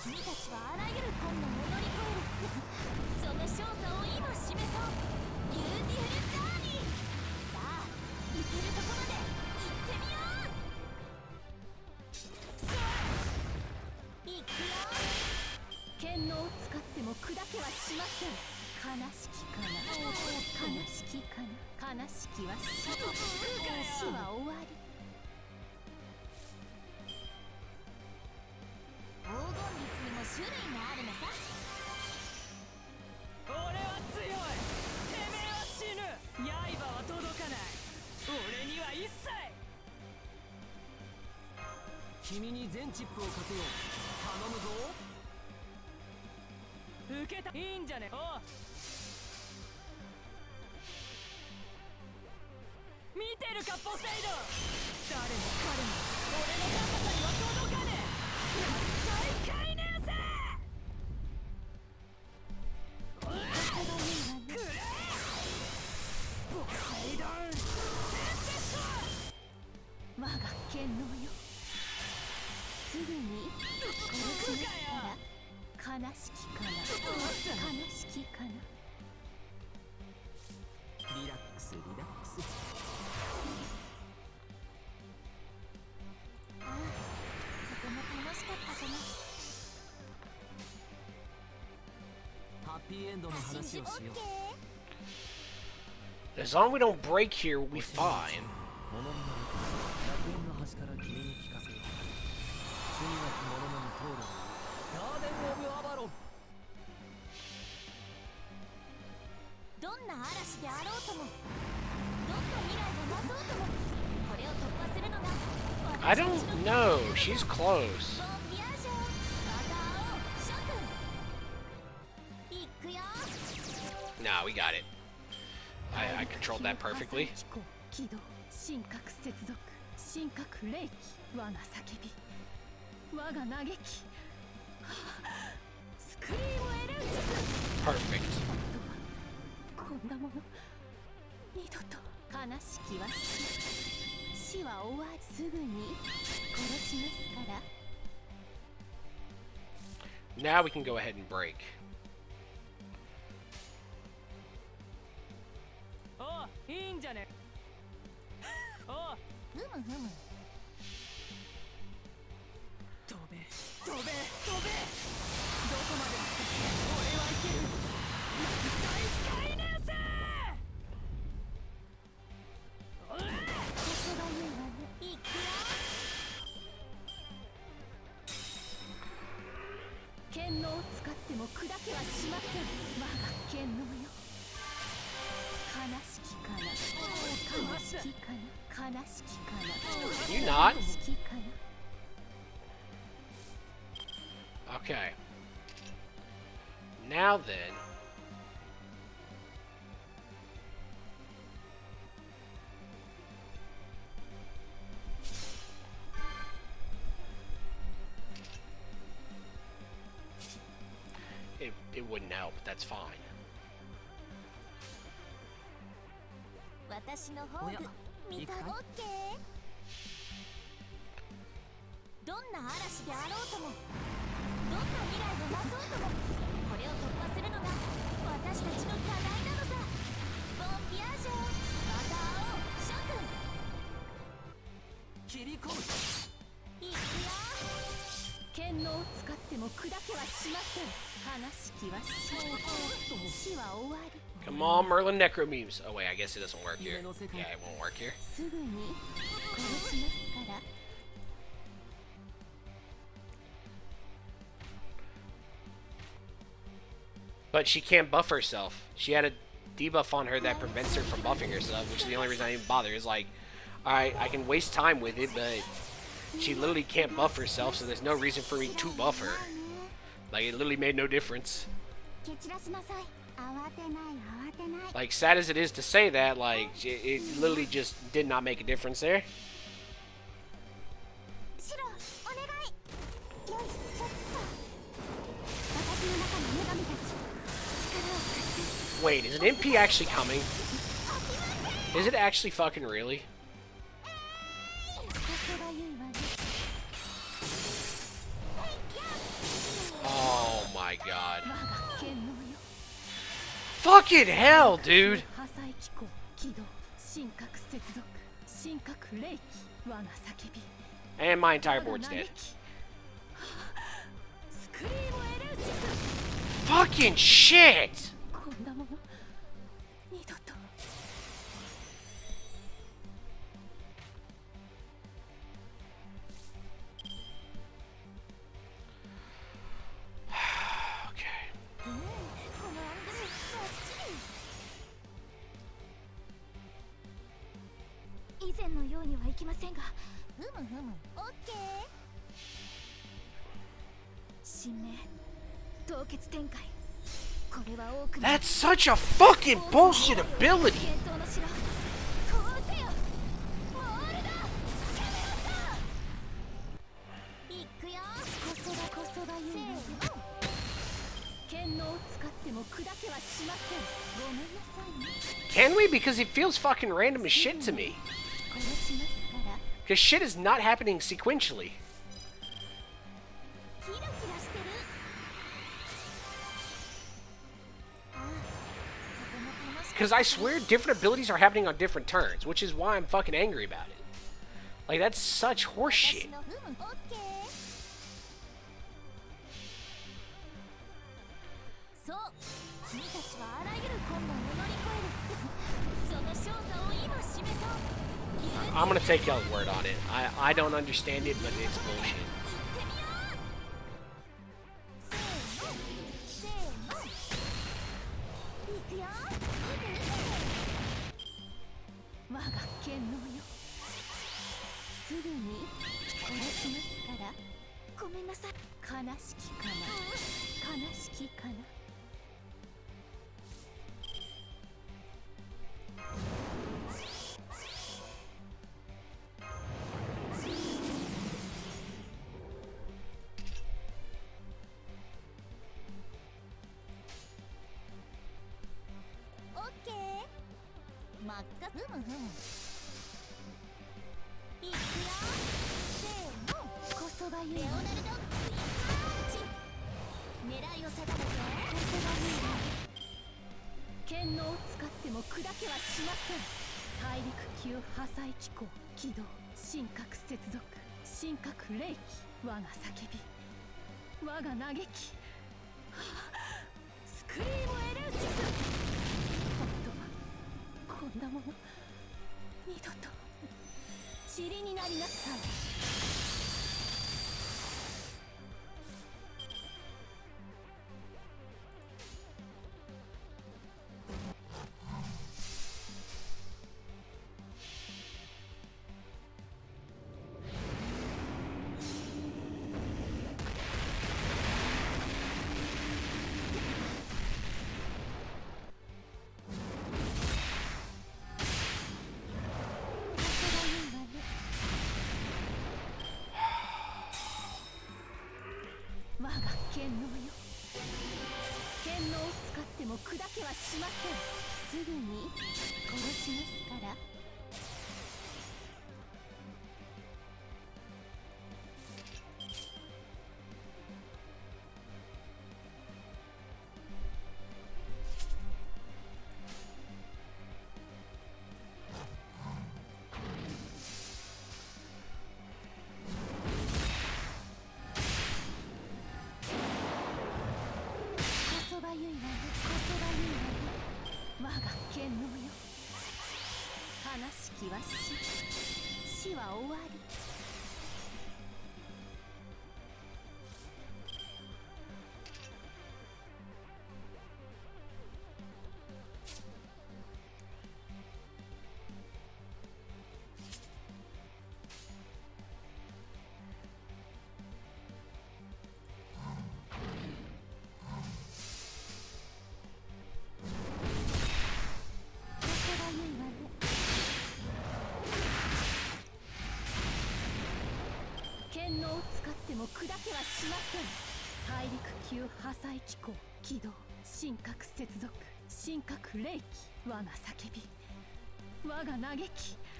君たちはあらゆる困難を乗り越えるその勝座を今示そう。ビューティフルジャーニー。さあ、行けるところまで行ってみよう。行くよ。剣能を使っても砕けはしません。悲しきかな、悲しきかな、悲しきは死、死は終わり。黄金律にも種類があるのさ。君に全チップをかけよう。頼むぞ。受けた。いいんじゃね。おう。見てるかポセイドン。誰も彼も俺の高さには届かねえ。大海年生。我が剣能よ。すぐに殺しますから。悲しきかな。悲しきかな。リラックスリラックス。ああ、とても楽しかったかな。ハッピーエンドの話をしよう。 As long as we don't break here, we'll be fine. ものになると楽園の端から君に聞かせよう。罪なき者のに通るガーデン・オブ・アバロン。どんな嵐であろうとも、どんな未来が待とうとも、これを突破するのが I don't know. She's close. ボンビアージュ。また会おう、諸君。行くよ。 Nah, we got it. I controlled that perfectly. 起動、神格接続、神格霊気、我が叫び、我が嘆き、スクリームエレウシス。 Perfect. こんなもの二度と。悲しきは死は終わり。すぐに殺しますから。 Now we can go ahead and break. おう、いいんじゃね。おう。ふむふむ。飛べ飛べ飛べ。どこまで俺はいける。大海年生。ここが言うわね。いくよ。剣能を使っても砕けはしません。我が剣能よ。悲しきかな。悲しきかな。悲しきかな。 You not? 悲しきかな。 Okay. Now then. It wouldn't help, but that's fine. 私の宝具見た。オッケー。どんな嵐であろうとも、どんな未来が待とうとも、これを突破するのが私たちの課題なのさ。ボンビアージュ。また会おう、諸君。切り込む。いくよ。剣能を使っても砕けはしません。悲しきは死は終わり。 Come on, Merlin Necromuse. Oh wait, I guess it doesn't work here. Yeah, it won't work here. すぐに殺しますから。 But she can't buff herself. She had a debuff on her that prevents her from buffing herself, which is the only reason I didn't bother. It's like, alright, I can waste time with it, but she literally can't buff herself, so there's no reason for me to buff her. Like, it literally made no difference. Like, sad as it is to say that, like, it literally just did not make a difference there. Wait, is an MP actually coming? Is it actually fucking really? Oh my god. Fucking hell, dude! And my entire board's dead. Fucking shit! Okay. 以前のようにはいきませんが、ふむふむ、オッケー。That's such a fucking bullshit ability. Can we? Because it feels fucking random as shit to me. Because shit is not happening sequentially. Because I swear different abilities are happening on different turns, which is why I'm fucking angry about it. Like, that's such horseshit. I'm gonna take y'all's word on it. I don't understand it, but it's bullshit.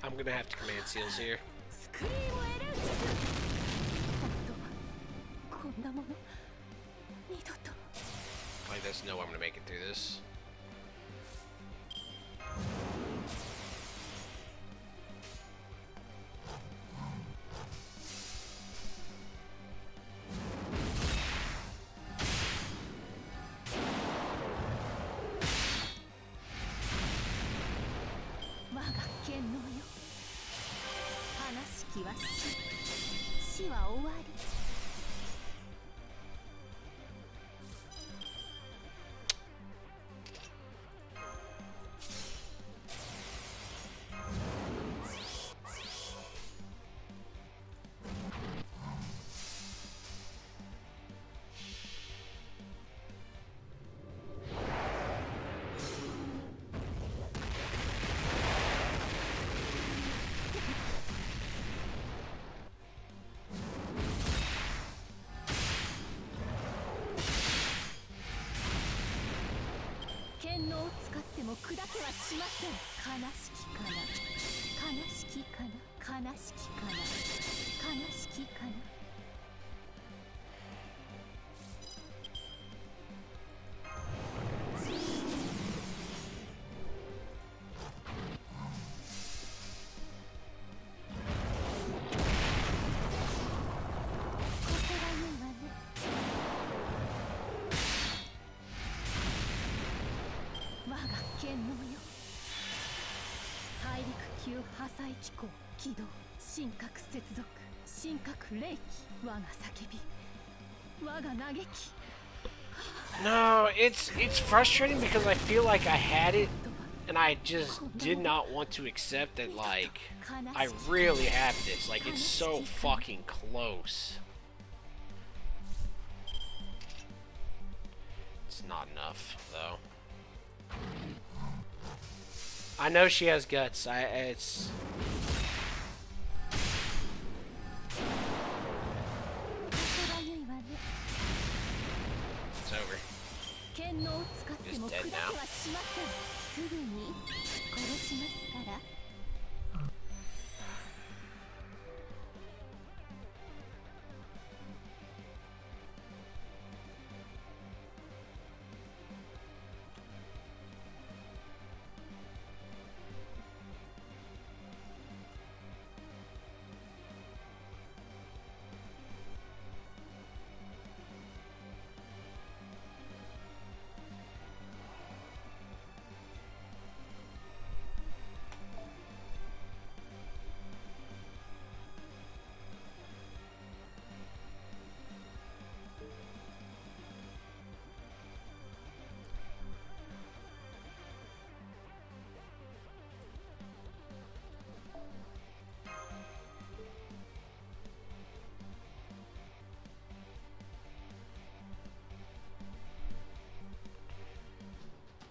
I'm gonna have to command seals here. Like, there's no way I'm gonna make it through this. 使っても砕けはしません。悲しきかな、悲しきかな、悲しきかな、悲しきかな。大陸級破砕機構起動、神格接続、神格霊気、我が叫び、我が嘆き。 No, it's frustrating because I feel like I had it and I just did not want to accept that, like, I really have this. Like, it's so fucking close. It's not enough, though. I know she has guts. It's over. Just dead now.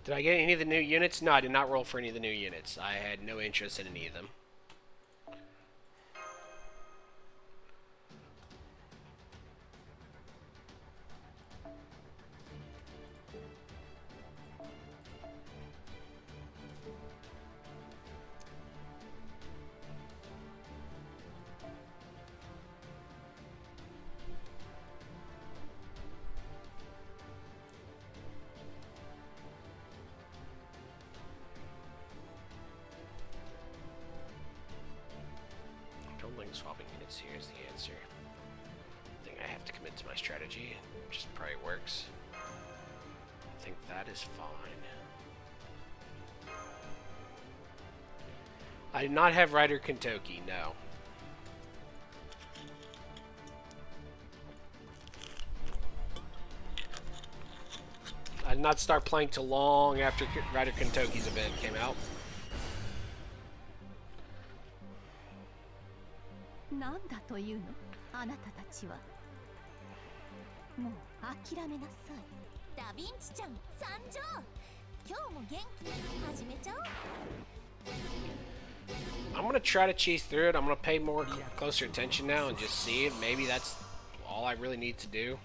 Did I get any of the new units? No, I did not roll for any of the new units. I had no interest in any of them. Swapping units here is the answer. I think I have to commit to my strategy, which probably works. I think that is fine. I did not have Rider Kentucky, no. I did not start playing till long after Rider Kentucky's event came out. なんだというの、あなたたちは。もう諦めなさい。ダヴィンチちゃん参上。今日も元気に始めちゃおう。I'm gonna try to cheese through it. I'm gonna pay more closer attention now and just see it. Maybe that's all I really need to do.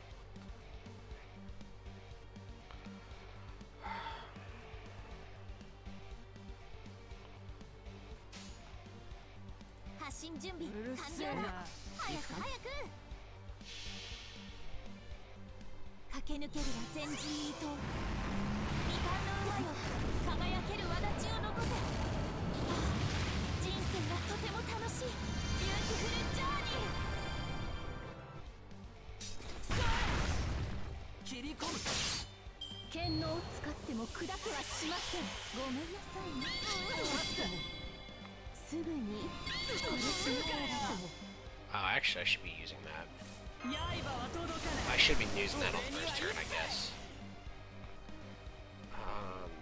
Oh, actually, I should be using that. I should be using that on the first turn, I guess.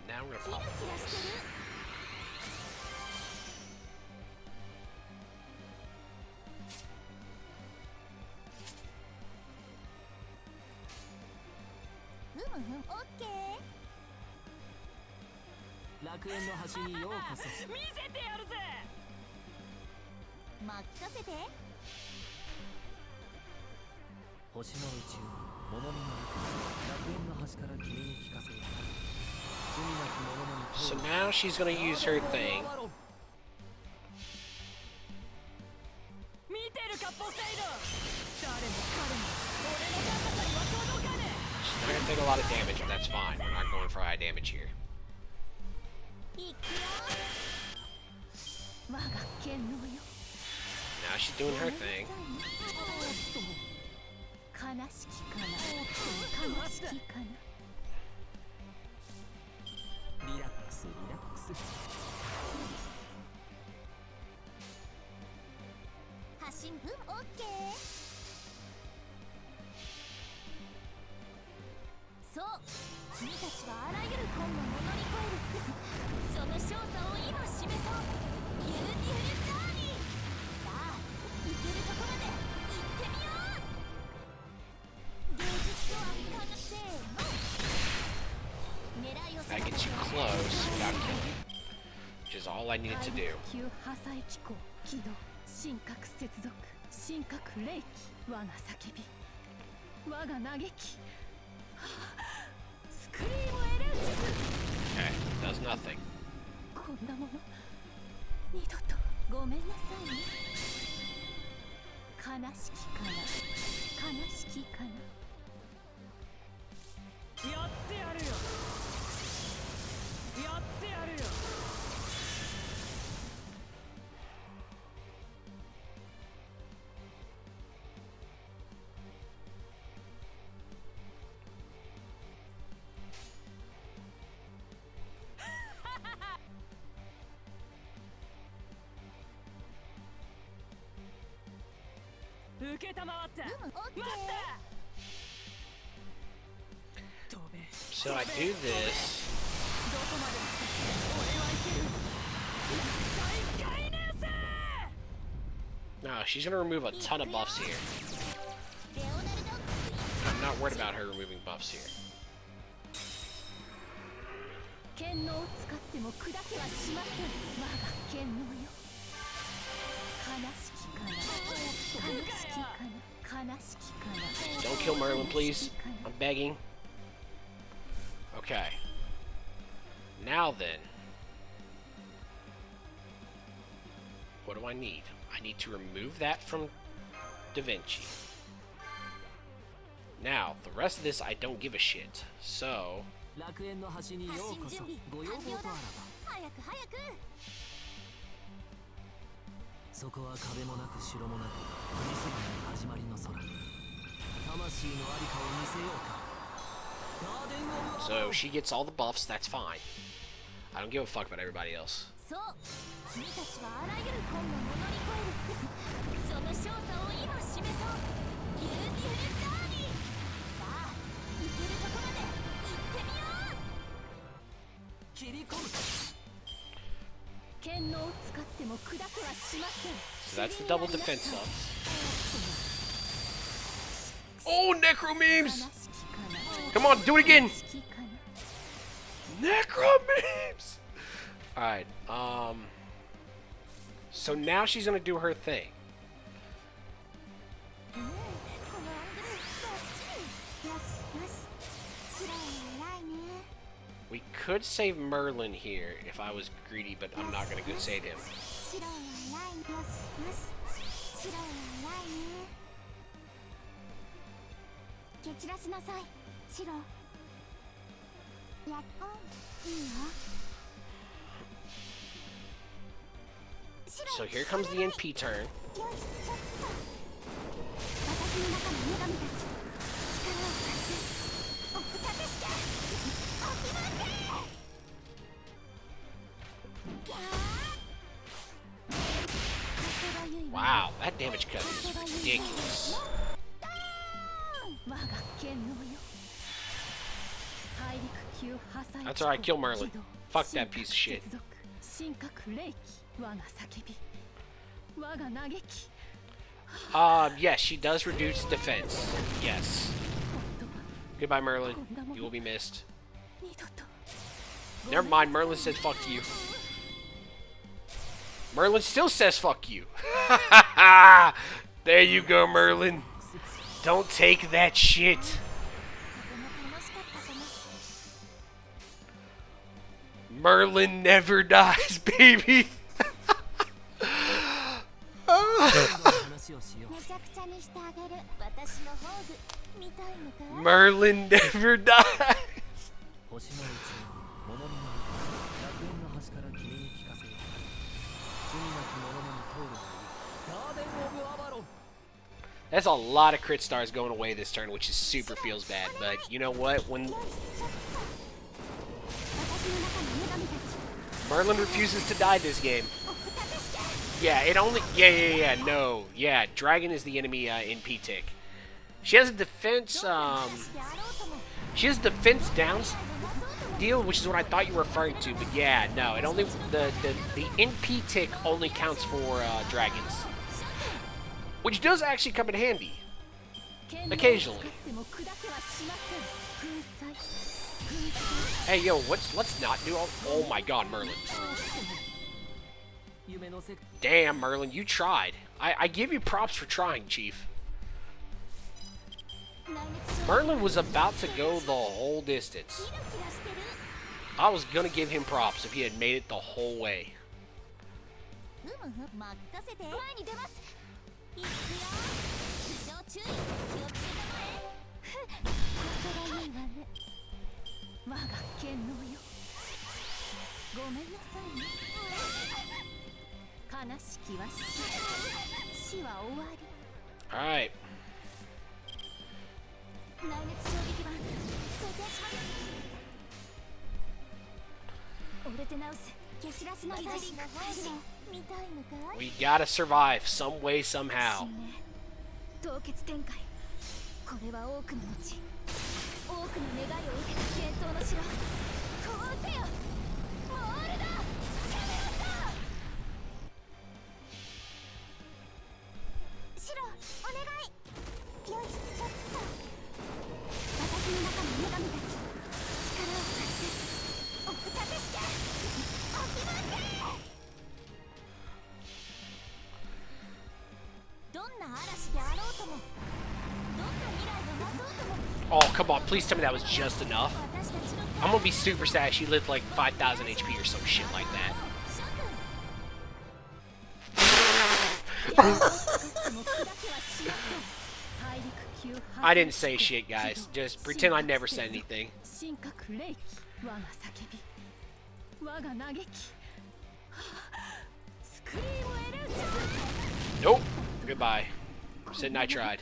Now we're gonna pop this. So now she's gonna use her thing. She's not gonna take a lot of damage, but that's fine. We're not going for high damage here. Now she's doing her thing. That gets you close without killing, which is all I needed to do. Okay, does nothing. So I do this. No, she's gonna remove a ton of buffs here. I'm not worried about her removing buffs here. Don't kill Merlin, please. I'm begging. Okay. Now then. What do I need? I need to remove that from Da Vinci. Now, the rest of this I don't give a shit. So... So she gets all the buffs, that's fine. I don't give a fuck about everybody else. So that's the double defense up. Oh, necro memes! Come on, do it again! Necro memes! Alright, so now she's gonna do her thing. We could save Merlin here if I was greedy, but I'm not gonna go save him. So here comes the NP turn. Wow, that damage cut is ridiculous. That's alright, kill Merlin. Fuck that piece of shit. Yes, she does reduce defense. Yes. Goodbye, Merlin. You will be missed. Never mind, Merlin said fuck you. Merlin still says fuck you. There you go, Merlin. Don't take that shit. Merlin never dies, baby. 話をしよう。めちゃくちゃにしてあげる。私の宝具見たいのか？ Merlin never dies. 星のうちに物見の楽園の端から君に聞かせよう。罪なき者の通るガーデン・オブ・アバロン。 That's a lot of crit stars going away this turn, which is super feels bad. But you know what? When Merlin refuses to die this game. Yeah, it only... Yeah, no. Yeah, Dragon is the enemy in P-Tick. She has a defense, She has defense down deal, which is what I thought you were referring to. But yeah, no, it only... The in P-Tick only counts for Dragons. Which does actually come in handy. Occasionally. Hey, yo, let's not do all... Oh my god, Merlin. Damn, Merlin, you tried. I give you props for trying, Chief. Merlin was about to go the whole distance. I was gonna give him props if he had made it the whole way. Alright. We gotta survive some way, somehow. Oh, come on. Please tell me that was just enough. I'm gonna be super sad she lived like 5,000 HP or some shit like that. I didn't say shit, guys. Just pretend I never said anything. Nope. Goodbye. Said I tried.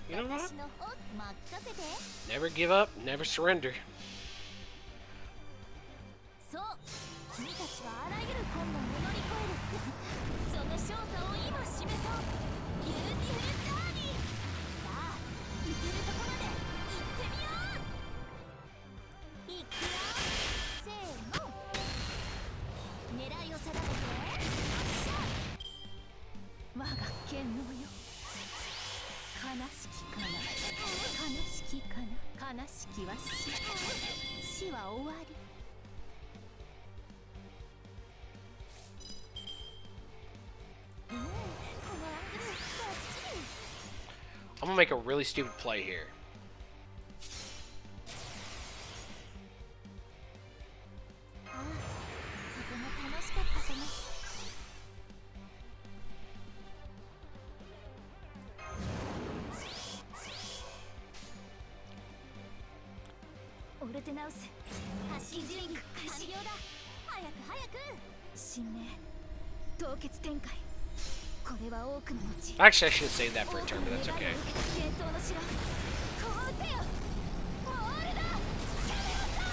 You know what? Never give up, never surrender. I'm gonna make a really stupid play here. これは多くの後 Actually, I should have saved that for a turn, but that's okay. 幻想の城こうせよモールだキャメロット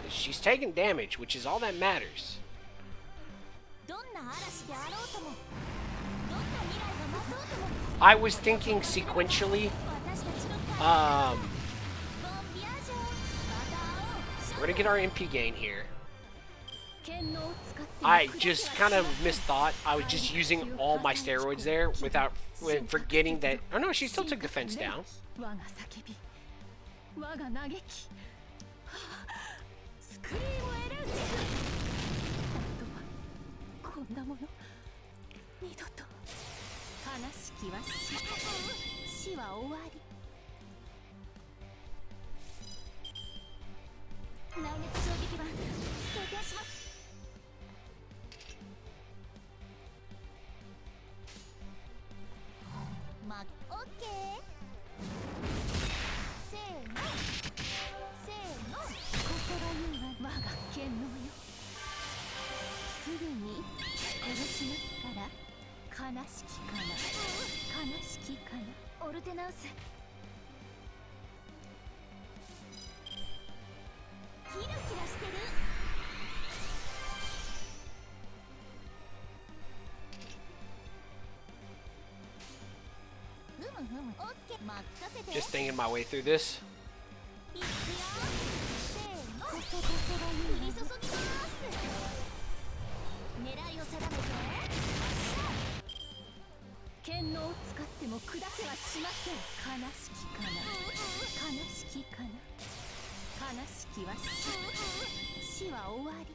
She's taking damage, which is all that matters. どんな嵐であろうともどんな未来が待とうとも I was thinking sequentially. 私たちの Um, ボンビアージュまた会お we're う gonna get our MP gain here. 剣能を使っても I 砕けは just し kind ま of せん misthought. I was just using all my steroids there without forgetting that. Oh no, she still took defense down. 我が叫び我が嘆きスクリームエルーシス本当はこんなもの二度と悲しきは死は終わり来月衝撃版装填しますオッケーせーのせーのこそが言うは我が剣能よすぐに殺しますから悲しきかな悲しきかなオルテナウスキラキラしてるふむふむオッケー任せて Just thinking my way through this. いくよせーのこそこそが降り注ぎます狙いを定めて剣能を使っても砕けはしません悲しきかな悲しきかな悲しきは死は終わり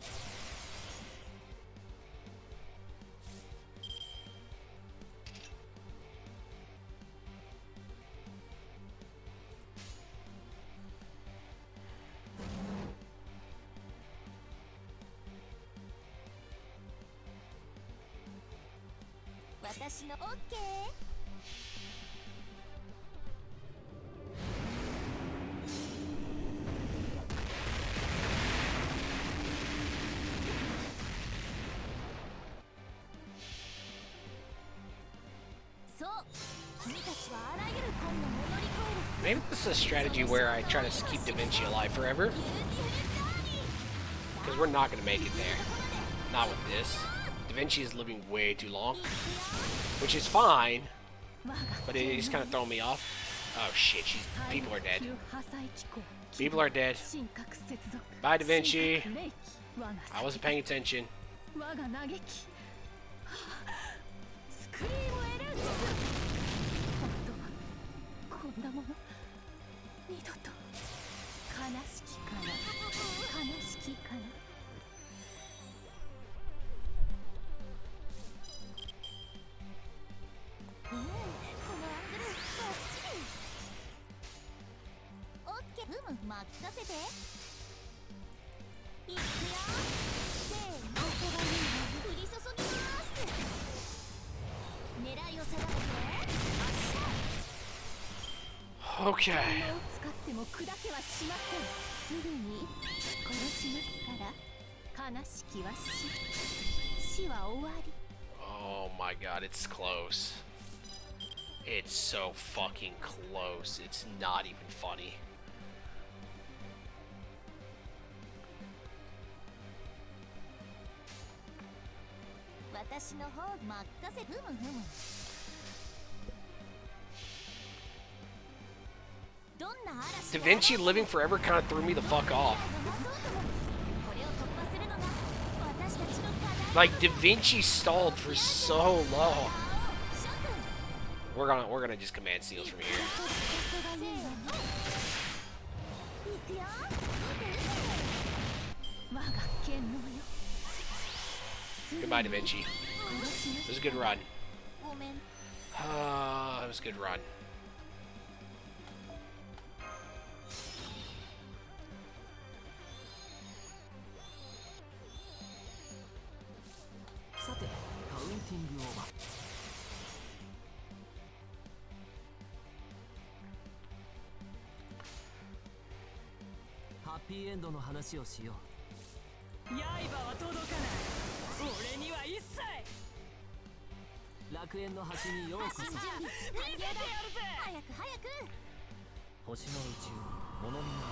私のオッケーそう君たちはあらゆる困難を乗り越える Maybe this is a strategy where I try to keep Da Vinci alive forever. Because we're not gonna make it there. Not with this. Da Vinci is living way too long. Which is fine. But he's kind of throwing me off. Oh shit, people are dead. People are dead. Bye, Da Vinci. I wasn't paying attention. 我が嘆きスクリームエルーシス本当はこんなもの二度と悲しきかな悲しきかなこのアングルバッチリオッケーふむ任せていくよせーのそばに降り注ぎます狙いを定めて発射 Okay. 剣を使っても砕けはしませんすぐに殺しますから悲しきは死は終わり Oh my god, it's close. It's so fucking close. It's not even funny. 私の方任せふむふむどんな嵐 Da Vinci living forever kind of threw me the fuck off. これを突破するのが私たちの課題 Like Da Vinci stalled for so long. We're gonna just command seals from here. Goodbye, Da Vinci. It was a good run. It was a good run. さてカウンティングオーバーハッピーエンドの話をしよう。刃は届かない。俺には一切。楽園の端にようこそ。見せてやるぜ。早く早く。星の宇宙物見の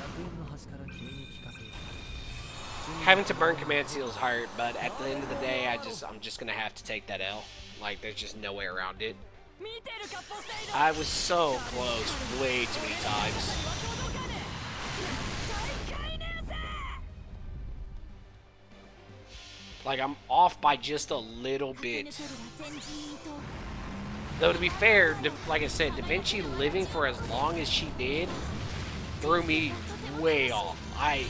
楽園の端から君に聞かせよう。Having to burn command seals hard, but at the end of the day, I'm just gonna have to take that L. Like, there's just no way around it. I was so close way too many times. Like, I'm off by just a little bit. Though, to be fair, like I said, Da Vinci living for as long as she did threw me way off. I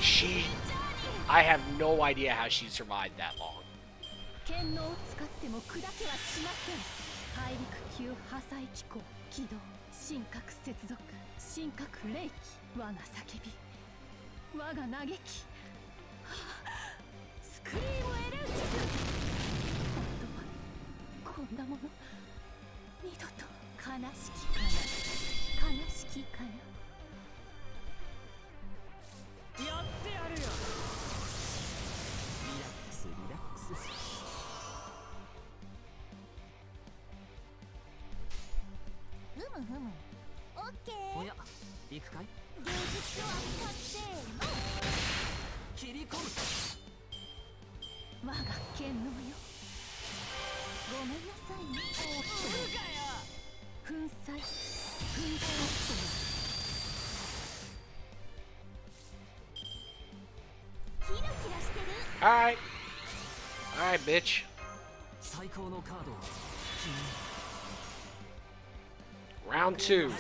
have no idea how she survived that long. 大陸級破砕機構起動神格接続神格霊気我が叫び我が嘆きスクリームエレンジズ本当はこんなもの二度と悲しきかな悲しきかなやってやるよ。リラックスリラックス。ふむふむオッケーおや行くかい。芸術の扱って切り込む。我が剣能よごめんなさいねおっと粉砕粉砕キラキラしてる Alright. Alright, bitch. 最高のカードを君に。 Round 2.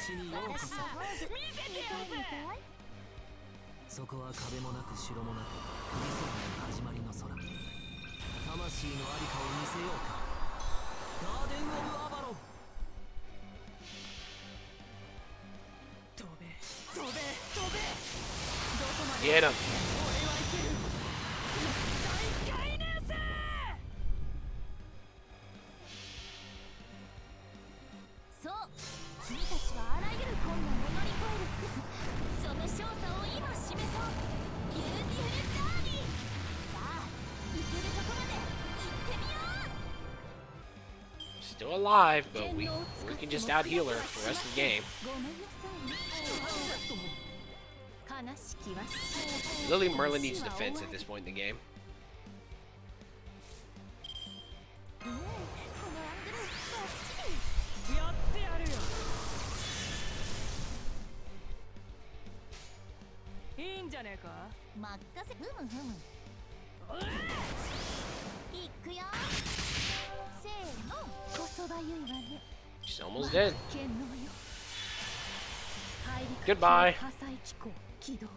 そこは壁もなく城もなくクリスマスの始まりの空。魂のありかを見せようか。ガーデン・オブ・アバロン。飛べ飛べ飛べ。どこまで Get him. 俺はいける。大概ねせ。そう君たちはあらゆる困難を乗り越えるその勝者を今示そうゆるゆるジャーニーさあ行けるところで行ってみよう Still alive, but we can just out heal her for the rest of the game. ごめんなさいね悲しきは Lily Merlin needs defense at this point in the game. このアングルやってやるよ。いいんじゃねえか。任せふむふむいくよせーのこそばゆいわね She's almost dead. 剣能よ大陸級 Goodbye. 破砕機構起動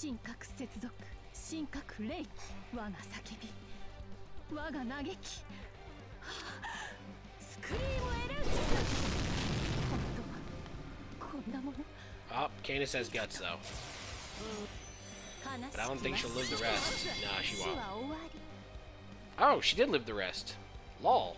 神格接続神格霊気我が叫び我が嘆きスクリームエレンジ本当はこんなもの Oh, Candace has guts though. But I don't think she'll live the rest. Nah, she won't. Oh, she did live the rest. Lol.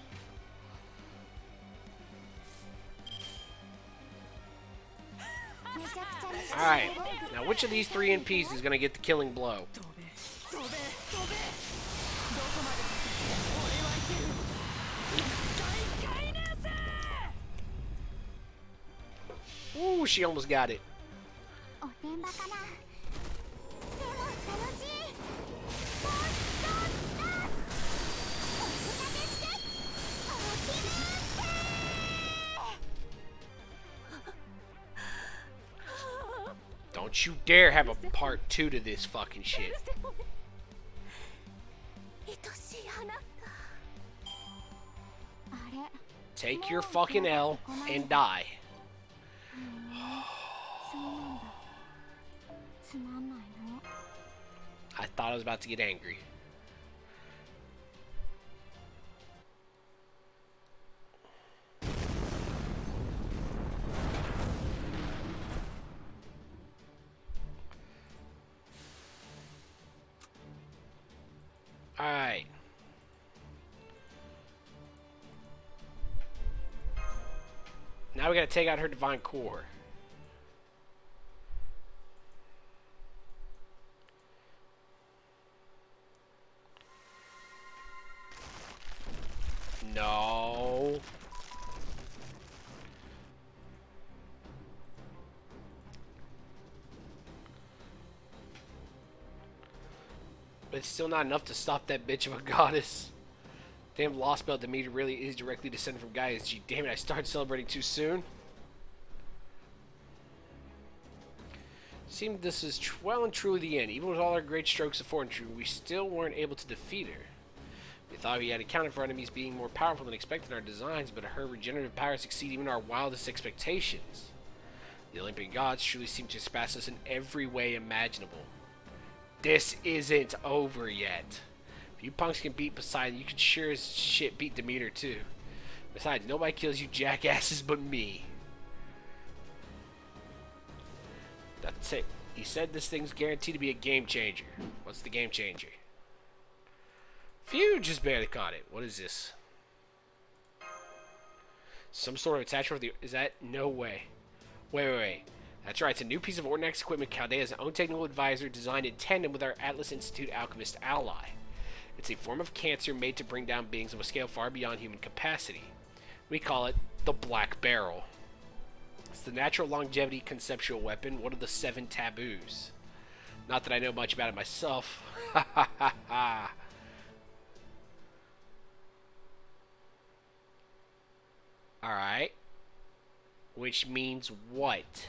Alright, now which of these 3 NPs is going to get the killing blow? 飛べ飛べ飛べ。どこまで。俺はいける。大概ねせ。 Ooh, she almost got it. おてんばかなでも楽しいDon't you dare have a part 2 to this fucking shit. 愛しい花あれ Take your fucking L and die. つまんないの I thought I was about to get angry. Alright. Now we gotta take out her divine core. No. But it's still not enough to stop that bitch of a goddess. Damn, Lostbelt Demeter really is directly descended from Gaia. Gee, damn it, I started celebrating too soon. Seemed this is well and truly the end. Even with all our great strokes of fortune, we still weren't able to defeat her. We thought we had accounted for our enemies being more powerful than expected in our designs, but her regenerative powers exceed even our wildest expectations. The Olympian gods truly seem to surpass us in every way imaginable. This isn't over yet. If you punks can beat Poseidon, you can sure as shit beat Demeter too. Besides, nobody kills you jackasses but me. That's it. He said this thing's guaranteed to be a game changer. What's the game changer? Phew, just barely caught it. What is this? Some sort of attachment for the... Is that? No way. Wait. That's right. It's a new piece of Ortnax equipment Chaldea's own technical advisor designed in tandem with our Atlas Institute alchemist ally. It's a form of cancer made to bring down beings of a scale far beyond human capacity. We call it the Black Barrel. It's the natural longevity conceptual weapon, one of the 7 taboos. Not that I know much about it myself. Ha ha ha ha. Alright. Which means what?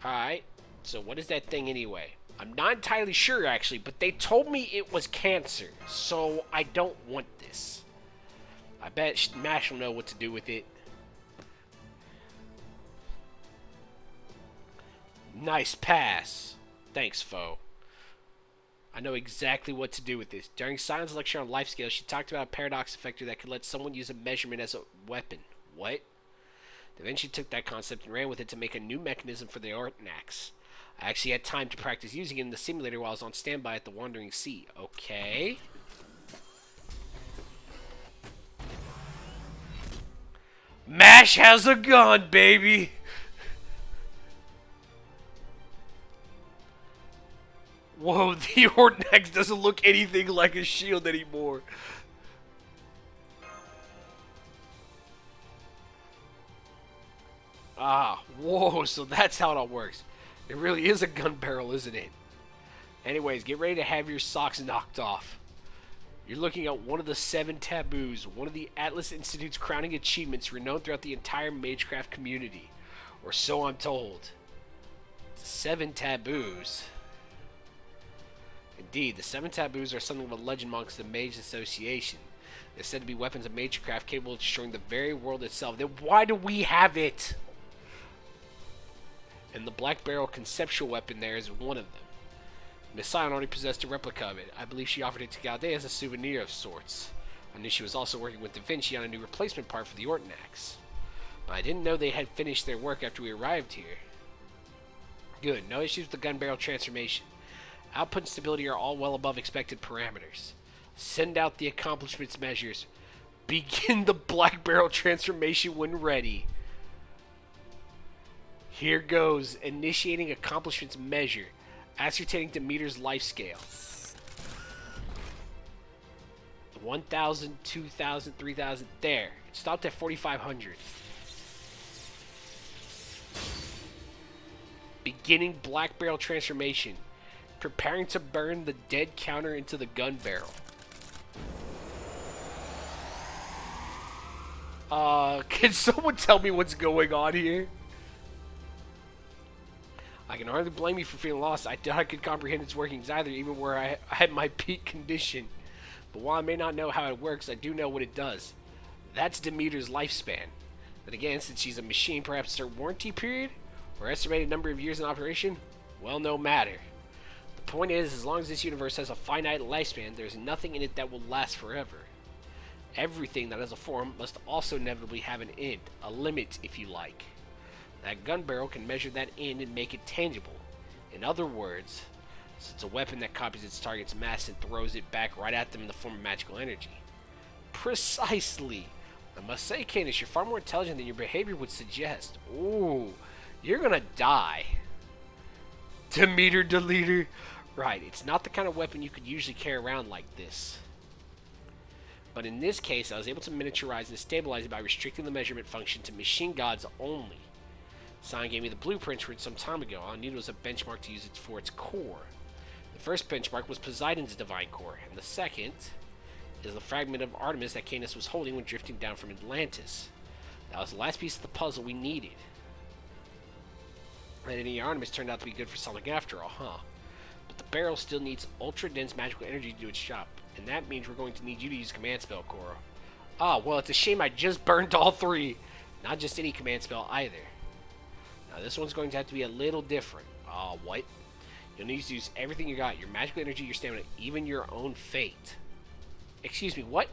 Alright. So what is that thing anyway? I'm not entirely sure actually, but they told me it was cancer. So I don't want this. I bet Mash will know what to do with it. Nice pass. Thanks, foe. I know exactly what to do with this. During Sion's lecture on life scale, she talked about a paradox effector that could let someone use a measurement as a weapon. What? Then she took that concept and ran with it to make a new mechanism for the Ortnax. I actually had time to practice using it in the simulator while I was on standby at the Wandering Sea. Okay. Mash has a gun, baby! Whoa, the Ortnax doesn't look anything like a shield anymore. Ah, whoa, so that's how it all works. It really is a gun barrel, isn't it? Anyways, get ready to have your socks knocked off. You're looking at one of the 7 taboos, one of the Atlas Institute's crowning achievements renowned throughout the entire Magecraft community. Or so I'm told. 7 taboos. Indeed, the 7 taboos are something of a legend amongst the Mage Association. They're said to be weapons of Magecraft capable of destroying the very world itself. Then why do we have it? And the Black Barrel conceptual weapon there is one of them. Miss Sion already possessed a replica of it. I believe she offered it to Chaldea as a souvenir of sorts. I knew she was also working with Da Vinci on a new replacement part for the Ortnax. But I didn't know they had finished their work after we arrived here. Good, no issues with the gun barrel transformation. Output and stability are all well above expected parameters. Send out the accomplishments measures. Begin the Black Barrel transformation when ready. Here goes. Initiating accomplishments measure. Ascertaining Demeter's life scale. 1,000, 2,000, 3,000. There. It stopped at 4,500. Beginning Black Barrel transformation. Preparing to burn the dead counter into the gun barrel. Can someone tell me what's going on here? I can hardly blame you for feeling lost. I doubt I could comprehend its workings either, even where I had my peak condition. But while I may not know how it works, I do know what it does. That's Demeter's lifespan. Then again, since she's a machine, perhaps her warranty period? Or estimated number of years in operation? Well, no matter. The point is, as long as this universe has a finite lifespan, there's nothing in it that will last forever. Everything that has a form must also inevitably have an end, a limit if you like. That gun barrel can measure that end and make it tangible. In other words, it's a weapon that copies its target's mass and throws it back right at them in the form of magical energy. Precisely! I must say, Canis, you're far more intelligent than your behavior would suggest. Ooh, you're gonna die. Demeter deleter. Right, it's not the kind of weapon you could usually carry around like this. But in this case, I was able to miniaturize and stabilize it by restricting the measurement function to machine gods only. Sion gave me the blueprints for it some time ago. All I needed was a benchmark to use it for its core. The first benchmark was Poseidon's divine core, and the second is the fragment of Artemis that Canis was holding when drifting down from Atlantis. That was the last piece of the puzzle we needed. And the Artemis turned out to be good for something after all, huh? But the barrel still needs ultra-dense magical energy to do its job, and that means we're going to need you to use command spell, Koro. Ah, well, it's a shame I just burned all three. Not just any command spell either. Now, this one's going to have to be a little different. What? You'll need to use everything you got. Your magical energy, your stamina, even your own fate. Excuse me, what?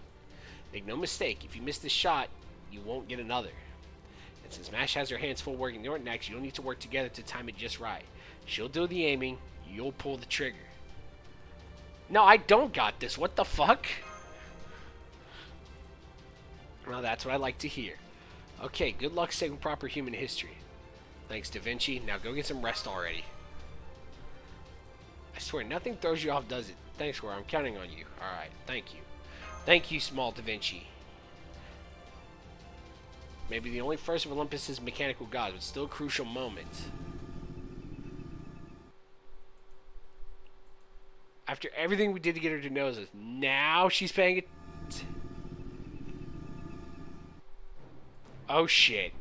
Make no mistake, if you miss this shot, you won't get another. And since Mash has her hands full working your next, you'll need to work together to time it just right. She'll do the aiming, you'll pull the trigger. No, I don't got this. What the fuck? Well, that's what I like to hear. Okay, good luck saving proper human history. Thanks, Da Vinci. Now go get some rest already. I swear, nothing throws you off, does it? Thanks, Cora. I'm counting on you. Alright, thank you. Thank you, small Da Vinci. Maybe the only first of Olympus's mechanical gods, but still a crucial moment. After everything we did to get her to notice us, now she's paying it. Oh shit.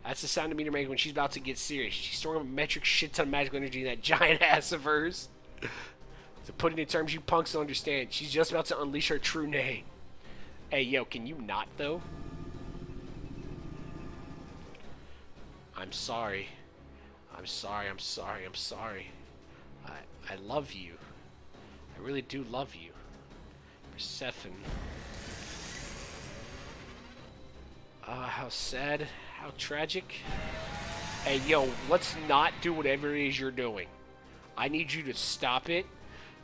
That's the sound the meter makes when she's about to get serious. She's storing a metric shit ton of magical energy in that giant ass of hers. To put it in terms you punks don't understand, she's just about to unleash her true name. Hey, yo, can you not, though? I'm sorry. I'm sorry, I'm sorry, I'm sorry. I love you. I really do love you. Persephone. How sad. How tragic. Hey, yo, let's not do whatever it is you're doing. I need you to stop it.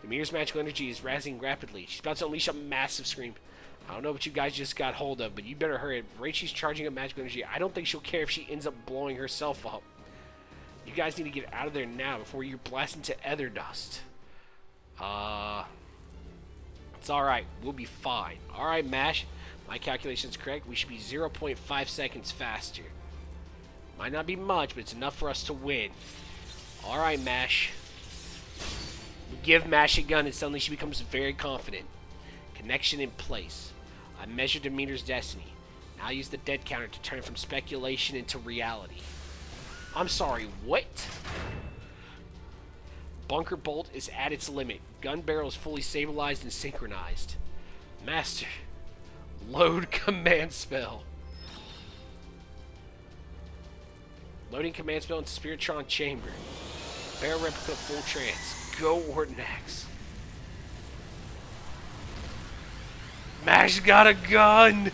The meter's magical energy is rising rapidly. She's about to unleash a massive scream. I don't know what you guys just got hold of, but you better hurry. Right, she's charging up magical energy. I don't think she'll care if she ends up blowing herself up. You guys need to get out of there now before you're blasted into ether dust. It's alright. We'll be fine. Alright, MASH. My calculation's correct. We should be 0.5 seconds faster. Might not be much, but it's enough for us to win. Alright, MASH. We give MASH a gun and suddenly she becomes very confident. Connection in place. I measured Demeter's destiny. Now use the dead counter to turn from speculation into reality. I'm sorry, what? Bunker bolt is at its limit. Gun barrel is fully stabilized and synchronized. Master. Load command spell. Loading command spell into Spiritron chamber. Barrel replica full trance. Go Ordinax. MASH got a gun!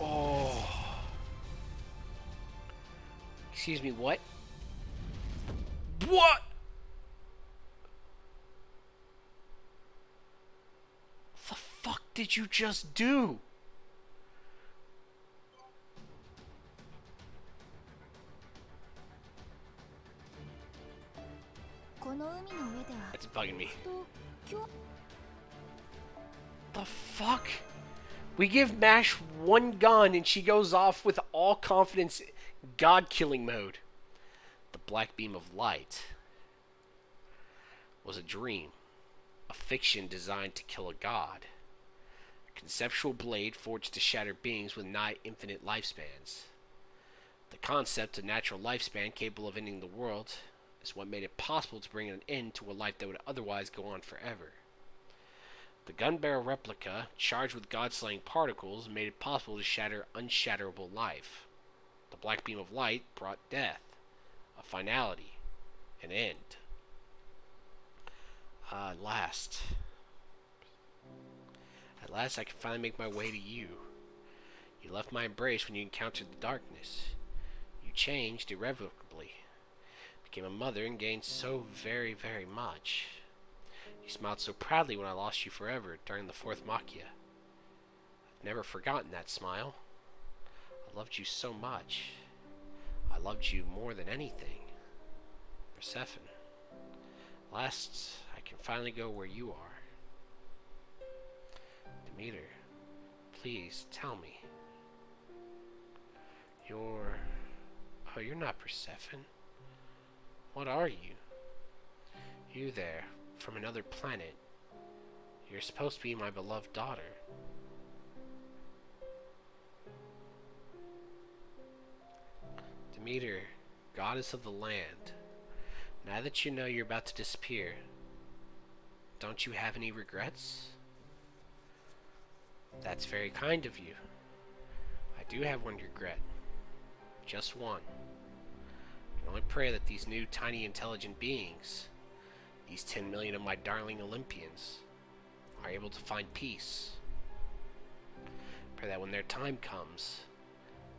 Oh. Excuse me, what? What? The fuck did you just do? That's bugging me. The fuck? We give MASH one gun and she goes off with all confidence God-killing mode. The black beam of light was a dream. A fiction designed to kill a god. A conceptual blade forged to shatter beings with nigh infinite lifespans. The concept of natural lifespan capable of ending the world is what made it possible to bring an end to a life that would otherwise go on forever. The gun barrel replica, charged with god-slaying particles, made it possible to shatter unshatterable life. The black beam of light brought death, a finality, an end. At last I can finally make my way to you. You left my embrace when you encountered the darkness. You changed irrevocably. Became a mother and gained so very, very much. You smiled so proudly when I lost you forever during the fourth Machia. I've never forgotten that smile. I loved you so much. I loved you more than anything. Persephone. Last, I can finally go where you are. Demeter, please tell me. Oh, you're not Persephone. What are you? You there, from another planet. You're supposed to be my beloved daughter. Demeter, goddess of the land. Now that you know you're about to disappear, don't you have any regrets? That's very kind of you. I do have one regret. Just one. I can only pray that these new tiny intelligent beings, these 10 million of my darling Olympians, are able to find peace. Pray that when their time comes,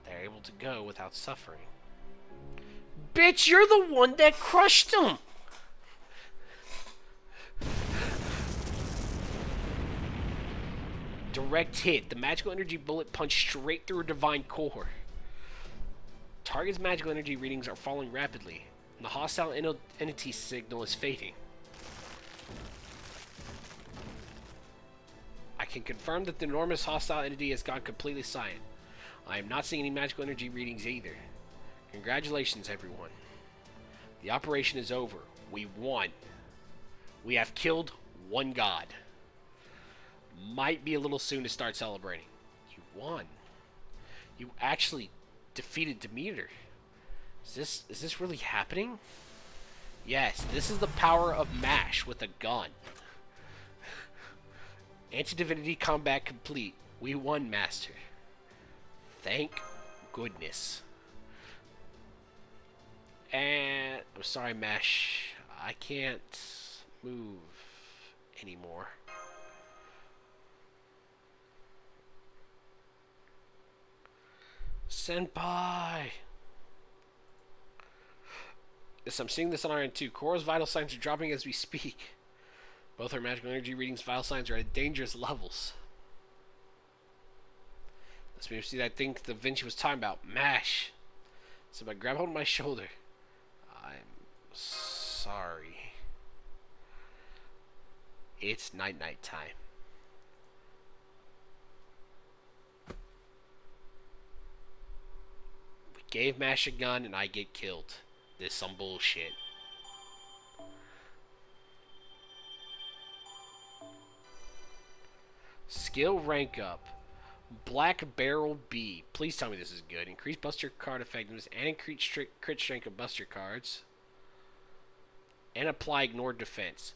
they're able to go without suffering. Bitch, you're the one that crushed him! Direct hit. The magical energy bullet punched straight through her divine core. Target's magical energy readings are falling rapidly, and the hostile entity signal is fading. I can confirm that the enormous hostile entity has gone completely silent. I am not seeing any magical energy readings either. Congratulations, everyone. The operation is over. We won. We have killed one god. Might be a little soon to start celebrating. You won. You actually defeated Demeter. Is this really happening? Yes, this is the power of MASH with a gun. Anti-divinity combat complete. We won, Master. Thank goodness. And I'm sorry, MASH. I can't move anymore. Senpai! Yes, I'm seeing this on Iron 2. Korra's vital signs are dropping as we speak. Both her magical energy readings vital signs are at dangerous levels. Let's maybe see that thing that Vinci was talking about. MASH! Somebody grab hold of my shoulder. I'm sorry. It's night-night time. Gave MASH a gun and I get killed. This is some bullshit. Skill rank up. Black Barrel B. Please tell me this is good. Increase Buster card effectiveness and increase crit strength of Buster cards. And apply Ignore Defense.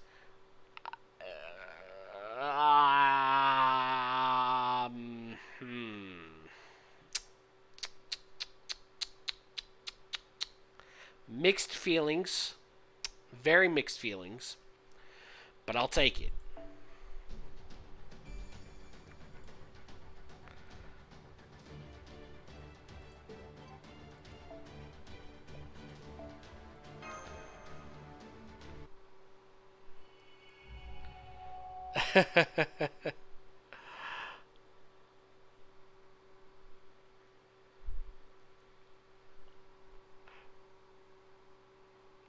Mixed feelings. Very mixed feelings. But I'll take it.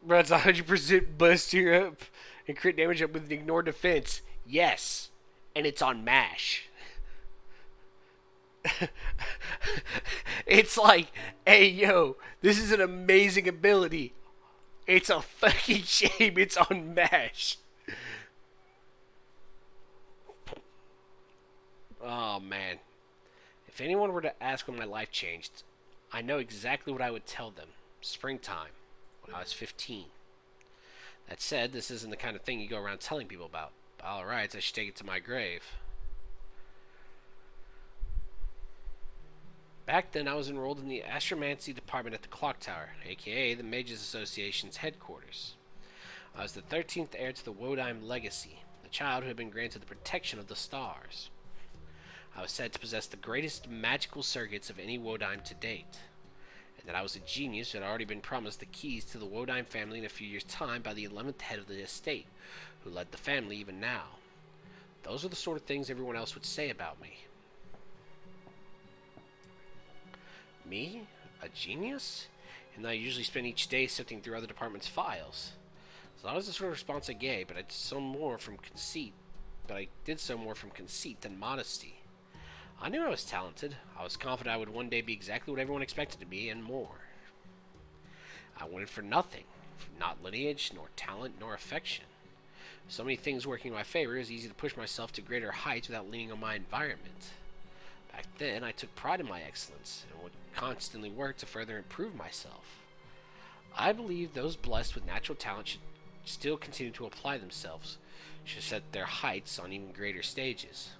Runs 100% buster up and crit damage up with an ignore defense. Yes. And it's on MASH. It's like, hey, yo, this is an amazing ability. It's a fucking shame it's on MASH. Oh, man. If anyone were to ask when my life changed, I know exactly what I would tell them. Springtime. When I was 15. That said, this isn't the kind of thing you go around telling people about. By all rights, I should take it to my grave. Back then, I was enrolled in the Astromancy department at the Clock Tower, aka the Mages Association's headquarters. I was the 13th heir to the Wodyme legacy, the child who had been granted the protection of the stars. I was said to possess the greatest magical circuits of any Wodyme to date, and that I was a genius who had already been promised the keys to the Wodyme family in a few years' time by the 11th head of the estate, who led the family even now. Those are the sort of things everyone else would say about me. Me? A genius? And I usually spend each day sifting through other departments' files. So that was the sort of response I gave, but I did so more from conceit than modesty. I knew I was talented. I was confident I would one day be exactly what everyone expected to be, and more. I wanted for nothing, not lineage, nor talent, nor affection. So many things working in my favor, it was easy to push myself to greater heights without leaning on my environment. Back then, I took pride in my excellence, and would constantly work to further improve myself. I believe those blessed with natural talent should still continue to apply themselves, should set their heights on even greater stages.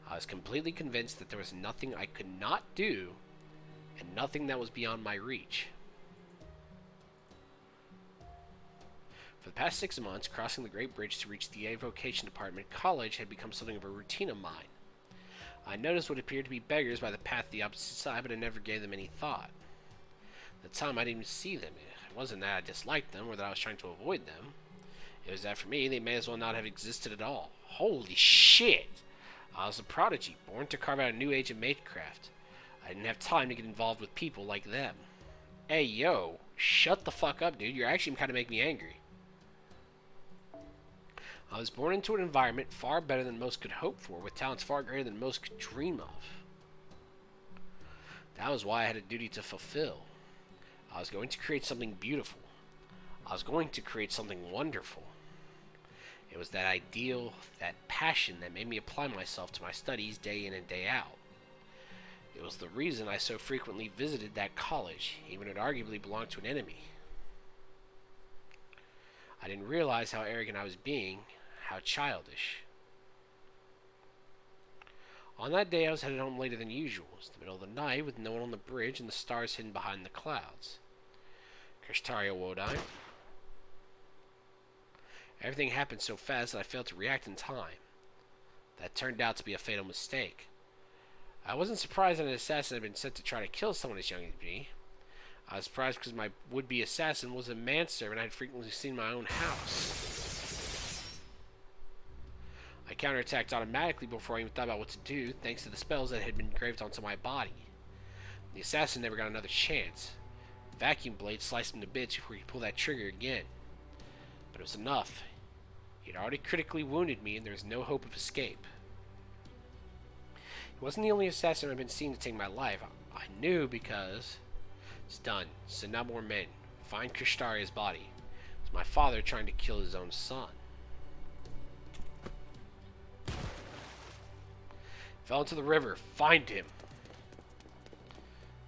I was completely convinced that there was nothing I could not do, and nothing that was beyond my reach. For the past 6 months, crossing the Great Bridge to reach the Avocation Department college had become something of a routine of mine. I noticed what appeared to be beggars by the path the opposite side, but I never gave them any thought. At the time, I didn't even see them. It wasn't that I disliked them, or that I was trying to avoid them. It was that for me, they may as well not have existed at all. Holy shit! I was a prodigy, born to carve out a new age of magecraft. I didn't have time to get involved with people like them. Hey, yo, shut the fuck up, dude. You're actually kind of making me angry. I was born into an environment far better than most could hope for, with talents far greater than most could dream of. That was why I had a duty to fulfill. I was going to create something beautiful. I was going to create something wonderful. It was that ideal, that passion that made me apply myself to my studies day in and day out. It was the reason I so frequently visited that college, even if it arguably belonged to an enemy. I didn't realize how arrogant I was being, how childish. On that day, I was headed home later than usual. It was the middle of the night, with no one on the bridge and the stars hidden behind the clouds. Krishtaria Wodyme. Everything happened so fast that I failed to react in time. That turned out to be a fatal mistake. I wasn't surprised that an assassin had been sent to try to kill someone as young as me. I was surprised because my would-be assassin was a manservant I had frequently seen in my own house. I counterattacked automatically before I even thought about what to do, thanks to the spells that had been engraved onto my body. The assassin never got another chance. The vacuum blade sliced him to bits before he could pull that trigger again. But it was enough. He had already critically wounded me, and there was no hope of escape. He wasn't the only assassin I'd been seen to take my life. I knew because... It's done. Send out more men. Find Krishtaria's body. It's my father trying to kill his own son. Fell into the river. Find him.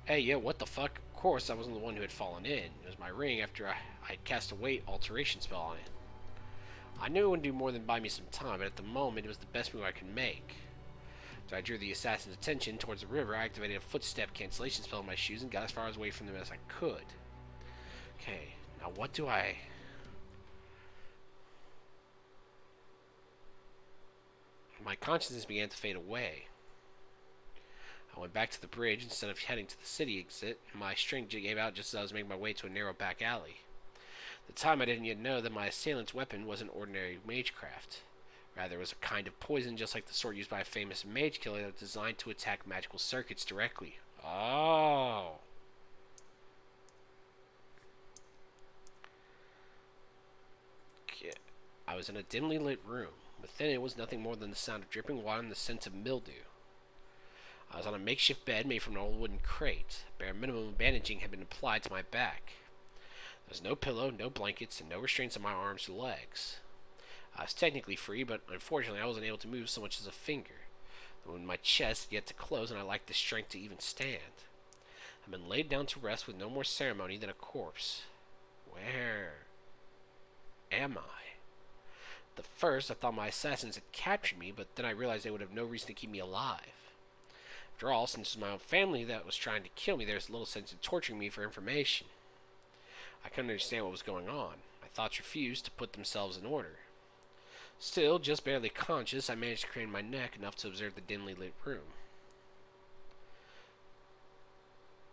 Hey, yo, what the fuck? Of course, I wasn't the one who had fallen in. It was my ring after I had cast a weight alteration spell on it. I knew it wouldn't do more than buy me some time, but at the moment, it was the best move I could make. So I drew the assassin's attention towards the river. I activated a footstep cancellation spell in my shoes and got as far away from them as I could. Okay, now what do I... My consciousness began to fade away. I went back to the bridge instead of heading to the city exit, and my strength gave out just as I was making my way to a narrow back alley. At the time, I didn't yet know that my assailant's weapon wasn't ordinary magecraft. Rather, it was a kind of poison just like the sword used by a famous mage killer that was designed to attack magical circuits directly. Oh! Okay. I was in a dimly lit room. Within it was nothing more than the sound of dripping water and the scent of mildew. I was on a makeshift bed made from an old wooden crate. Bare minimum bandaging had been applied to my back. There was no pillow, no blankets, and no restraints on my arms or legs. I was technically free, but unfortunately I wasn't able to move so much as a finger. The wound in my chest had yet to close, and I lacked the strength to even stand. I've been laid down to rest with no more ceremony than a corpse. Where am I? At first, I thought my assassins had captured me, but then I realized they would have no reason to keep me alive. After all, since it was my own family that was trying to kill me, there was little sense in torturing me for information. I couldn't understand what was going on. My thoughts refused to put themselves in order. Still, just barely conscious, I managed to crane my neck enough to observe the dimly lit room.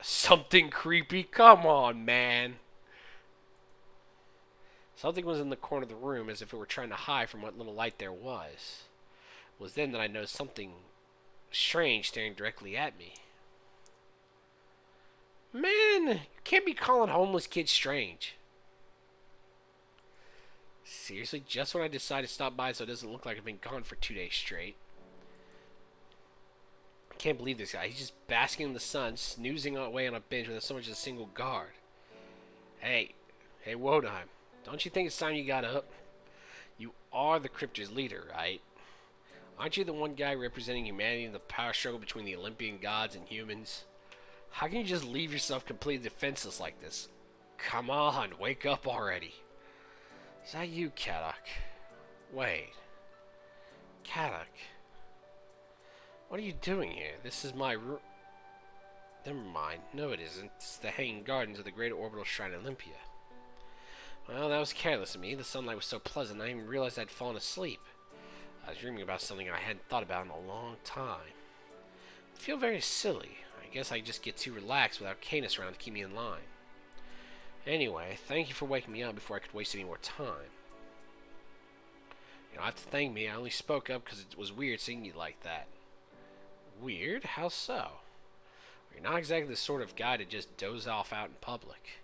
Something creepy? Come on, man. Something was in the corner of the room as if it were trying to hide from what little light there was. It was then that I noticed something strange staring directly at me. Man, you can't be calling homeless kids strange. Seriously, just when I decided to stop by so it doesn't look like I've been gone for 2 days straight. I can't believe this guy. He's just basking in the sun, snoozing away on a bench with so much as a single guard. Hey, Wodheim, don't you think it's time you got up? You are the Cryptor's leader, right? Aren't you the one guy representing humanity in the power struggle between the Olympian gods and humans? How can you just leave yourself completely defenseless like this? Come on, wake up already. Is that you, Kadok? Wait. Kadok? What are you doing here? This is my room. Never mind. No, it isn't. It's the Hanging Gardens of the Great Orbital Shrine Olympia. Well, that was careless of me. The sunlight was so pleasant, I didn't even realize I'd fallen asleep. I was dreaming about something I hadn't thought about in a long time. I feel very silly. I guess I just get too relaxed without Canis around to keep me in line. Anyway, thank you for waking me up before I could waste any more time. You don't have to thank me. I only spoke up because it was weird seeing you like that. Weird? How so? You're not exactly the sort of guy to just doze off out in public.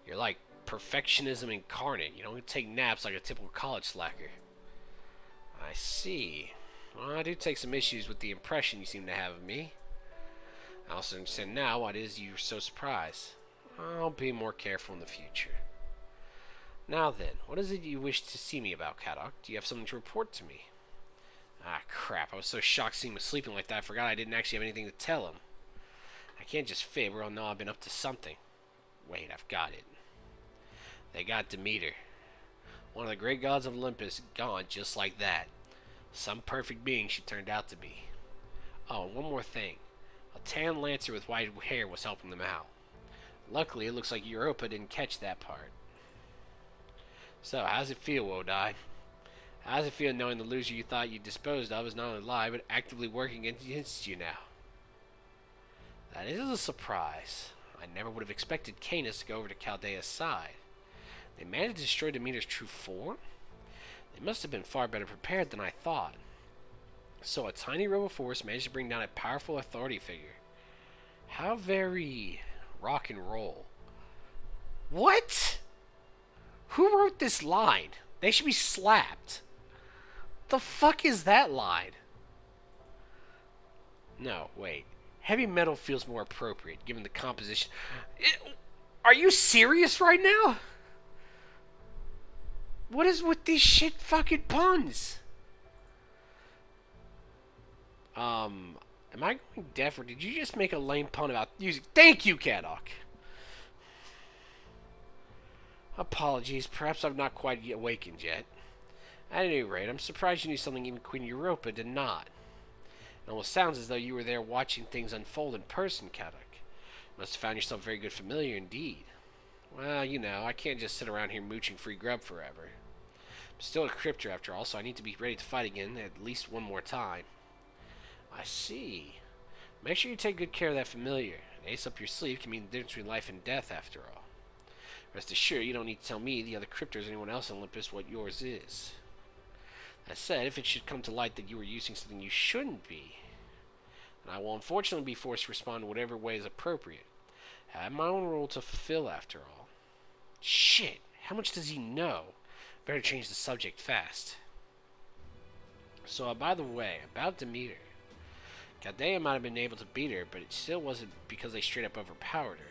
You're like perfectionism incarnate. You don't take naps like a typical college slacker. I see. Well, I do take some issues with the impression you seem to have of me. I also understand now why it is you're so surprised. I'll be more careful in the future. Now then, what is it you wish to see me about, Kadok? Do you have something to report to me? Ah, crap. I was so shocked seeing him sleeping like that, I forgot I didn't actually have anything to tell him. I can't just fib, or I'll know I've been up to something. Wait, I've got it. They got Demeter. One of the great gods of Olympus, gone just like that. Some perfect being she turned out to be. Oh, and one more thing. A tan lancer with white hair was helping them out. Luckily, it looks like Europa didn't catch that part. So, how's it feel, Wodai? How's it feel knowing the loser you thought you disposed of is not only alive, but actively working against you now? That is a surprise. I never would have expected Canis to go over to Chaldea's side. They managed to destroy Demeter's true form? They must have been far better prepared than I thought. So a tiny robo force managed to bring down a powerful authority figure. How very rock and roll. What? Who wrote this line? They should be slapped. The fuck is that line? No, wait. Heavy metal feels more appropriate given the composition. Are you serious right now? What is with these shit fucking puns? Am I going deaf or did you just make a lame pun about music? Thank you, Kadok. Apologies, perhaps I've not quite awakened yet. At any rate, I'm surprised you knew something even Queen Europa did not. It almost sounds as though you were there watching things unfold in person, Kadok. You must have found yourself very good familiar indeed. Well, you know, I can't just sit around here mooching free grub forever. I'm still a Cryptor after all, so I need to be ready to fight again at least one more time. I see. Make sure you take good care of that familiar. An ace up your sleeve can mean the difference between life and death after all. Rest assured, you don't need to tell me, the other Cryptors, or anyone else in Olympus what yours is. That said, if it should come to light that you were using something you shouldn't be, then I will unfortunately be forced to respond in whatever way is appropriate. I have my own role to fulfill after all. Shit, how much does he know? Better change the subject fast. So, by the way, about Demeter. Chaldea might have been able to beat her, but it still wasn't because they straight up overpowered her.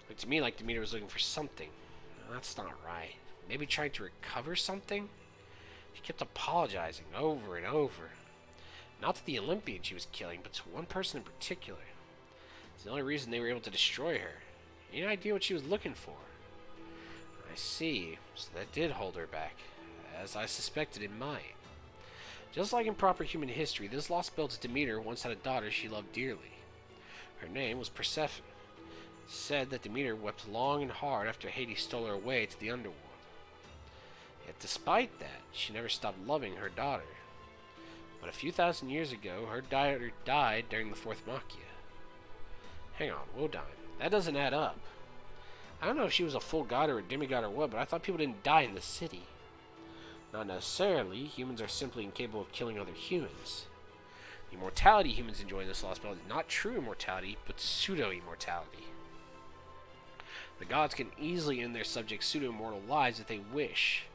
Looked to me like Demeter was looking for something. No, that's not right. Maybe trying to recover something? She kept apologizing over and over. Not to the Olympian she was killing, but to one person in particular. It's the only reason they were able to destroy her. Any idea what she was looking for? I see. So that did hold her back. As I suspected it might. Just like in proper human history, this Lostbelt's Demeter once had a daughter she loved dearly. Her name was Persephone. It's said that Demeter wept long and hard after Hades stole her away to the underworld. Yet despite that, she never stopped loving her daughter. But a few thousand years ago, her daughter died during the Fourth Machia. Hang on, Wodan. That doesn't add up. I don't know if she was a full god or a demigod or what, but I thought people didn't die in the city. Not necessarily. Humans are simply incapable of killing other humans. The immortality humans enjoy in this Lostbelt is not true immortality, but pseudo-immortality. The gods can easily end their subjects' pseudo-immortal lives if they wish.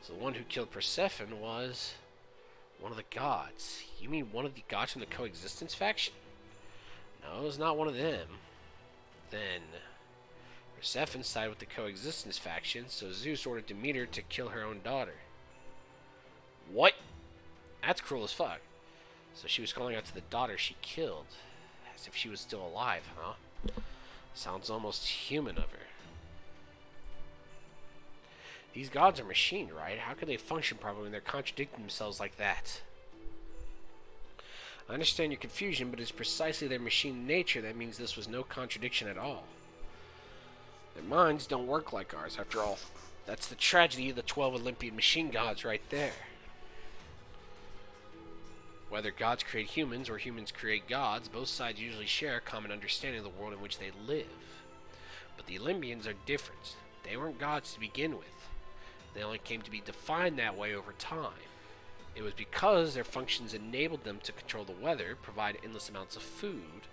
So the one who killed Persephone was one of the gods. You mean one of the gods from the Coexistence faction? No, it was not one of them. Then Persephone sided with the Coexistence faction, so Zeus ordered Demeter to kill her own daughter. What? That's cruel as fuck. So she was calling out to the daughter she killed, as if she was still alive, huh? Sounds almost human of her. These gods are machine, right? How could they function properly when they're contradicting themselves like that? I understand your confusion, but it's precisely their machine nature that means this was no contradiction at all. Their minds don't work like ours, after all. That's the tragedy of the 12 Olympian machine gods right there. Whether gods create humans or humans create gods, both sides usually share a common understanding of the world in which they live. But the Olympians are different. They weren't gods to begin with. They only came to be defined that way over time. It was because their functions enabled them to control the weather, provide endless amounts of food,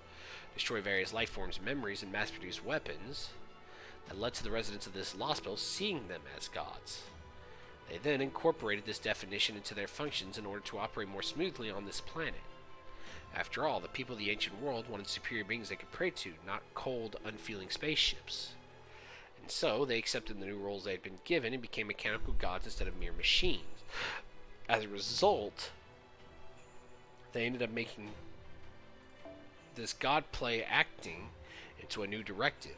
destroy various life forms' memories, and mass-produce weapons that led to the residents of this Lostbelt seeing them as gods. They then incorporated this definition into their functions in order to operate more smoothly on this planet. After all, the people of the ancient world wanted superior beings they could pray to, not cold, unfeeling spaceships. And so, they accepted the new roles they had been given and became mechanical gods instead of mere machines. As a result, they ended up making this god play acting into a new directive,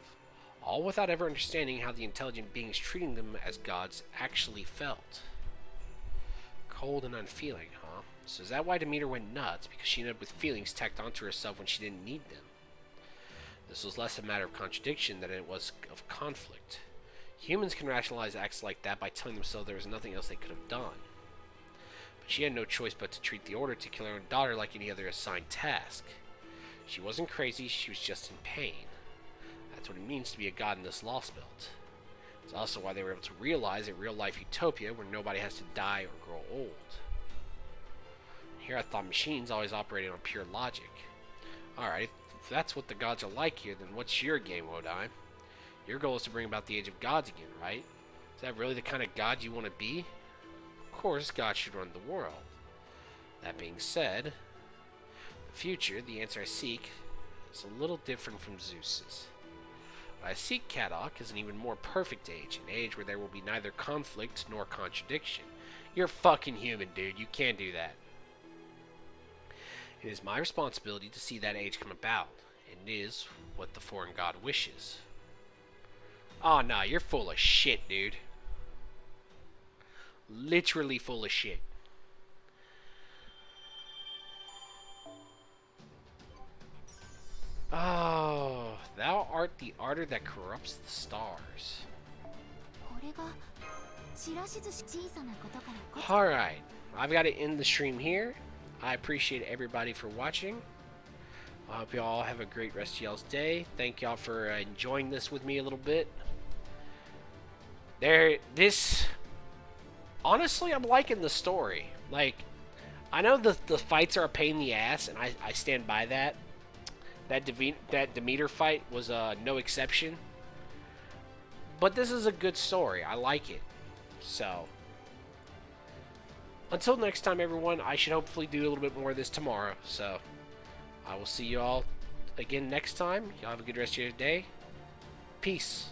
all without ever understanding how the intelligent beings treating them as gods actually felt. Cold and unfeeling, huh? So is that why Demeter went nuts? Because she ended up with feelings tacked onto herself when she didn't need them. This was less a matter of contradiction than it was of conflict. Humans can rationalize acts like that by telling themselves there was nothing else they could have done. But she had no choice but to treat the order to kill her own daughter like any other assigned task. She wasn't crazy, she was just in pain. That's what it means to be a god in this Lostbelt. It's also why they were able to realize a real-life utopia where nobody has to die or grow old. Here I thought machines always operated on pure logic. Alright, if that's what the gods are like here, then what's your game, Wodan? Your goal is to bring about the age of gods again, right? Is that really the kind of god you want to be? Of course, God should run the world. That being said, the future, the answer I seek, is a little different from Zeus's. What I seek, Kadok, is an even more perfect age, an age where there will be neither conflict nor contradiction. You're fucking human, dude. You can't do that. It is my responsibility to see that age come about, and it is what the foreign god wishes. Oh, nah, you're full of shit, dude. Literally full of shit. Oh, thou art the ardor that corrupts the stars. Alright, I've got to end the stream here. I appreciate everybody for watching. I hope you all have a great rest of y'all's day. Thank y'all for enjoying this with me a little bit. Honestly, I'm liking the story. Like, I know the fights are a pain in the ass, and I stand by that. That Demeter fight was no exception. But this is a good story. I like it. So, until next time, everyone, I should hopefully do a little bit more of this tomorrow. So, I will see you all again next time. Y'all have a good rest of your day. Peace.